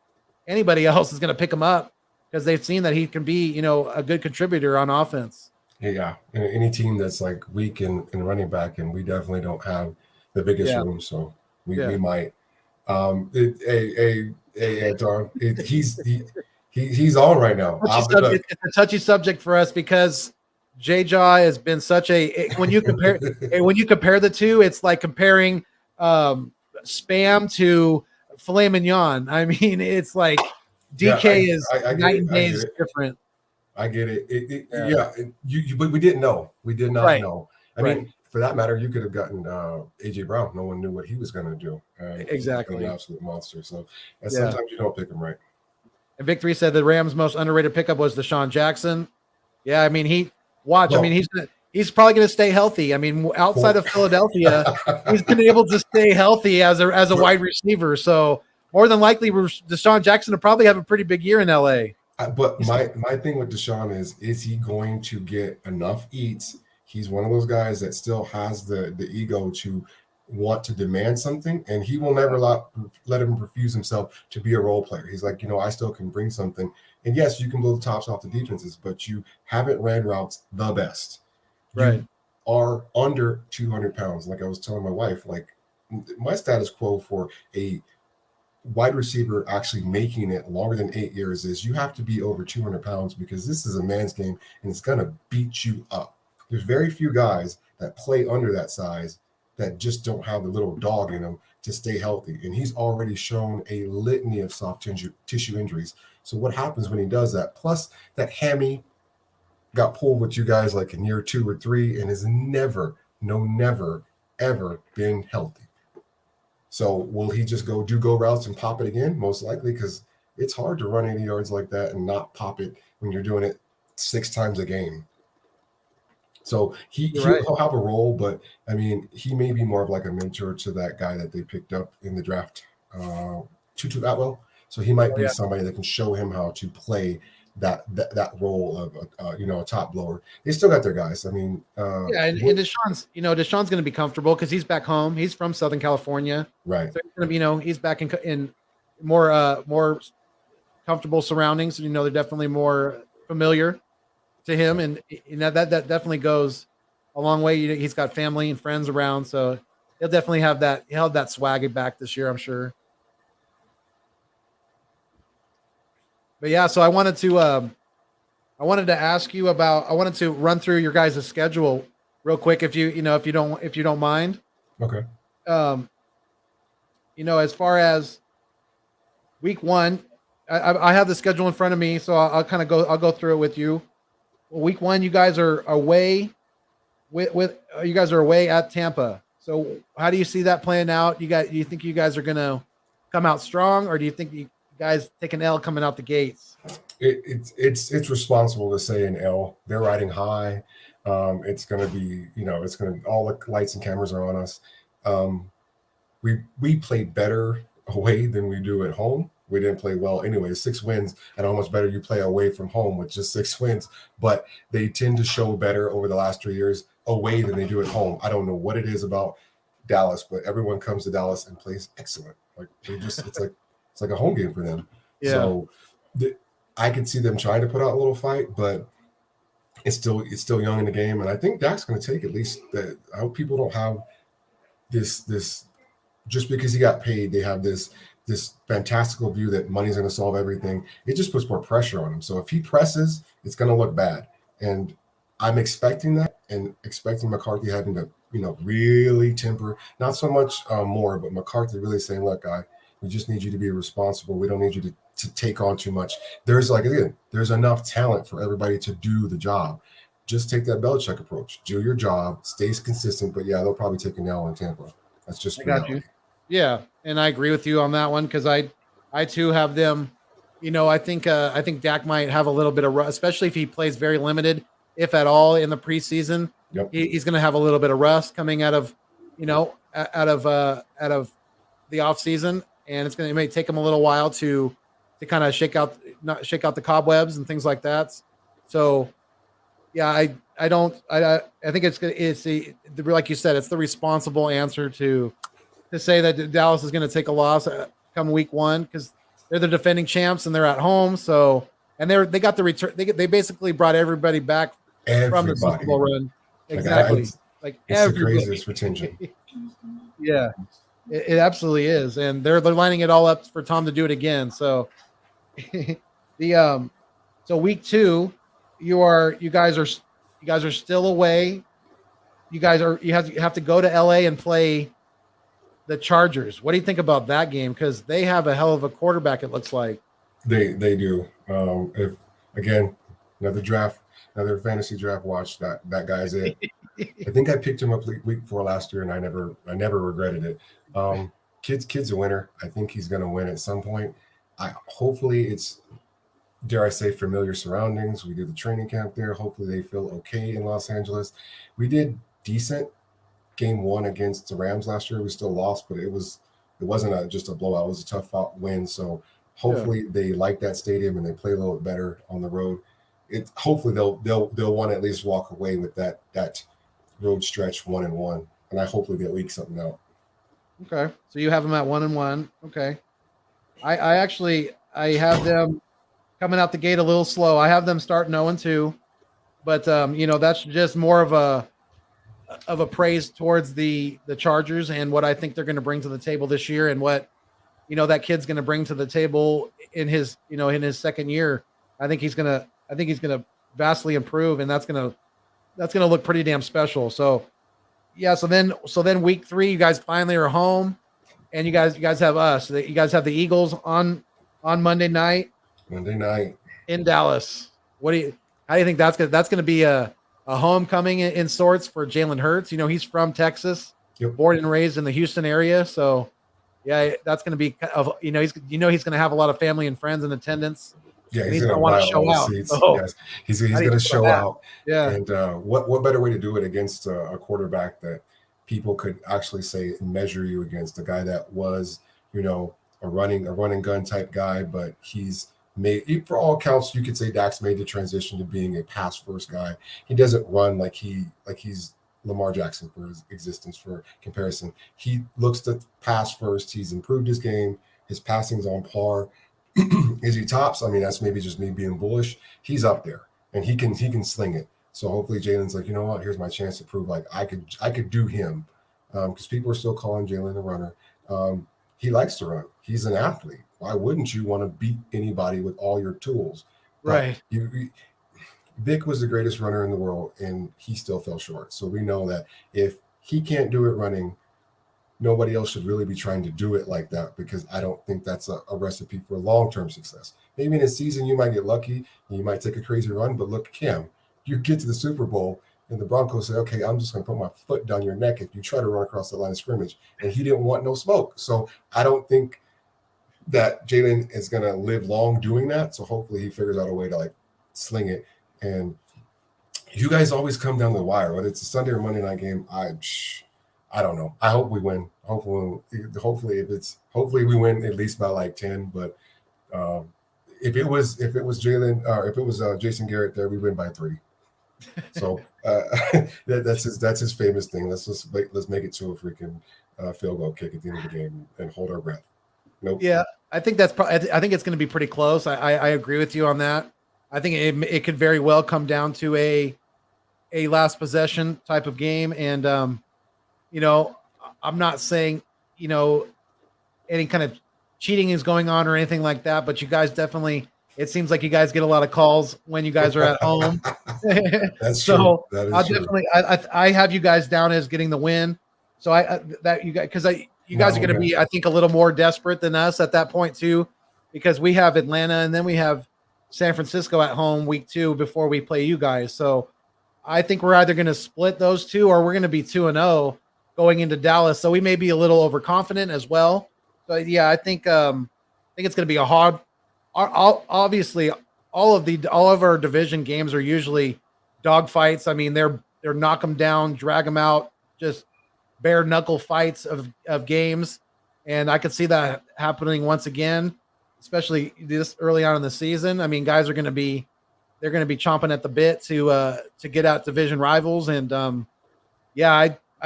anybody else is going to pick him up because they've seen that he can be, a good contributor on offense. Yeah. Any team that's like weak in running back, and we definitely don't have the biggest room. So we might. Don, he's on right now. It's a touchy subject for us because J-Jaw has been such when you compare the two, it's like comparing Spam to filet mignon. I mean, it's like DK is night and day is different. I get it. But we didn't know. We did not know. I mean, for that matter, you could have gotten AJ Brown. No one knew what he was going to do. Exactly, an absolute monster. So sometimes you don't pick him right. And Victory said the Rams' most underrated pickup was Deshaun Jackson. Yeah, I mean he's probably going to stay healthy. I mean, outside of Philadelphia, he's been able to stay healthy as a wide receiver. So more than likely, Deshaun Jackson will probably have a pretty big year in LA. But my thing with Deshaun is he going to get enough eats? He's one of those guys that still has the ego to want to demand something, and he will never let him refuse himself to be a role player. He's like, I still can bring something. And yes, you can blow the tops off the defenses, but you haven't ran routes the best. Right. You are under 200 pounds. Like I was telling my wife, like my status quo for a wide receiver actually making it longer than 8 years is you have to be over 200 pounds because this is a man's game and it's going to beat you up. There's very few guys that play under that size that just don't have the little dog in them to stay healthy. And he's already shown a litany of soft tissue injuries. So what happens when he does that? Plus that hammy got pulled with you guys like in year 2 or 3 and has never, ever been healthy. So will he just go routes and pop it again? Most likely, because it's hard to run 80 yards like that and not pop it when you're doing it 6 times a game. So he'll have a role, but I mean, he may be more of like a mentor to that guy that they picked up in the draft, Tutu Atwell. So he might Oh, be yeah. somebody that can show him how to play that role of a top blower. They still got their guys. I mean, Yeah, and Deshaun's going to be comfortable because he's back home. He's from Southern California, right. so he's going to be, he's back in more comfortable surroundings. They're definitely more familiar to him, and that definitely goes a long way. He's got family and friends around, so he'll definitely have that. He'll have that swag back this year, I'm sure. But yeah, so I wanted to ask you about. I wanted to run through your guys' schedule real quick, if you don't mind. Okay. Um, as far as week one, I have the schedule in front of me, so I'll kind of go through it with you. Week one, you guys are away you guys are away at Tampa. So how do you see that playing out? Do you think you guys are going to come out strong, or do you think you guys take an L coming out the gates? It's responsible to say an L. They're riding high. It's going to be, all the lights and cameras are on us. We played better away than we do at home. We didn't play well anyway. 6 wins, and how much better you play away from home with just 6 wins. But they tend to show better over the last 3 years away than they do at home. I don't know what it is about Dallas, but everyone comes to Dallas and plays excellent. Like it's like a home game for them. Yeah. So I could see them trying to put out a little fight, but it's still young in the game, and I think Dak's going to take at least that. I hope people don't have this just because he got paid, they have this fantastical view that money's going to solve everything. It just puts more pressure on him. So if he presses, it's going to look bad, and I'm expecting that, and expecting McCarthy having to really temper, not so much more, but McCarthy really saying, look, guy, we just need you to be responsible. We don't need you to take on too much. There's enough talent for everybody to do the job. Just take that Belichick approach. Do your job, stays consistent, but yeah, they'll probably take an L in Tampa. That's just I got you. Yeah, and I agree with you on that one, because I too have them. I think Dak might have a little bit of rust, especially if he plays very limited, if at all, in the preseason. Yep. He's going to have a little bit of rust coming out of the off season, and it may take him a little while to kind of shake out the cobwebs and things like that. So yeah, I think it's like you said, it's the responsible answer to say that Dallas is going to take a loss come week one, because they're the defending champs and they're at home. So, and they got the return. They basically brought everybody back from the Super Bowl run. Exactly. It's the craziest retention. Yeah, it absolutely is. And they're lining it all up for Tom to do it again. So so week two, you guys are still away. You have to go to LA and play the Chargers. What do you think about that game? Because they have a hell of a quarterback, it looks like. They do. If again, another fantasy draft watch, that guy's it. I think I picked him up week 4 last year, and I never regretted it. Kid's a winner. I think he's going to win at some point. Hopefully it's, dare I say, familiar surroundings. We did the training camp there. Hopefully they feel okay in Los Angeles. We did decent game 1 against the Rams last year. We still lost, but it wasn't just a blowout. It was a tough win. So hopefully they like that stadium and they play a little bit better on the road. Hopefully they'll want to at least walk away with that road stretch 1-1, and I hopefully they'll leak something out. Okay, so you have them at 1-1. Okay, I have them coming out the gate a little slow. I have them starting 0-2, but that's just more of a praise towards the Chargers and what I think they're going to bring to the table this year, and what that kid's going to bring to the table in his second year. I think he's going to vastly improve, and that's going to look pretty damn special. So yeah, so then week 3, you guys finally are home, and you guys have us. You guys have the Eagles on Monday night. Monday night in Dallas. How do you think that's going to be a homecoming in sorts for Jalen Hurts? He's from Texas, born and raised in the Houston area. So yeah, that's going to be he's going to have a lot of family and friends in attendance. Yeah, he's going to want to show out. So yes. He's going to show out. Yeah. And what better way to do it against a quarterback that people could actually say measure you against, a guy that was, a run and gun type guy, but he's made, for all accounts, you could say Dak's made the transition to being a pass first guy. He doesn't run like he's Lamar Jackson for his existence for comparison. He looks to pass first. He's improved his game. His passing's on par. Is he tops? I mean, that's maybe just me being bullish. He's up there and he can sling it. So hopefully Jalen's like, you know what, here's my chance to prove like I could do him. Because people are still calling Jalen a runner. He likes to run. He's an athlete. Why wouldn't you want to beat anybody with all your tools? Right. Vic was the greatest runner in the world, and he still fell short. So we know that if he can't do it running, nobody else should really be trying to do it like that, because I don't think that's a recipe for long-term success. Maybe in a season you might get lucky and you might take a crazy run, but look, Cam, you get to the Super Bowl and the Broncos say, okay, I'm just going to put my foot down your neck if you try to run across the line of scrimmage. And he didn't want no smoke. So I don't think that Jalen is going to live long doing that. So hopefully he figures out a way to like sling it. And you guys always come down the wire, whether it's a Sunday or Monday night game. I don't know. I hope we win. Hopefully we win at least by like 10. But if it was Jalen or if it was Jason Garrett there, we win by 3. So that's his famous thing. Let's make it to a freaking field goal kick at the end of the game and hold our breath. Nope. Yeah, I think I think it's going to be pretty close. I agree with you on that. I think it could very well come down to a last possession type of game. And, I'm not saying, any kind of cheating is going on or anything like that, but you guys definitely, it seems like you guys get a lot of calls when you guys are at home. That's so true. That is I'll true. definitely, I have you guys down as getting the win. So you guys are going to be, I think, a little more desperate than us at that point too, because we have Atlanta and then we have San Francisco at home week 2 before we play you guys. So I think we're either going to split those two or we're going to be 2-0 going into Dallas. So we may be a little overconfident as well. So yeah, I think it's going to be a hard. Obviously, all of our division games are usually dogfights. I mean, they're knock them down, drag them out, just bare knuckle fights of games, and I could see that happening once again, especially this early on in the season. I mean, guys are going to be chomping at the bit to get out division rivals, and I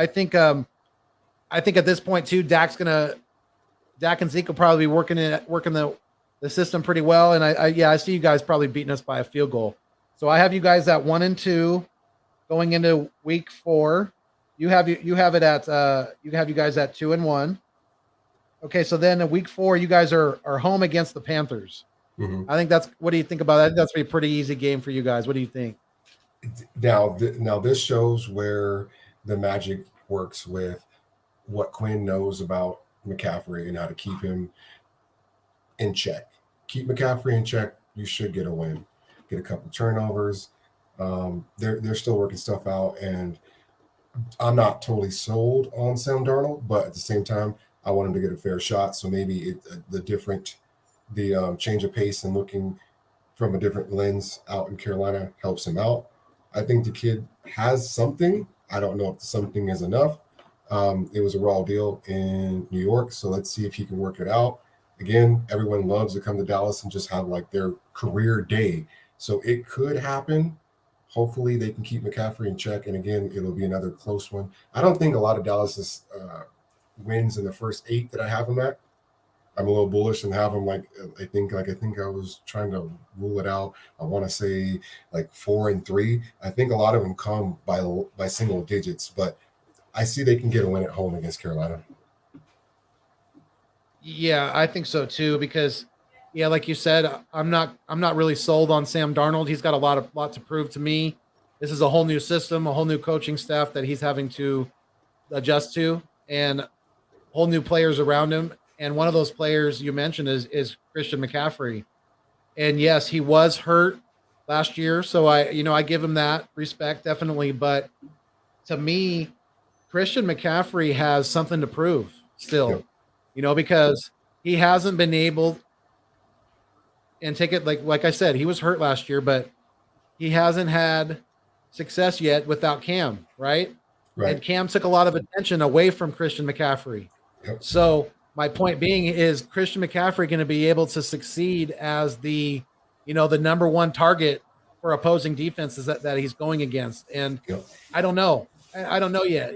think at this point too, Dak and Zeke will probably be working the system pretty well, and I see you guys probably beating us by a field goal. So I have you guys at 1-2 going into week 4. You have you guys at 2-1. Okay, so then in week 4, you guys are home against the Panthers. Mm-hmm. I think what do you think about that? I think that's a pretty easy game for you guys. What do you think? Now this shows where the magic works with what Quinn knows about McCaffrey and how to keep him in check. Keep McCaffrey in check. You should get a win. Get a couple turnovers. They're still working stuff out, and I'm not totally sold on Sam Darnold, but at the same time, I want him to get a fair shot. So maybe the change of pace and looking from a different lens out in Carolina helps him out. I think the kid has something. I don't know if the something is enough. It was a raw deal in New York, so let's see if he can work it out. Again, everyone loves to come to Dallas and just have like their career day. So it could happen. Hopefully they can keep McCaffrey in check. And again, it'll be another close one. I don't think a lot of Dallas's wins in the first 8 that I have them at. I'm a little bullish and have them I think I was trying to rule it out. I want to say like 4-3. I think a lot of them come by single digits, but I see they can get a win at home against Carolina. Yeah, I think so too, because like you said, I'm not really sold on Sam Darnold. He's got a lot to prove to me. This is a whole new system, a whole new coaching staff that he's having to adjust to, and whole new players around him. And one of those players you mentioned is Christian McCaffrey. And yes, he was hurt last year, so I give him that respect definitely. But to me, Christian McCaffrey has something to prove still. Yep. Because he hasn't been able, and take it like I said, he was hurt last year, but he hasn't had success yet without Cam, right? And Cam took a lot of attention away from Christian McCaffrey. Yep. So my point being is Christian McCaffrey going to be able to succeed as the, the number one target for opposing defenses that he's going against? And Yep. I don't know. I don't know yet.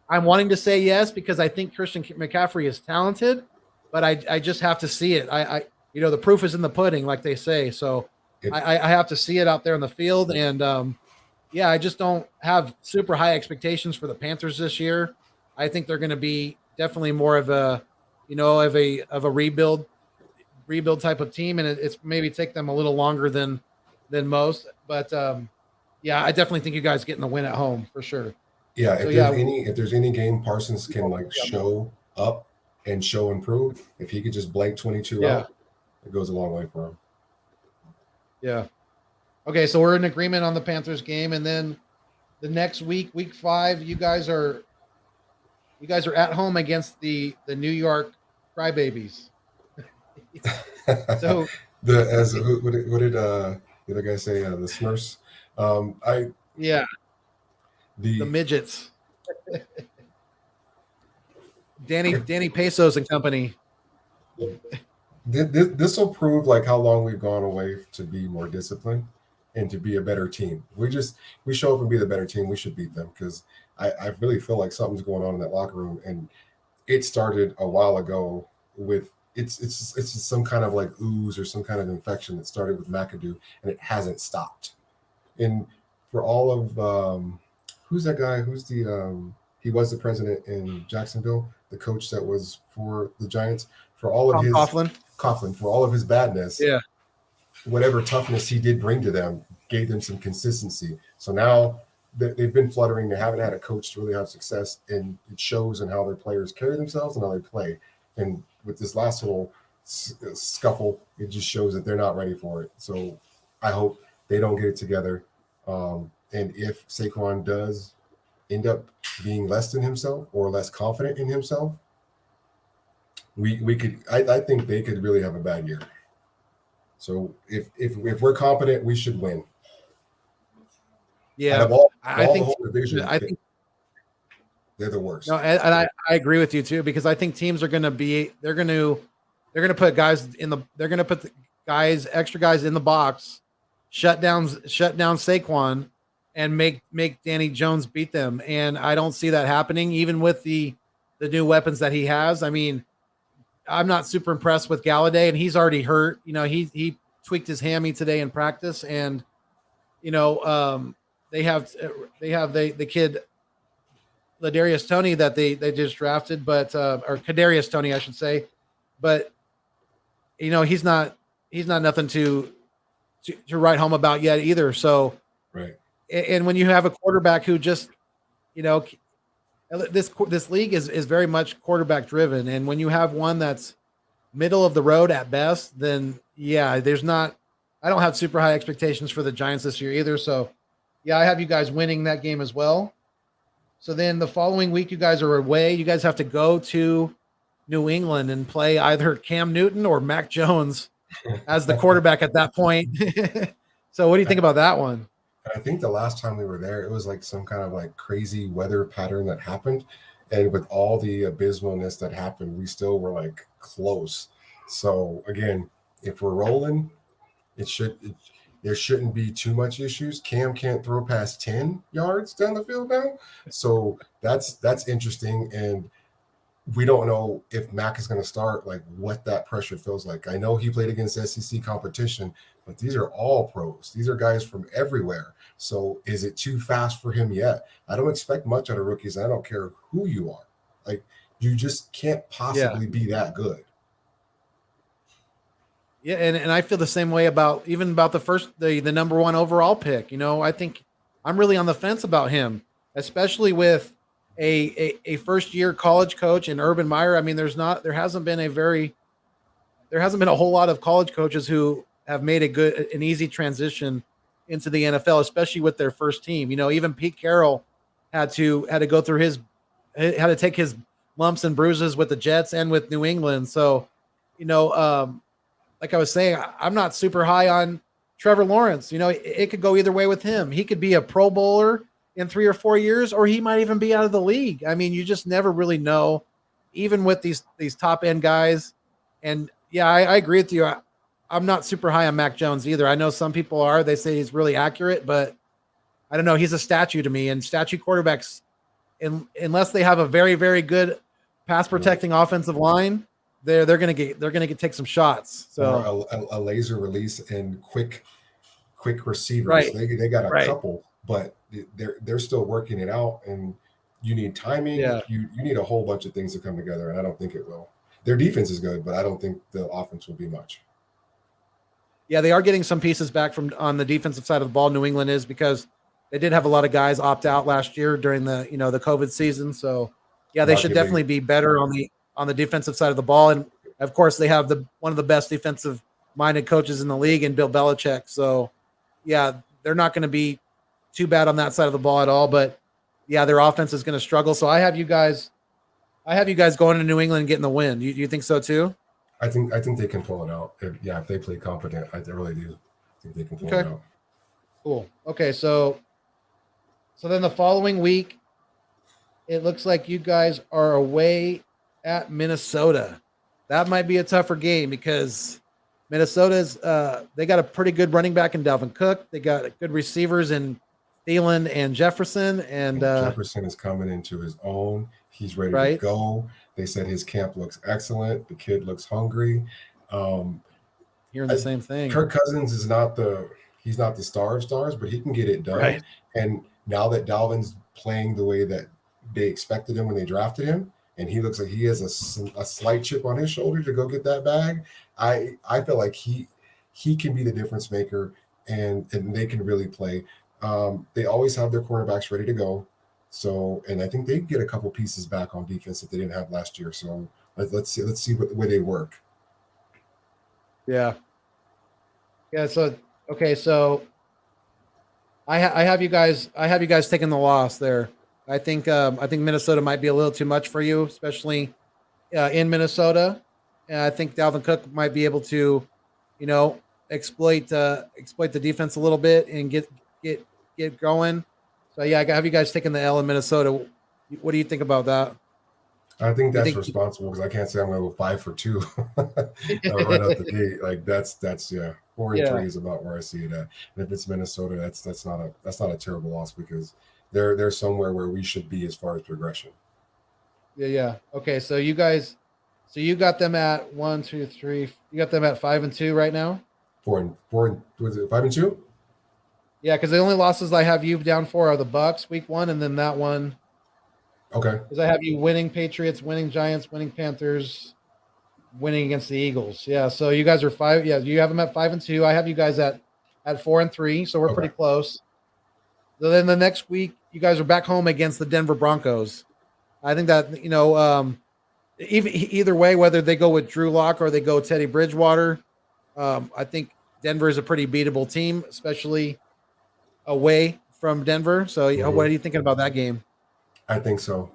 I'm wanting to say yes because I think Christian McCaffrey is talented, but I just have to see it. The proof is in the pudding, like they say. So I have to see it out there in the field. And I just don't have super high expectations for the Panthers this year. I think they're going to be definitely more of a, of a rebuild type of team, and it's maybe take them a little longer than most. But I definitely think you guys getting the win at home for sure. Yeah, if there's any game Parsons can show up and show improve, if he could just blank 22 out, it goes a long way for him. Yeah. Okay, so we're in agreement on the Panthers game, and then the next week, week 5, you guys are at home against the New York Crybabies. So what did the other guy say? The Smurfs. The midgets. Danny Pesos and company. This will prove like how long we've gone away to be more disciplined and to be a better team. We show up and be the better team. We should beat them because I really feel like something's going on in that locker room, and it started a while ago with it's some kind of like ooze or some kind of infection that started with McAdoo, and it hasn't stopped. And for all of who's that guy? Who's the he was the president in Jacksonville, the coach that was for the Giants. For all of Coughlin, for all of his badness, whatever toughness he did bring to them gave them some consistency. So now they've been fluttering. They haven't had a coach to really have success, and it shows in how their players carry themselves and how they play. And with this last little scuffle, it just shows that they're not ready for it. So I hope they don't get it together. And if Saquon does end up being less than himself or less confident in himself, we could. I think they could really have a bad year. So if we're competent, we should win. Yeah, I think they're the worst. No, and I agree with you too, because I think teams are going to be they're going to put guys in the extra guys in the box, shut down Saquon, and make Danny Jones beat them. And I don't see that happening, even with the new weapons that he has. I mean, I'm not super impressed with Galladay, and he's already hurt. He tweaked his hammy today in practice, and they have the kid Ladarius Toney that they just drafted, but or Kadarius Toney, I should say, but he's not nothing to write home about yet either. So right, and when you have a quarterback who just this league is very much quarterback driven, and when you have one that's middle of the road at best, then I don't have super high expectations for the Giants this year either. So I have you guys winning that game as well. So then the following week, you guys are away. You guys have to go to New England and play either Cam Newton or Mac Jones as the quarterback at that point. So what do you think about that one? I think the last time we were there, it was like some kind of like crazy weather pattern that happened. And with all the abysmalness that happened, we still were like close. So again, if we're rolling, there shouldn't be too much issues. Cam can't throw past 10 yards down the field now. So that's interesting. And we don't know if Mac is going to start, like what that pressure feels like. I know he played against SEC competition, but these are all pros. These are guys from everywhere. So is it too fast for him yet? I don't expect much out of rookies. I don't care who you are. Like, you just can't possibly be that good. Yeah, and I feel the same way about the number one overall pick. I think I'm really on the fence about him, especially with a first year college coach in Urban Meyer. I mean, there hasn't been a whole lot of college coaches who have made an easy transition into the NFL, especially with their first team. Even Pete Carroll had to go through had to take his lumps and bruises with the Jets and with New England. So, like I was saying, I'm not super high on Trevor Lawrence. It could go either way with him. He could be a Pro Bowler in 3 or 4 years, or he might even be out of the league. I mean, you just never really know. even with these top end guys. And yeah, I agree with you. I'm not super high on Mac Jones either. I know some people are. They say he's really accurate, but I don't know. He's a statue to me, and statue quarterbacks, unless they have a very, very good pass protecting offensive line, they're gonna take some shots. So or a laser release and quick receivers. Right. They got a Right. couple, but they're still working it out, and you need timing. Yeah. You need a whole bunch of things to come together, and I don't think it will. Their defense is good, but I don't think the offense will be much. Yeah, they are getting some pieces back from on the defensive side of the ball. New England is, because they did have a lot of guys opt out last year during the the COVID season. So yeah, they should definitely be better on the defensive side of the ball. And of course, they have one of the best defensive minded coaches in the league in Bill Belichick. So yeah, they're not going to be too bad on that side of the ball at all. But yeah, their offense is going to struggle. So I have you guys going to New England and getting the win. You think so too? I think they can pull it out. If they play competent, I really do. I think they can pull it out. Cool. Okay, so then the following week, it looks like you guys are away at Minnesota. That might be a tougher game because Minnesota's they got a pretty good running back in Dalvin Cook. They got good receivers in Thielen and Jefferson. And Jefferson is coming into his own. He's ready to go. They said his camp looks excellent. The kid looks hungry. Hearing the same thing. Kirk Cousins is he's not the star of stars, but he can get it done. Right. And now that Dalvin's playing the way that they expected him when they drafted him, and he looks like he has a slight chip on his shoulder to go get that bag, I feel like he can be the difference maker, and they can really play. They always have their cornerbacks ready to go. So, and I think they get a couple pieces back on defense that they didn't have last year. So let's see where they work. Yeah. So okay, so I have you guys taking the loss there. I think Minnesota might be a little too much for you, especially in Minnesota. And I think Dalvin Cook might be able to, exploit the defense a little bit and get going. So yeah, I have you guys taking the L in Minnesota. What do you think about that? I think that's responsible because I can't say I'm going to go 5 for 2 right out the gate. Like that's 4-3 is about where I see it at. And if it's Minnesota, that's not a terrible loss because they're somewhere where we should be as far as progression. Yeah. Okay, so you got them at 1, 2, 3. You got them at 5-2 right now. 4 was it 5-2? Yeah, because the only losses I have you down for are the Bucks week 1, and then that one. Okay. Because I have you winning Patriots, winning Giants, winning Panthers, winning against the Eagles. Yeah, so you guys are 5. Yeah, you have them at 5-2. I have you guys at 4-3, so we're pretty close. So then the next week, you guys are back home against the Denver Broncos. I think that either way, whether they go with Drew Lock or they go Teddy Bridgewater, I think Denver is a pretty beatable team, especially away from Denver. So what are you thinking about that game? I think so.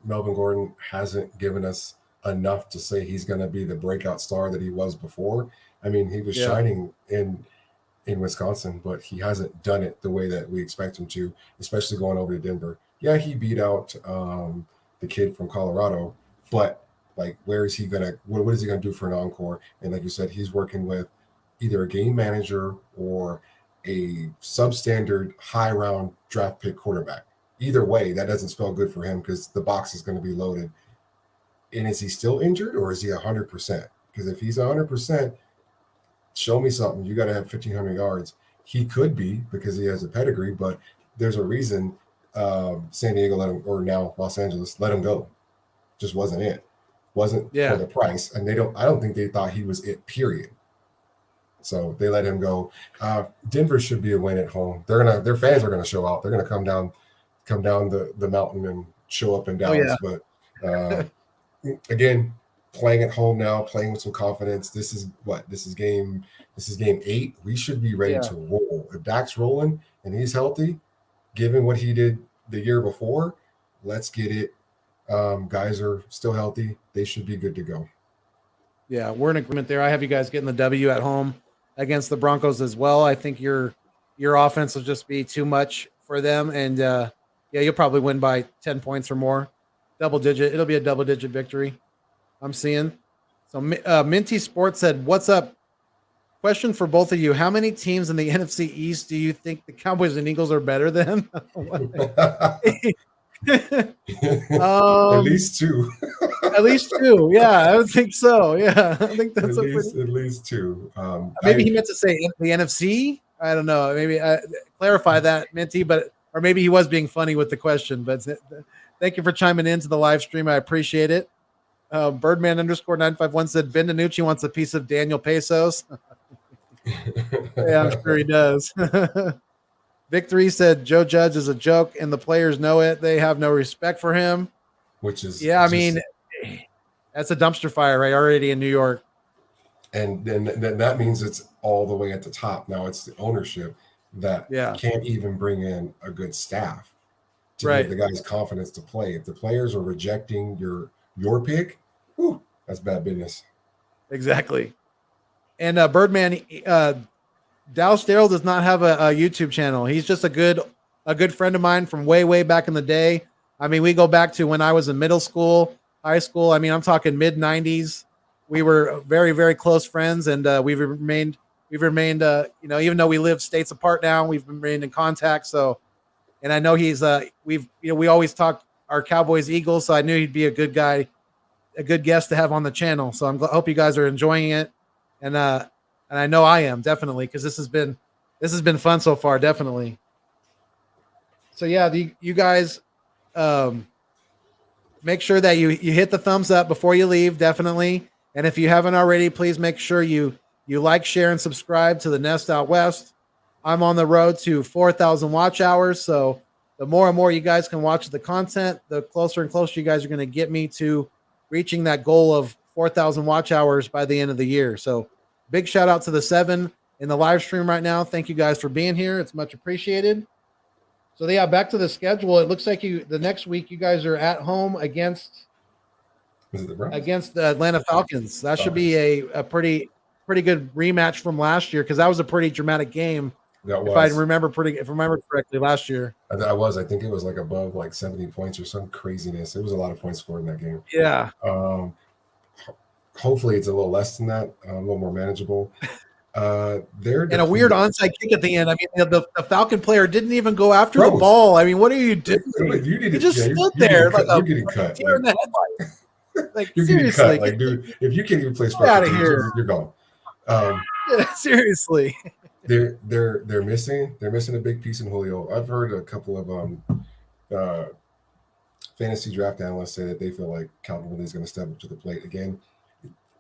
Melvin Gordon hasn't given us enough to say he's going to be the breakout star that he was before. I mean, he was shining in Wisconsin, but he hasn't done it the way that we expect him to, especially going over to Denver. Yeah, he beat out the kid from Colorado, but like, where is he going to, what is he going to do for an encore? And like you said, he's working with either a game manager or a substandard high round draft pick quarterback. Either way, that doesn't spell good for him because the box is going to be loaded. And is he still injured or is he 100%? Because if he's 100%, show me something. You got to have 1,500 yards. He could be because he has a pedigree, but there's a reason San Diego let him, or now Los Angeles, let him go. Just wasn't it. Wasn't for the price. And I don't think they thought he was it, period. So they let him go. Denver should be a win at home. Their fans are gonna show out. They're gonna come down the mountain and show up in Dallas. But again, playing at home now, playing with some confidence. This is game 8. We should be ready to roll. If Dak's rolling and he's healthy, given what he did the year before, let's get it. Guys are still healthy. They should be good to go. Yeah, we're in agreement there. I have you guys getting the W at home against the Broncos as well. I think your offense will just be too much for them, and you'll probably win by 10 points or more. double digit. It'll be a double digit victory. I'm seeing. So Minty Sports said, "What's up? Question for both of you: how many teams in the NFC East do you think the Cowboys and Eagles are better than?" At least two. At least two. Yeah, I would think so. Yeah, I think that's at least two. Maybe he meant to say the NFC. I don't know. Maybe clarify that, Minty, or maybe he was being funny with the question. But thank you for chiming into the live stream. I appreciate it. Birdman _951 said Ben DiNucci wants a piece of Daniel Pesos. Yeah, I'm sure he does. Victory said Joe Judge is a joke and the players know it. They have no respect for him. Which is I mean, that's a dumpster fire right already in New York. And then that means it's all the way at the top. Now it's the ownership that can't even bring in a good staff to give the guys confidence to play. If the players are rejecting your pick, that's bad business. Exactly. And Birdman, Dallas Daryl does not have a YouTube channel. He's just a good friend of mine from way back in the day. I mean, we go back to when I was in middle school, high school. I mean, I'm talking mid 90s. We were very, very close friends, and we've remained, even though we live states apart now, we've remained in contact. So, and I know he's, we always talk our Cowboys Eagles. So I knew he'd be a good guy, a good guest to have on the channel. So I hope you guys are enjoying it. And I know I am definitely, because this has been fun so far. Definitely. So yeah, you guys, make sure that you hit the thumbs up before you leave. Definitely. And if you haven't already, please make sure you like, share, and subscribe to the Nest Out West. I'm on the road to 4,000 watch hours. So the more and more you guys can watch the content, the closer and closer you guys are going to get me to reaching that goal of 4,000 watch hours by the end of the year. So big shout out to the 7 in the live stream right now. Thank you guys for being here. It's much appreciated. So yeah, back to the schedule. It looks like the next week you guys are at home against the Atlanta Falcons. That should be a pretty good rematch from last year, because that was a pretty dramatic game. If I remember correctly, last year. I think it was like above like 70 points or some craziness. It was a lot of points scored in that game. Yeah. Hopefully it's a little less than that, a little more manageable. And a weird onside kick at the end. I mean, the Falcon player didn't even go after the ball. I mean, what are you doing? You just stood there like you're getting cut. Deer in the headlights. Like, you're seriously, getting cut. Like, dude, if you can't even play sports, out of here, you're gone. Seriously. They're missing a big piece in Julio. I've heard a couple of fantasy draft analysts say that they feel like Calvin Ridley is going to step up to the plate again.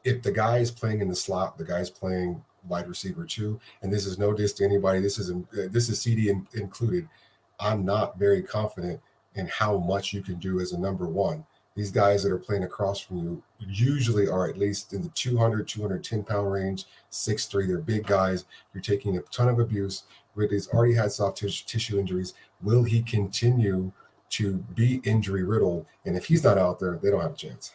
If the guy is playing in the slot, the guy's playing wide receiver too, and this is no diss to anybody. This is CD included. I'm not very confident in how much you can do as a number one. These guys that are playing across from you usually are at least in the 200, 210 pound range, 6'3". They're big guys. You're taking a ton of abuse. Ridley's already had soft tissue injuries. Will he continue to be injury riddled? And if he's not out there, they don't have a chance.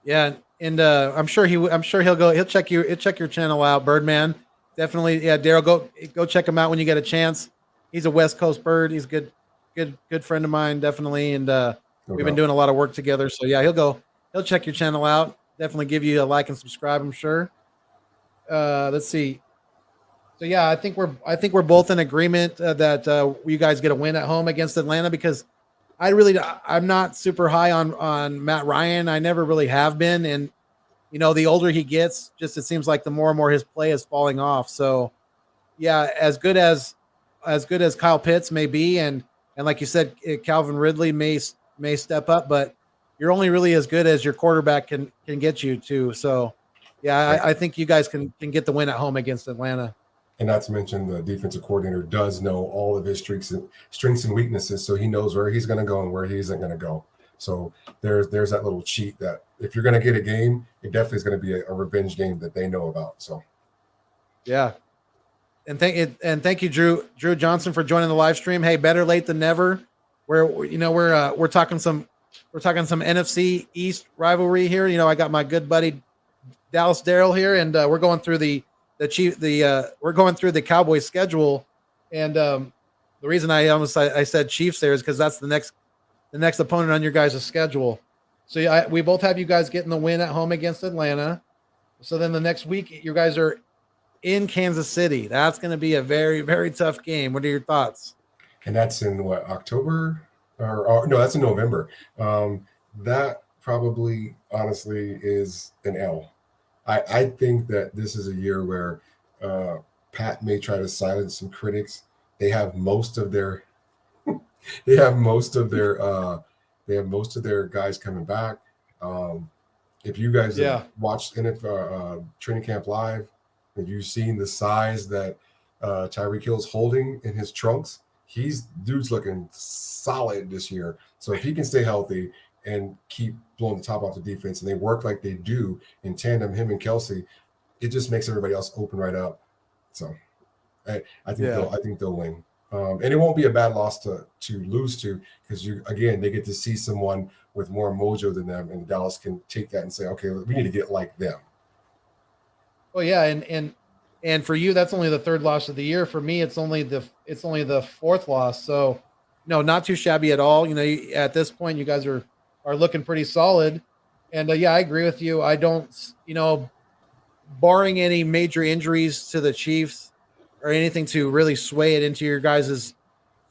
Yeah, and I'm sure he'll go. He'll check your channel out, Birdman. Definitely, yeah, Daryl, go check him out when you get a chance. He's a West Coast bird. He's a good friend of mine, definitely, and we've been doing a lot of work together. So yeah, he'll check your channel out. Definitely give you a like and subscribe, I'm sure. Let's see. So yeah, I think we're both in agreement that you guys get a win at home against Atlanta, because I'm not super high on Matt Ryan. I never really have been, and the older he gets, just it seems like the more and more his play is falling off. So yeah, as good as Kyle Pitts may be, and like you said, Calvin Ridley may step up, but you're only really as good as your quarterback can get you to. So yeah, I think you guys can get the win at home against Atlanta. And not to mention, the defensive coordinator does know all of his strengths and weaknesses, so he knows where he's going to go and where he isn't going to go. So there's that little cheat that if you're going to get a game, it definitely is going to be a revenge game that they know about. So yeah, and thank you, Drew Johnson, for joining the live stream. Hey, better late than never. We're talking some NFC East rivalry here. I got my good buddy Dallas Daryl here, and we're going through the Cowboys schedule, and The reason I said Chiefs there is because that's the next opponent on your guys' schedule. So yeah, we both have you guys getting the win at home against Atlanta. So then the next week, you guys are in Kansas City. That's going to be a very, very tough game. What are your thoughts? And that's in what, October? Or no, that's in November. That probably, honestly, is an L. I think that this is a year where Pat may try to silence some critics. They have most of their they have most of their guys coming back. If you guys have watched training camp live, have you seen the size that Tyreek Hill's holding in his trunks? Dude's looking solid this year. So if he can stay healthy and keep blowing the top off the defense, and they work like they do in tandem, him and Kelsey, it just makes everybody else open right up. So I think they'll win. And it won't be a bad loss to lose to, because they get to see someone with more mojo than them, and Dallas can take that and say, okay, we need to get like them. Well, yeah, and for you, that's only the third loss of the year. For me, it's only the fourth loss. So, no, not too shabby at all. At this point, you guys are looking pretty solid. And I agree with you. I don't, barring any major injuries to the Chiefs or anything to really sway it into your guys'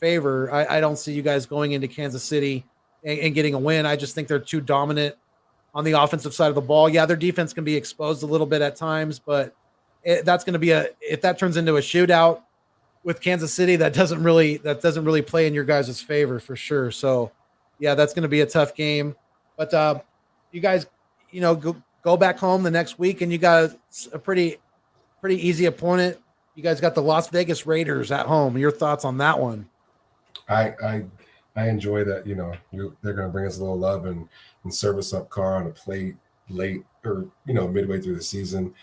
favor, I don't see you guys going into Kansas City and getting a win. I just think they're too dominant on the offensive side of the ball. Yeah, their defense can be exposed a little bit at times, but that's going to be if that turns into a shootout with Kansas City, that doesn't really play in your guys' favor for sure. So, yeah, that's going to be a tough game. But you guys, go back home the next week, and you got a pretty easy opponent. You guys got the Las Vegas Raiders at home. Your thoughts on that one? I enjoy that. They're going to bring us a little love and service up Carr on a plate late or midway through the season.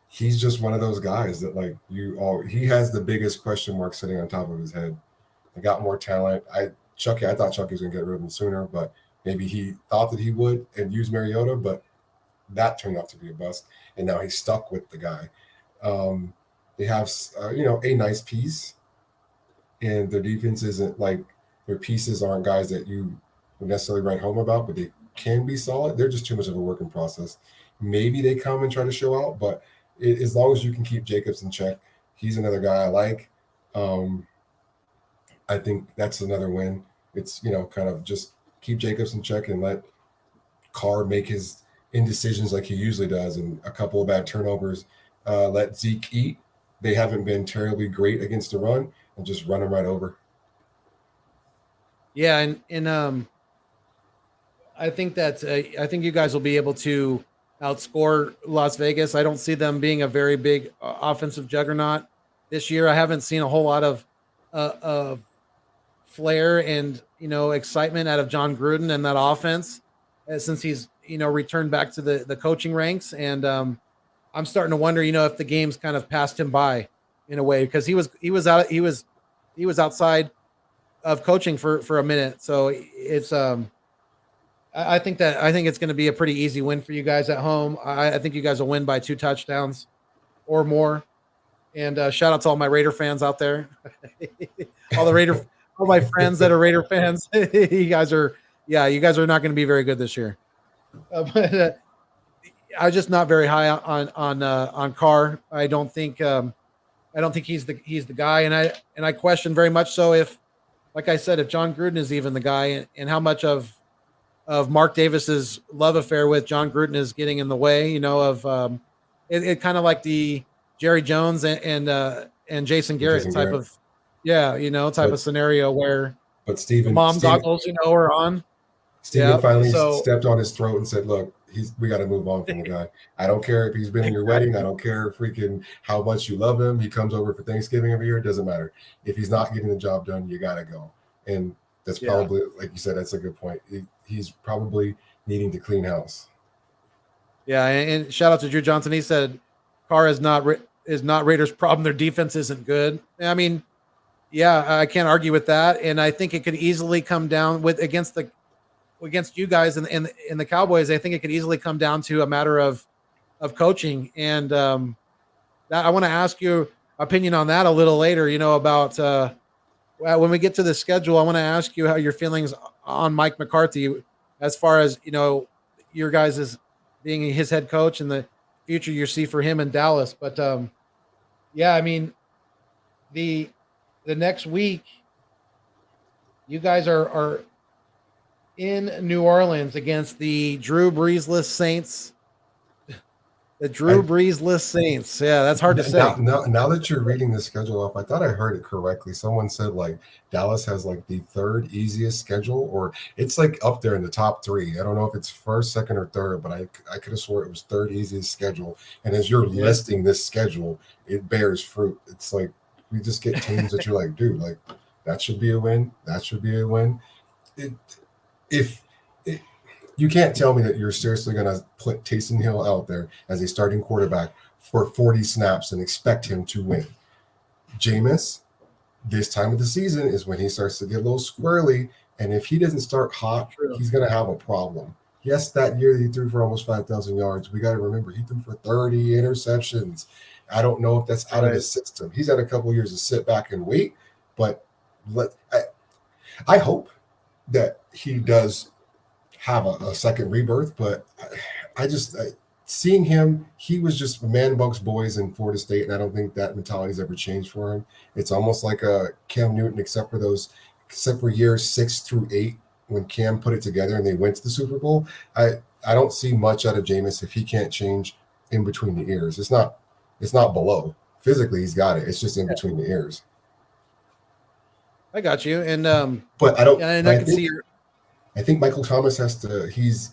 He's just one of those guys that he has the biggest question mark sitting on top of his head. He got more talent. I thought Chucky was going to get rid of him sooner, but maybe he thought that he would and use Mariota, but that turned out to be a bust. And now he's stuck with the guy. They have, a nice piece, and their defense isn't their pieces aren't guys that you would necessarily write home about, but they can be solid. They're just too much of a work in process. Maybe they come and try to show out, but as long as you can keep Jacobs in check, he's another guy I like. I think that's another win. It's, kind of just keep Jacobs in check and let Carr make his indecisions like he usually does, and a couple of bad turnovers. Let Zeke eat. They haven't been terribly great against the run, and just run him right over. Yeah, and I think I think you guys will be able to outscore Las Vegas. I don't see them being a very big offensive juggernaut this year. I haven't seen a whole lot of flair and excitement out of John Gruden and that offense since he's returned back to the coaching ranks. And I'm starting to wonder if the game's kind of passed him by in a way, because he was outside of coaching for a minute. So it's I think it's going to be a pretty easy win for you guys at home. I think you guys will win by 2 touchdowns or more. And shout out to all my Raider fans out there, all my friends that are Raider fans. You guys are not going to be very good this year. But I'm just not very high on Carr. I don't think he's the guy, and I question very much so if, like I said, if John Gruden is even the guy, and how much of Mark Davis's love affair with John Gruden is getting in the way, of it kind of like the Jerry Jones and Jason Garrett type of of scenario where but Steven goggles are on. Steven finally stepped on his throat and said, "Look, we got to move on from the guy. I don't care if he's been in your wedding. I don't care freaking how much you love him. He comes over for Thanksgiving every year. It doesn't matter. If he's not getting the job done, you got to go." And that's probably, like you said, that's a good point. He's probably needing to clean house. Yeah, and shout out to Drew Johnson. He said Carr is not Raiders' problem. Their defense isn't good. I mean, I can't argue with that. And I think it could easily come down against you guys and the Cowboys. I think it could easily come down to a matter of coaching. And I want to ask your opinion on that a little later. About when we get to the schedule, I want to ask you how your feelings on Mike McCarthy, as far as your guys as being his head coach and the future you see for him in Dallas. But yeah, I mean the next week, you guys are in New Orleans against the Drew Breesless Saints. The Drew Breesless Saints. Yeah, that's hard to say. Now that you're reading the schedule off, I thought I heard it correctly. Someone said like Dallas has like the third easiest schedule, or it's like up there in the top three. I don't know if it's first, second, or third, but I could have swore it was third easiest schedule. And as you're listing this schedule, it bears fruit. It's like we just get teams that you're like, dude, like that should be a win. That should be a win. You can't tell me that you're seriously going to put Taysom Hill out there as a starting quarterback for 40 snaps and expect him to win. Jameis, this time of the season is when he starts to get a little squirrely, and if he doesn't start hot, he's going to have a problem. Yes, that year he threw for almost 5,000 yards. We got to remember he threw for 30 interceptions. I don't know if that's out of his system. He's had a couple years to sit back and wait, but I hope that he does have a second rebirth, but seeing him, he was just man amongst boys in Florida State, and I don't think that mentality's ever changed for him. It's almost like a Cam Newton, except for years 6 through 8 when Cam put it together and they went to the Super Bowl. I don't see much out of Jameis if he can't change in between the ears. It's not below. Physically, he's got it. It's just in between the ears. I got you, and but I don't. And I can see your. I think Michael Thomas has to. He's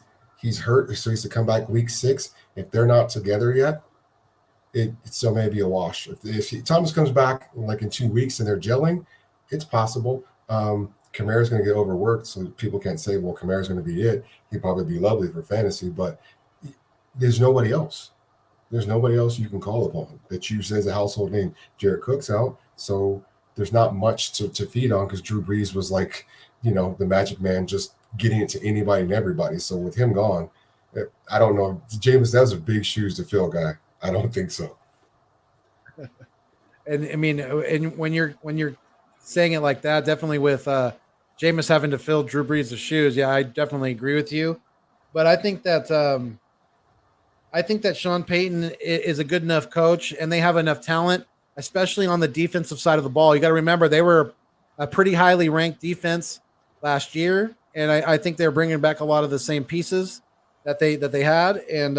hurt, so he's to come back week 6. If they're not together yet, it still may be a wash. If Thomas comes back like in 2 weeks and they're gelling, it's possible. Kamara's going to get overworked, so people can't say, "Well, Kamara's going to be it." He'd probably be lovely for fantasy, but there's nobody else. There's nobody else you can call upon that you say is a household name. Jared Cook's out, so there's not much to feed on because Drew Brees was like, the magic man, just getting it to anybody and everybody. So with him gone, I don't know. Jameis, those are big shoes to fill, guy. I don't think so. And I mean, and when you're saying it like that, definitely with Jameis having to fill Drew Brees' shoes, yeah, I definitely agree with you. But I think that Sean Payton is a good enough coach, and they have enough talent, especially on the defensive side of the ball. You got to remember they were a pretty highly ranked defense last year, and I think they're bringing back a lot of the same pieces that they had, and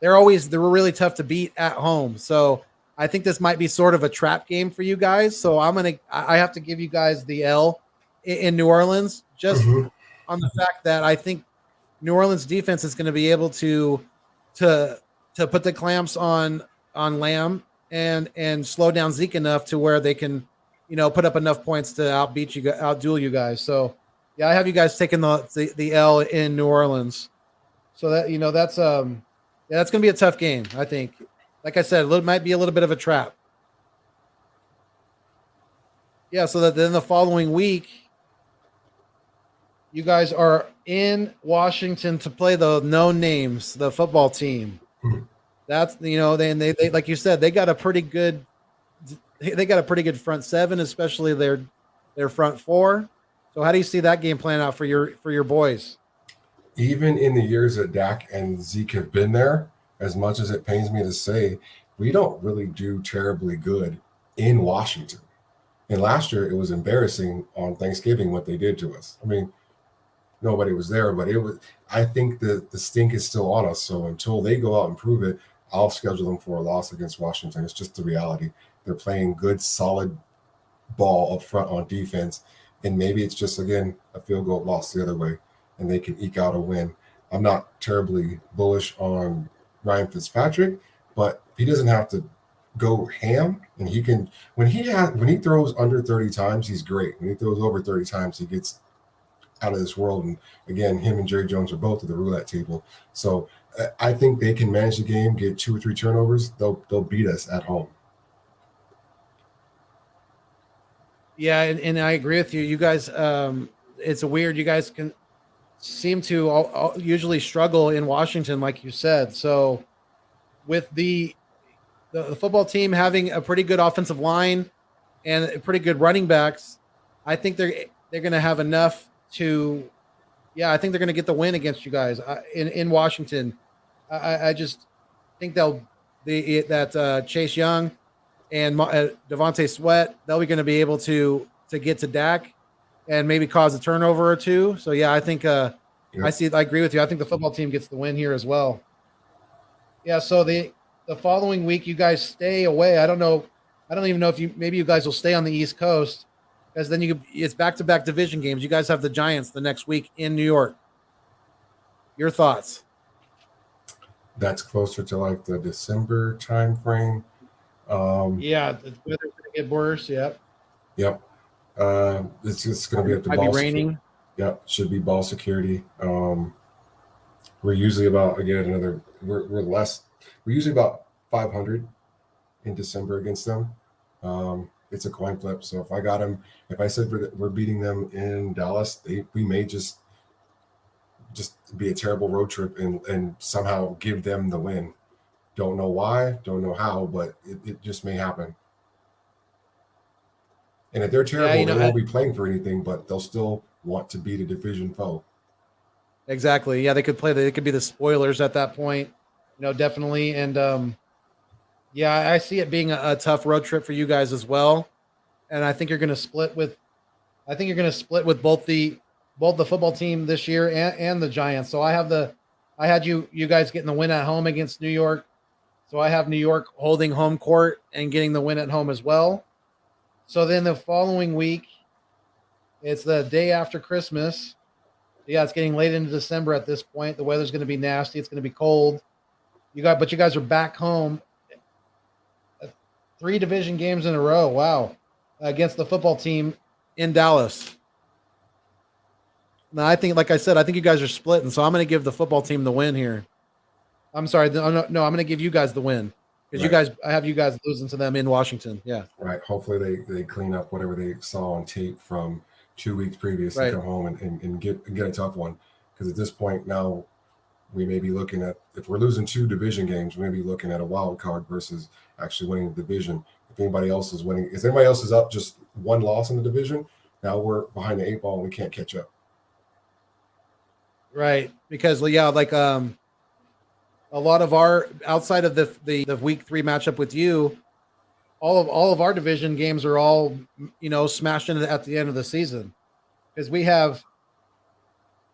they were really tough to beat at home. So I think this might be sort of a trap game for you guys. So I have to give you guys the L in New Orleans, just on the fact that I think New Orleans defense is going to be able to put the clamps on Lamb and slow down Zeke enough to where they can, put up enough points to outduel you guys. So yeah, I have you guys taking the L in New Orleans. So that that's going to be a tough game. I think, like I said, it might be a little bit of a trap. Yeah. So that then the following week, you guys are in Washington to play the No Names, the football team. That's they like you said, they got a pretty good front seven, especially their front four. So how do you see that game playing out for your boys? Even in the years that Dak and Zeke have been there, as much as it pains me to say, we don't really do terribly good in Washington. And last year it was embarrassing on Thanksgiving what they did to us. I mean, nobody was there, but I think the stink is still on us. So until they go out and prove it, I'll schedule them for a loss against Washington. It's just the reality. They're playing good, solid ball up front on defense. And maybe it's just, again, a field goal loss the other way, and they can eke out a win. I'm not terribly bullish on Ryan Fitzpatrick, but he doesn't have to go ham. And he can, when he throws under 30 times, he's great. When he throws over 30 times, he gets out of this world. And again, him and Jerry Jones are both at the roulette table. So I think they can manage the game, get 2 or 3 turnovers. They'll beat us at home. Yeah, and I agree with you. You guys, it's weird. You guys can seem to usually struggle in Washington, like you said. So with the football team having a pretty good offensive line and pretty good running backs, I think they're going to have enough to. Yeah, I think they're going to get the win against you guys in Washington. I just think that Chase Young and Devontae Sweat, they'll be going to be able to get to Dak and maybe cause a turnover or two. So yeah, I think I agree with you. I think the football team gets the win here as well. Yeah. So the following week, you guys stay away. I don't know. I don't even know if maybe you guys will stay on the East Coast, because then it's back-to-back division games. You guys have the Giants the next week in New York. Your thoughts? That's closer to like the December time frame. Yeah, the weather's going to get worse. Yep. Yep. It's just going to be at the ball. Might be raining. Yep. Should be ball security. We're usually about we're less. We're usually about 500 in December against them. It's a coin flip. So if I said we're beating them in Dallas, we may just be a terrible road trip and somehow give them the win. Don't know why, don't know how, but it just may happen. And if they're terrible, they won't be playing for anything, but they'll still want to beat a division foe. Exactly. Yeah, they could be the spoilers at that point. Definitely. And yeah, I see it being a tough road trip for you guys as well. And I think you're going to split with both the football team this year and the Giants. So I had you guys getting the win at home against New York. So I have New York holding home court and getting the win at home as well. So then the following week, it's the day after Christmas. Yeah, it's getting late into December at this point. The weather's going to be nasty. It's going to be cold. But you guys are back home. 3 division games in a row. Wow. Against the football team in Dallas. Now, I think, like I said, I think you guys are splitting. So I'm going to give the football team the win here. I'm sorry. No, I'm going to give you guys the win. Because I have you guys losing to them in Washington. Yeah. Right. Hopefully they clean up whatever they saw on tape from 2 weeks previous to come home and get a tough one. Because at this point now, we may be looking at, if we're losing 2 division games, we may be looking at a wild card versus actually winning the division. If anybody else is winning, if anybody else is up just 1 loss in the division, now we're behind the 8 ball and we can't catch up. Right. Because a lot of our, outside of the week 3 matchup with you, all of our division games are all, smashed in at the end of the season. Because we have,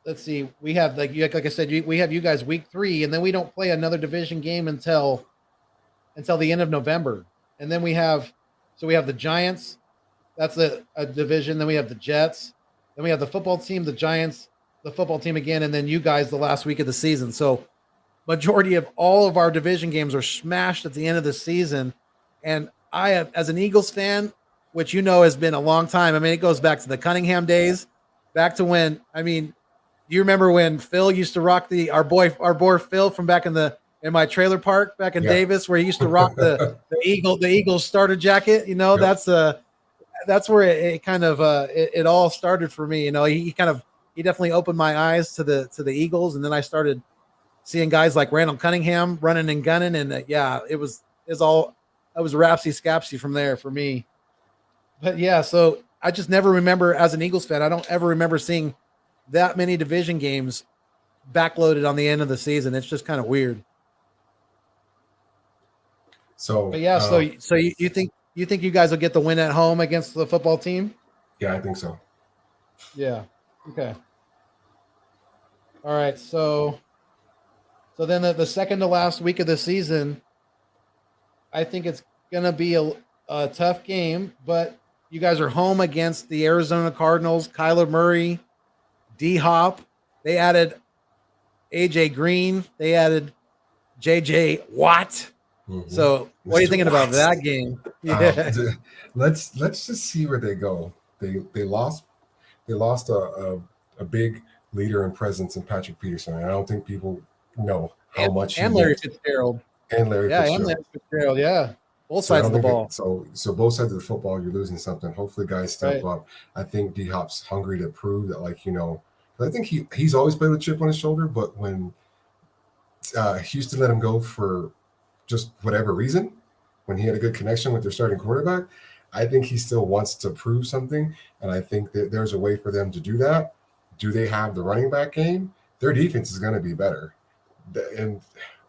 let's see, we have like I said, we have you guys week 3, and then we don't play another division game until the end of November. And then we have the Giants, that's a division. Then we have the Jets. Then we have the football team, the Giants, the football team again, and then you guys the last week of the season. So majority of all of our division games are smashed at the end of the season. And I have, as an Eagles fan, which has been a long time. I mean, it goes back to the Cunningham days, back to when, do you remember when Phil used to rock our boy Phil from back in my trailer park back in Davis, where he used to rock the Eagles starter jacket? That's where it kind of it all started for me. He definitely opened my eyes to the Eagles, and then I started seeing guys like Randall Cunningham running and gunning, and it was Rapsy Scapsy from there for me. But yeah, so I just never remember, as an Eagles fan, I don't ever remember seeing that many division games backloaded on the end of the season. It's just kind of weird. So, but yeah, so you think you guys will get the win at home against the football team? Yeah, I think so. Yeah. Okay. All right. So then the second to last week of the season, I think it's going to be a tough game, but you guys are home against the Arizona Cardinals, Kyler Murray, D-Hop. They added AJ Green. They added JJ Watt. Mm-hmm. So what are you thinking about that game? Yeah. Let's just see where they go. They lost a big leader and presence in Patrick Peterson. I don't think people know how much. And Larry Fitzgerald. And Larry Fitzgerald. And Larry Fitzgerald. Yeah. Both sides of the ball. So both sides of the football, you're losing something. Hopefully guys step up. I think D-Hop's hungry to prove that, I think he's always played with a chip on his shoulder, but when Houston let him go for just whatever reason, when he had a good connection with their starting quarterback, I think he still wants to prove something, and I think that there's a way for them to do that. Do they have the running back game? Their defense is going to be better, and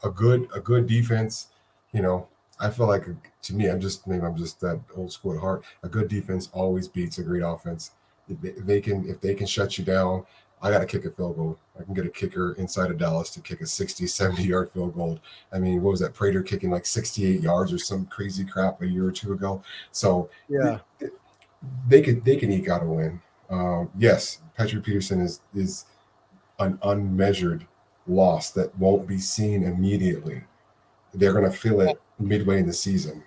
a good defense. You know, I feel like to me, I'm just that old school at heart. A good defense always beats a great offense. If they can shut you down. I got to kick a field goal. I can get a kicker inside of Dallas to kick a 60, 70-yard field goal. I mean, what was that? Prater kicking like 68 yards or some crazy crap a year or two ago. So Yeah. they can eke out a win. Yes, Patrick Peterson is an unmeasured loss that won't be seen immediately. They're going to feel it midway in the season.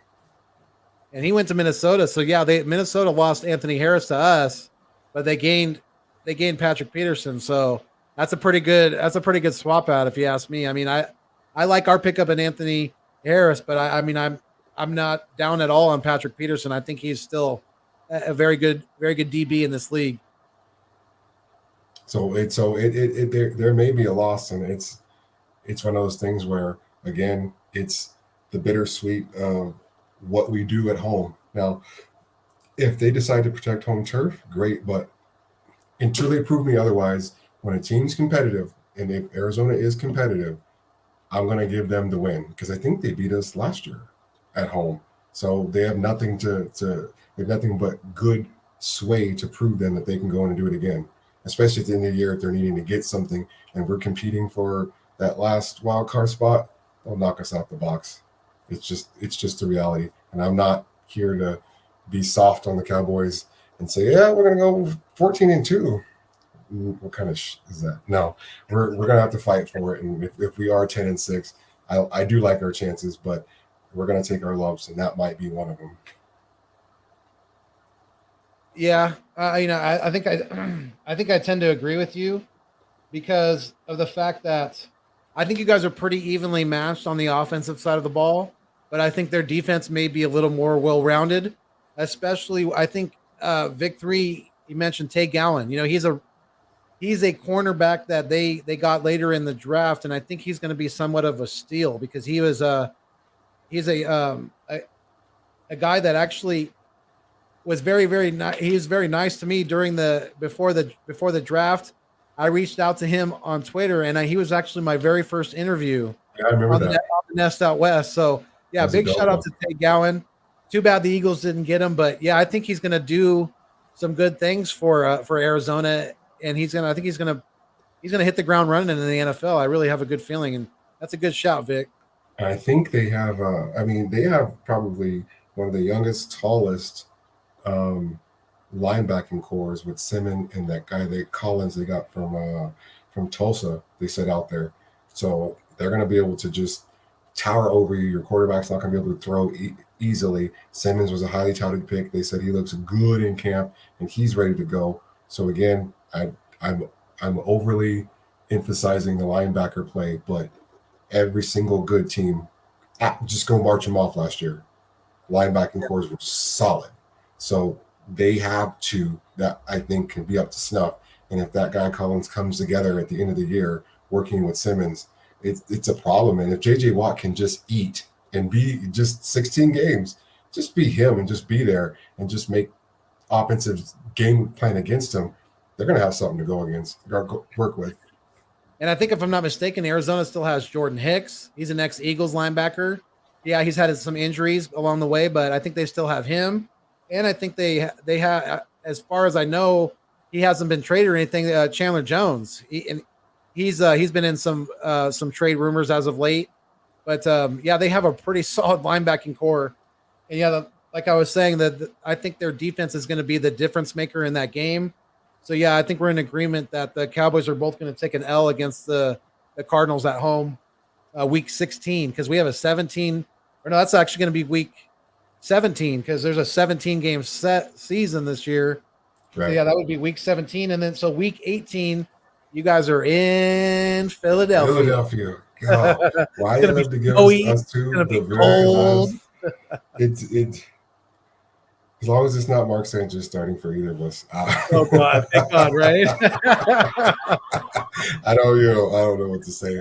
And he went to Minnesota. So yeah, Minnesota lost Anthony Harris to us, but they gained Patrick Peterson. So that's a pretty good swap out if you ask me. I mean, I like our pickup in Anthony Harris, but I mean I'm not down at all on Patrick Peterson. I think he's still a very good DB in this league. So there may be a loss, and it's one of those things where, again, it's the bittersweet of what we do at home. Now, if they decide to protect home turf, great, but until they prove me otherwise, when a team's competitive, and if Arizona is competitive, I'm going to give them the win because I think they beat us last year at home. So they have nothing but good sway to prove them that they can go in and do it again, especially at the end of the year if they're needing to get something and we're competing for that last wild card spot. They'll knock us out the box. It's just the reality. And I'm not here to be soft on the Cowboys and say, yeah, we're going to go 14-2. What kind of is that? No, we're going to have to fight for it. And if we are 10-6, I do like our chances, but we're going to take our lumps, and that might be one of them. Yeah, I think I tend to agree with you because of the fact that I think you guys are pretty evenly matched on the offensive side of the ball, but I think their defense may be a little more well-rounded. Especially, I think Vic 3. You mentioned Tay Gowan. You know, he's a cornerback that they got later in the draft, and I think he's going to be somewhat of a steal because he's a guy that actually was very nice. He was very nice to me before the draft. I reached out to him on Twitter, and he was actually my very first interview. Yeah, I remember that. On the Nest Out West. So yeah, That's big shout out to Tay Gowan. Too bad the Eagles didn't get him, but yeah, I think he's going to do some good things for Arizona, and I think he's going to hit the ground running in the NFL. I really have a good feeling, and that's a good shout, Vic. I think they have. They have probably one of the youngest, tallest linebacking cores with Simmons and that guy Collins they got from Tulsa. They set out there, so they're going to be able to just tower over you. Your quarterback's not going to be able to throw easily. Simmons was a highly touted pick. They said he looks good in camp and he's ready to go. So again, I'm overly emphasizing the linebacker play, but every single good team just go march them off last year. Linebacking cores were solid. So they have two that I think can be up to snuff. And if that guy Collins comes together at the end of the year working with Simmons, it's a problem. And if J.J. Watt can just eat and be just 16 games, just be him and just be there and just make offensive game plan against him, they're going to have something to go against, work with. And I think if I'm not mistaken, Arizona still has Jordan Hicks. He's an ex-Eagles linebacker. Yeah, he's had some injuries along the way, but I think they still have him. And I think they have, as far as I know, he hasn't been traded or anything. Chandler Jones, he's been in some trade rumors as of late. But yeah, they have a pretty solid linebacking core. And yeah, like I was saying, that I think their defense is going to be the difference maker in that game. So yeah, I think we're in agreement that the Cowboys are both going to take an L against the Cardinals at home, week 16, because we have a 17. Or no, that's actually going to be week 17 because there's a 17 game set season this year. Right. So yeah, that would be week 17, and then so week 18, you guys are in Philadelphia. God, why you have to give us two the very last? It's as long as it's not Mark Sanchez starting for either of us. Oh God, thank God, right? I don't know what to say.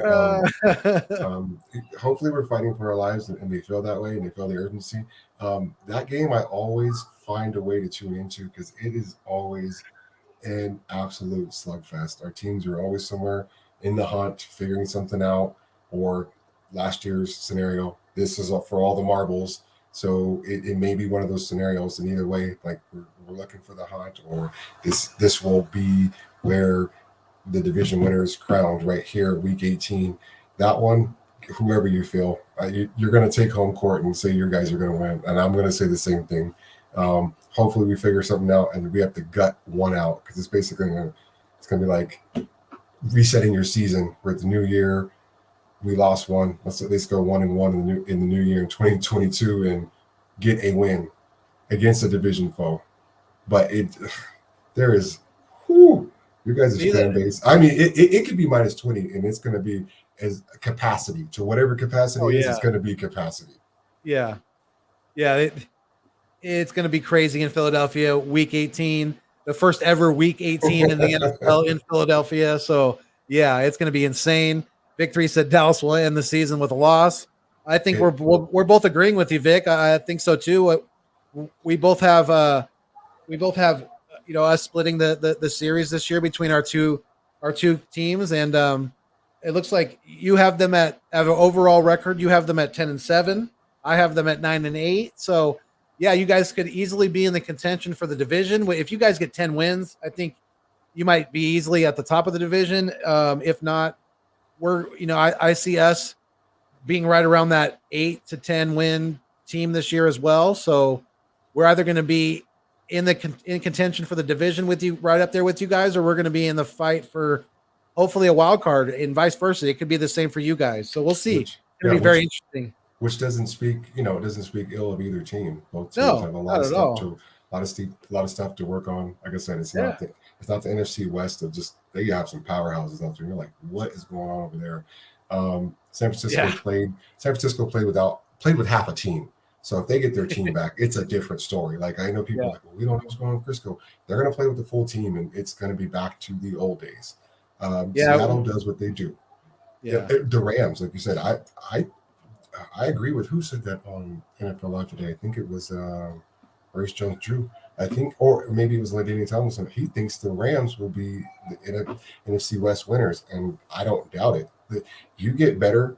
Hopefully we're fighting for our lives and they feel that way and they feel the urgency. That game I always find a way to tune into because it is always an absolute slugfest. Our teams are always somewhere in the hunt, figuring something out, or last year's scenario, this is for all the marbles. So it may be one of those scenarios, and either way, like we're looking for the hunt, or this will be where the division winner is crowned right here, week 18. That one, whoever you feel, you're going to take home court and say your guys are going to win, and I'm going to say the same thing. Hopefully, we figure something out, and we have to gut one out because it's basically it's going to be like resetting your season with the new year. We lost one. Let's at least go 1-1 in the new year in 2022 and get a win against a division foe. But there is, you guys' fan base. I mean, it could be -20, and it's going to be as capacity to whatever capacity is. It's going to be capacity. Yeah, it's going to be crazy in Philadelphia. Week 18, the first ever Week 18 in the NFL in Philadelphia. So yeah, it's going to be insane. Victory said Dallas will end the season with a loss. I think we're both agreeing with you, Vic. I think so too. We both have us splitting the series this year between our two teams, and it looks like you have them have an overall record. You have them at 10-7. I have them at 9-8. So yeah, you guys could easily be in the contention for the division. If you guys get 10 wins, I think you might be easily at the top of the division. If not, I see us being right around that 8 to 10 win team this year as well. So we're either going to be in contention for the division with you, right up there with you guys, or we're going to be in the fight for hopefully a wild card, and vice versa. It could be the same for you guys. So we'll see. It's going to be very interesting. Which doesn't speak ill of either team. Both teams have a lot of stuff to work on. Like I said, it's not the NFC West of just they have some powerhouses out there. You're like, what is going on over there? San Francisco played with half a team. So if they get their team back, it's a different story. Like I know people are like, well, we don't know what's going on with Frisco. They're going to play with the full team, and it's going to be back to the old days. Seattle does what they do. Yeah, the Rams, like you said, I agree with who said that on NFL Live today. I think it was Race Jones-Drew. I think, or maybe it was LaDainian Tomlinson. He thinks the Rams will be the NFC West winners, and I don't doubt it. You get better,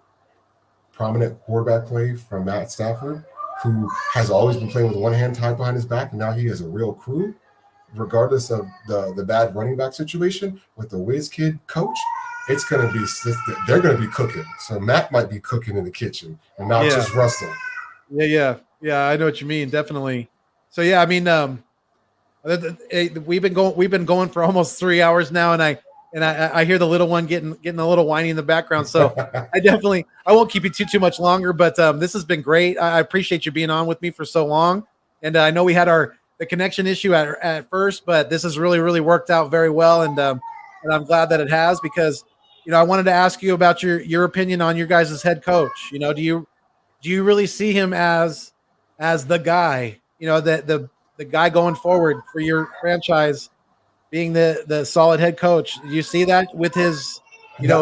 prominent quarterback play from Matt Stafford, who has always been playing with one hand tied behind his back, and now he has a real crew, regardless of the bad running back situation with the whiz kid coach. It's going to be – they're going to be cooking. So Matt might be cooking in the kitchen and not just Russell. Yeah, I know what you mean, definitely. So, yeah, I mean, we've been going for almost 3 hours now, and I hear the little one getting a little whiny in the background. So I won't keep you too much longer, but this has been great. I appreciate you being on with me for so long. And I know we had the connection issue at first, but this has really, really worked out very well. And I'm glad that it has, because I wanted to ask you about your opinion on your guys' head coach. Do you really see him as the guy, the guy going forward for your franchise, being the solid head coach? Do you see that with his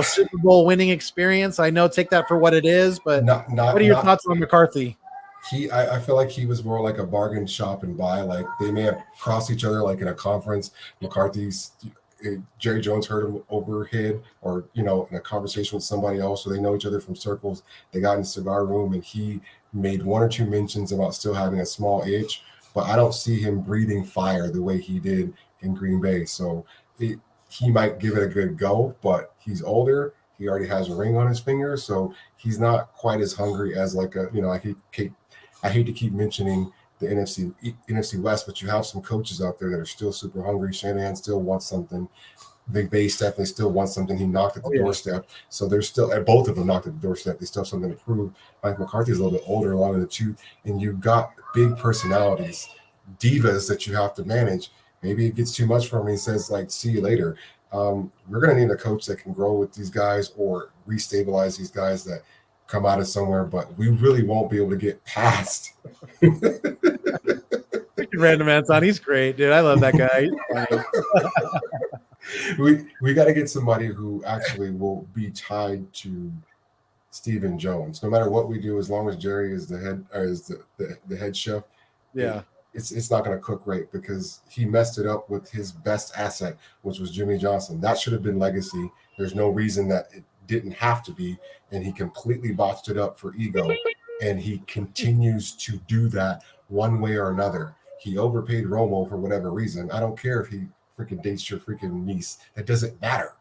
Super Bowl winning experience? I know, take that for what it is, but what are your thoughts on McCarthy? I feel like he was more like a bargain shop and buy. Like they may have crossed each other like in a conference. Jerry Jones heard him overhead or, in a conversation with somebody else, so they know each other from circles. They got in the cigar room and he made one or two mentions about still having a small itch, but I don't see him breathing fire the way he did in Green Bay. So he might give it a good go, but he's older. He already has a ring on his finger, so he's not quite as hungry as I hate to keep mentioning the NFC West, but you have some coaches out there that are still super hungry. Shanahan still wants something. Big Base definitely still wants something. He knocked at the doorstep. So there's still, both of them knocked at the doorstep. They still have something to prove. Mike McCarthy's a little bit older along with the two, and you've got big personalities, divas that you have to manage. Maybe it gets too much for him. He says, see you later. We're going to need a coach that can grow with these guys or restabilize these guys that come out of somewhere, but we really won't be able to get past. Random Anton, he's great, dude. I love that guy. We got to get somebody who actually will be tied to Stephen Jones. No matter what we do, as long as Jerry is the head or is the head chef, it's not going to cook great because he messed it up with his best asset, which was Jimmy Johnson. That should have been legacy. There's no reason that it didn't have to be, and he completely botched it up for ego, and he continues to do that one way or another. He overpaid Romo for whatever reason. I don't care if he freaking dates your freaking niece. It doesn't matter.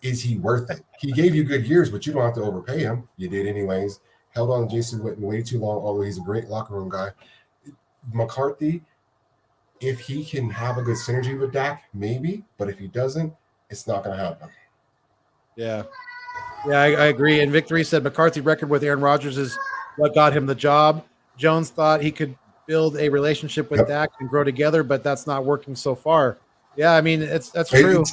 Is he worth it? He gave you good years, but you don't have to overpay him. You did anyways. Held on to Jason Witten way too long, although he's a great locker room guy. McCarthy, if he can have a good synergy with Dak, maybe. But if he doesn't, it's not going to happen. Yeah. Yeah, I agree. And Victory said McCarthy's record with Aaron Rodgers is what got him the job. Jones thought he could build a relationship with Dak and grow together, but that's not working so far. Yeah, I mean, that's true.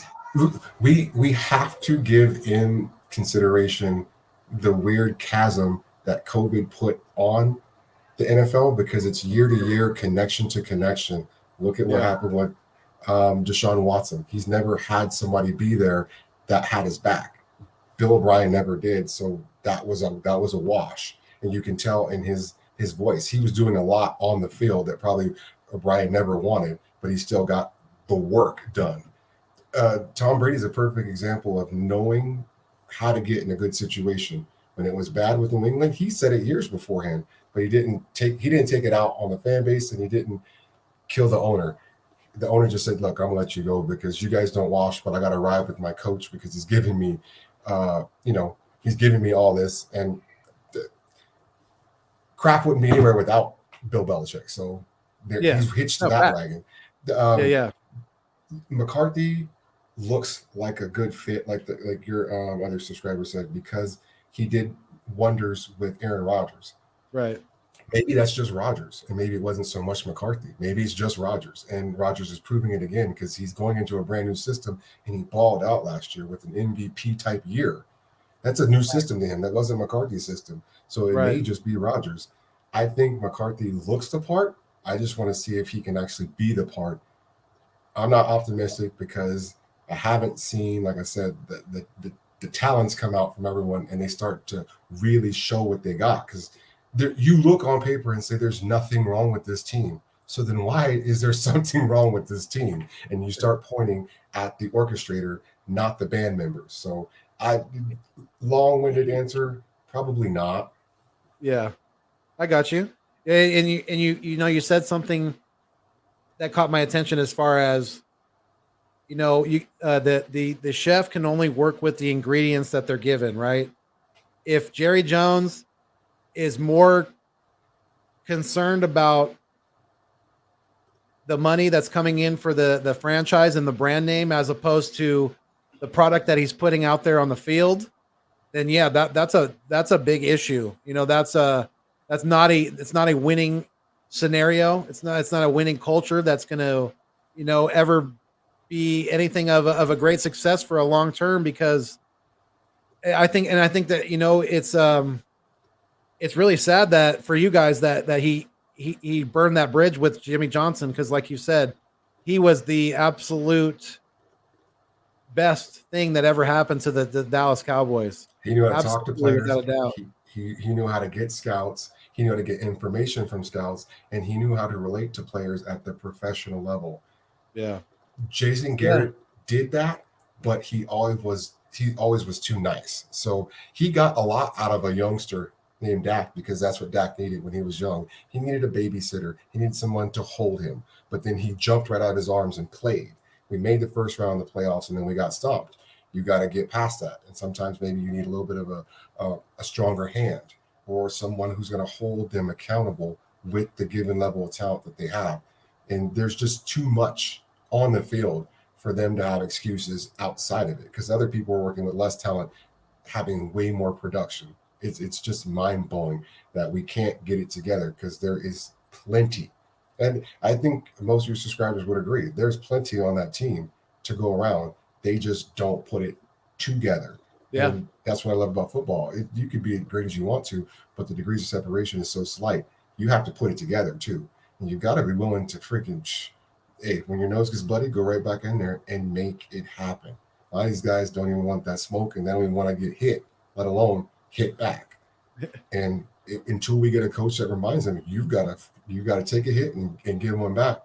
We have to give in consideration the weird chasm that COVID put on the NFL because it's year to year, connection to connection. Look at what happened with Deshaun Watson. He's never had somebody be there that had his back. Bill O'Brien never did, so that was a wash. And you can tell in his voice. He was doing a lot on the field that probably O'Brien never wanted, but he still got the work done. Tom Brady's a perfect example of knowing how to get in a good situation. When it was bad with New England, he said it years beforehand, but he didn't take it out on the fan base, and he didn't kill the owner. The owner just said, "Look, I'm gonna let you go because you guys don't wash, but I got to ride with my coach because he's giving me, he's giving me all this." And crap wouldn't be anywhere without Bill Belichick. So he's hitched to that wagon. McCarthy looks like a good fit, like your other subscriber said, because he did wonders with Aaron Rodgers. Right. Maybe that's just Rodgers, and maybe it wasn't so much McCarthy. Maybe it's just Rodgers, and Rodgers is proving it again because he's going into a brand new system, and he balled out last year with an MVP type year. That's a new system to him. That wasn't McCarthy's system, so it may just be Rodgers. I think McCarthy looks the part. I just want to see if he can actually be the part. I'm not optimistic because I haven't seen, like I said, the talents come out from everyone and they start to really show what they got. Because you look on paper and say there's nothing wrong with this team. So then why is there something wrong with this team? And you start pointing at the orchestrator, not the band members. So long-winded answer, probably not. Yeah, I got you. And you said something that caught my attention as far as, the chef can only work with the ingredients that they're given, right? If Jerry Jones is more concerned about the money that's coming in for the franchise and the brand name as opposed to the product that he's putting out there on the field, then yeah, that's a big issue. It's not a winning scenario. It's not a winning culture that's going to, ever be anything of a great success for a long term, because I think that, it's really sad that for you guys that he burned that bridge with Jimmy Johnson. Cause like you said, he was the absolute best thing that ever happened to the Dallas Cowboys. He knew how to talk to players. Without a doubt. He knew how to get scouts. He knew how to get information from scouts, and he knew how to relate to players at the professional level. Yeah. Jason Garrett did that, but he always was too nice. So he got a lot out of a youngster named Dak because that's what Dak needed when he was young. He needed a babysitter. He needed someone to hold him. But then he jumped right out of his arms and played. We made the first round of the playoffs, and then we got stomped. You got to get past that. And sometimes maybe you need a little bit of a stronger hand or someone who's going to hold them accountable with the given level of talent that they have. And there's just too much on the field for them to have excuses outside of it, because other people are working with less talent, having way more production. It's just mind-blowing that we can't get it together, because there is plenty. And I think most of your subscribers would agree. There's plenty on that team to go around. They just don't put it together. Yeah. And that's what I love about football. You could be as great as you want to, but the degrees of separation is so slight. You have to put it together too. And you've got to be willing to freaking, hey, when your nose gets bloody, go right back in there and make it happen. A lot of these guys don't even want that smoke, and they don't even want to get hit, let alone hit back. And until we get a coach that reminds him, you've got to take a hit and give one back.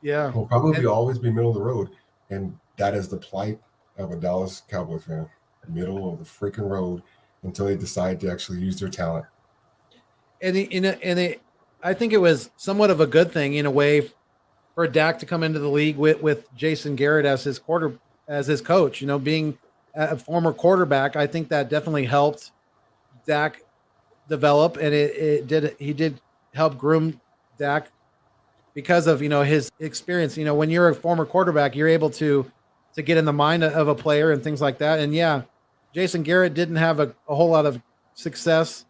Yeah. He'll probably always be middle of the road. And that is the plight of a Dallas Cowboy fan. Middle of the freaking road until they decide to actually use their talent. I think it was somewhat of a good thing in a way for Dak to come into the league with Jason Garrett as his coach. Being a former quarterback, I think that definitely helped Dak develop, and he did help groom Dak because of his experience. When you're a former quarterback, you're able to get in the mind of a player and things like that. And yeah, Jason Garrett didn't have a whole lot of success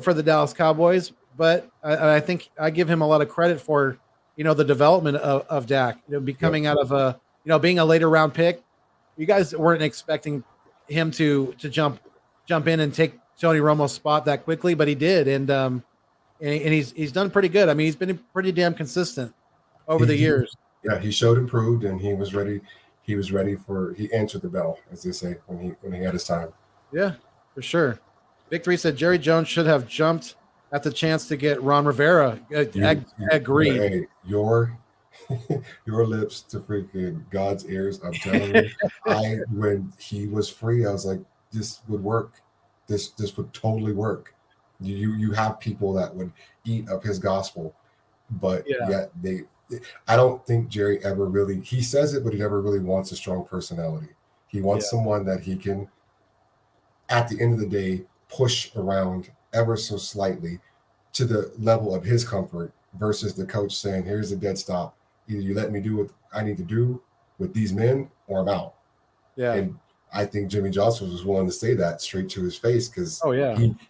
for the Dallas Cowboys, but I think I give him a lot of credit for the development of Dak. Becoming out of being a later round pick. You guys weren't expecting him to jump in and take Tony Romo's spot that quickly, but he did, and he's done pretty good. I mean, he's been pretty damn consistent over the years. Yeah, he showed improved, and he was ready. He answered the bell, as they say, when he had his time. Yeah, for sure. Victory said Jerry Jones should have jumped at the chance to get Ron Rivera. Agreed. Hey, your lips to freaking God's ears. I'm telling you, when he was free, I was like, this would work. This would totally work. You have people that would eat up his gospel, but yet I don't think Jerry ever really, he says it, but he never really wants a strong personality. He wants someone that he can, at the end of the day, push around ever so slightly to the level of his comfort versus the coach saying, here's a dead stop. Either you let me do what I need to do with these men or I'm out. Yeah. And I think Jimmy Johnson was willing to say that straight to his face because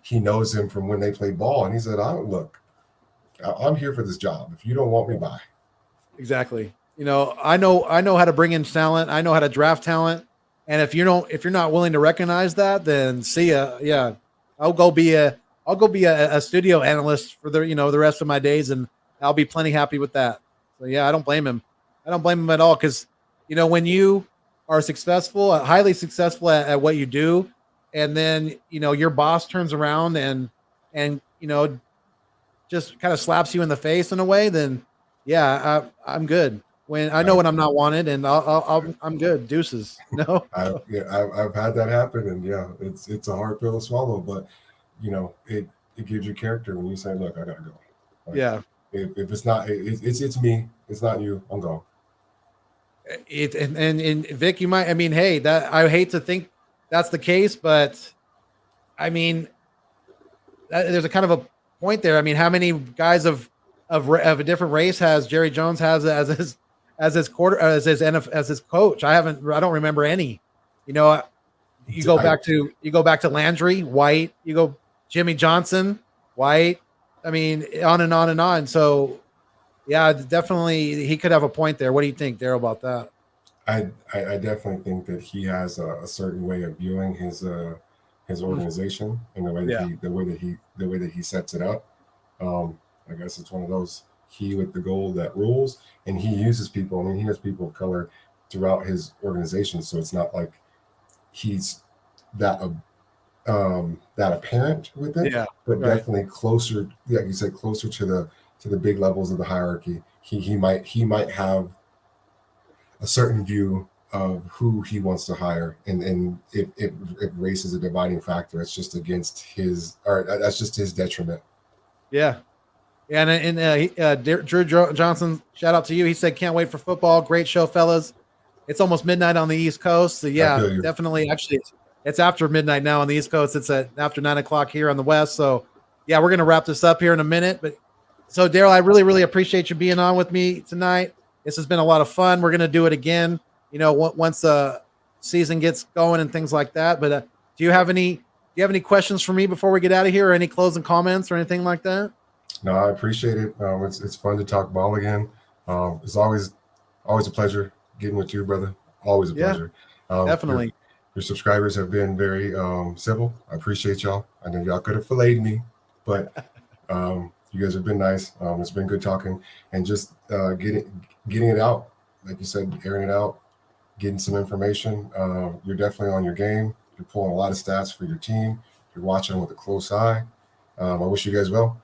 he knows him from when they played ball. And he said, I'm here for this job. If you don't want me, bye. Exactly. I know how to bring in talent. I know how to draft talent. And if you're not willing to recognize that, then see ya. Yeah. I'll go be a studio analyst for the rest of my days, and I'll be plenty happy with that. So yeah, I don't blame him. I don't blame him at all. Cause when you are successful, highly successful at what you do, and then, your boss turns around and just kind of slaps you in the face in a way, then yeah, I'm good. When I know when I'm not wanted, and I'm good. Deuces. I've had that happen, and yeah, it's a hard pill to swallow, but it gives you character when you say, look, I gotta go. Like, yeah. If it's not, it's me. It's not you. I'm gone. And Vic, you might. I mean, hey, that I hate to think that's the case, but I mean, there's a kind of a point there. I mean, how many guys of a different race has Jerry Jones has as his coach? I don't remember any. You go back to Landry, White. You go Jimmy Johnson, White. I mean, on and on and on. So, yeah, definitely he could have a point there. What do you think, Daryl, about that? I definitely think that he has a certain way of viewing his organization and the way that he sets it up. I guess it's one of those he with the goal that rules, and he uses people. I mean, he has people of color throughout his organization, so it's not like he's that apparent with it, but definitely closer. Yeah, you said closer to the big levels of the hierarchy. He might have a certain view of who he wants to hire, and if race is a dividing factor, it's just against his, or that's just his detriment. Yeah. And Drew Johnson, shout out to you. He said, can't wait for football. Great show, fellas. It's almost midnight on the East Coast. So yeah, definitely. Actually, it's after midnight now on the East Coast. It's after 9 o'clock here on the West. So yeah, we're going to wrap this up here in a minute. But so Daryl, I really, really appreciate you being on with me tonight. This has been a lot of fun. We're going to do it again, once the season gets going and things like that. But do you have any questions for me before we get out of here, or any closing comments or anything like that? No, I appreciate it. It's fun to talk ball again. It's always a pleasure getting with you, brother. Always a pleasure. Definitely. Your subscribers have been very civil. I appreciate y'all. I know y'all could have filleted me, but you guys have been nice. It's been good talking and just getting it out. Like you said, airing it out, getting some information. You're definitely on your game. You're pulling a lot of stats for your team. You're watching with a close eye. I wish you guys well.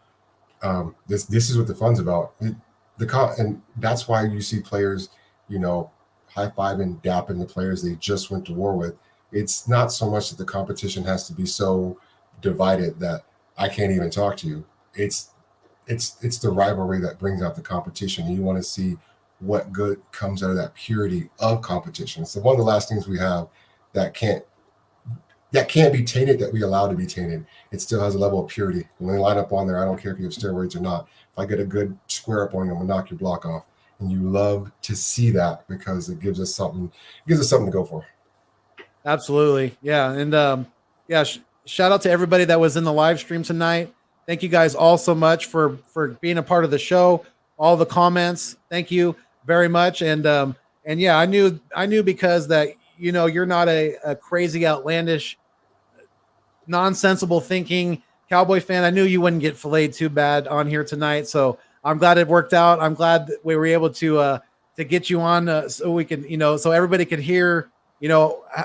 This is what the fun's about. And that's why you see players, high fiving, dapping the players they just went to war with. It's not so much that the competition has to be so divided that I can't even talk to you. It's the rivalry that brings out the competition. And you want to see what good comes out of that purity of competition. So one of the last things we have that can't be tainted, that we allow to be tainted. It still has a level of purity. When they line up on there, I don't care if you have steroids or not. If I get a good square up on you, I'm gonna knock your block off. And you love to see that because it gives us something. It gives us something to go for. Absolutely, yeah, and shout out to everybody that was in the live stream tonight. Thank you guys all so much for being a part of the show. All the comments, thank you very much. And yeah, I knew because that you're not a crazy, outlandish, nonsensible thinking Cowboy fan. I knew you wouldn't get filleted too bad on here tonight, so I'm glad it worked out. I'm glad that we were able to get you on so we can so everybody could hear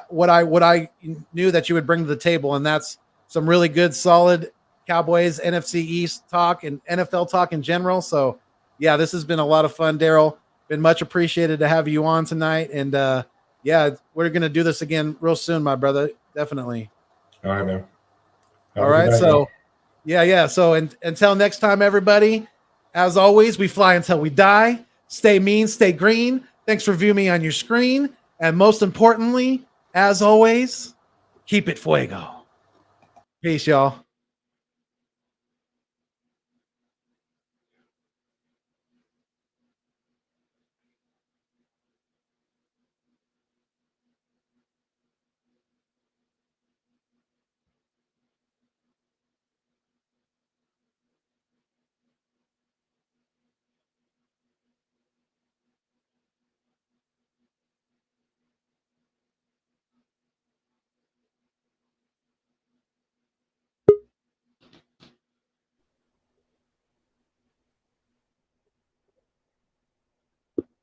what I knew that you would bring to the table, and that's some really good, solid Cowboys NFC East talk and NFL talk in general. So yeah, this has been a lot of fun, Daryl. Been much appreciated to have you on tonight, and yeah, we're gonna do this again real soon, my brother. Definitely. All right, man. All right, so yeah. So until next time, everybody. As always, we fly until we die. Stay mean, stay green. Thanks for viewing me on your screen, and most importantly, as always, keep it fuego. Peace, y'all.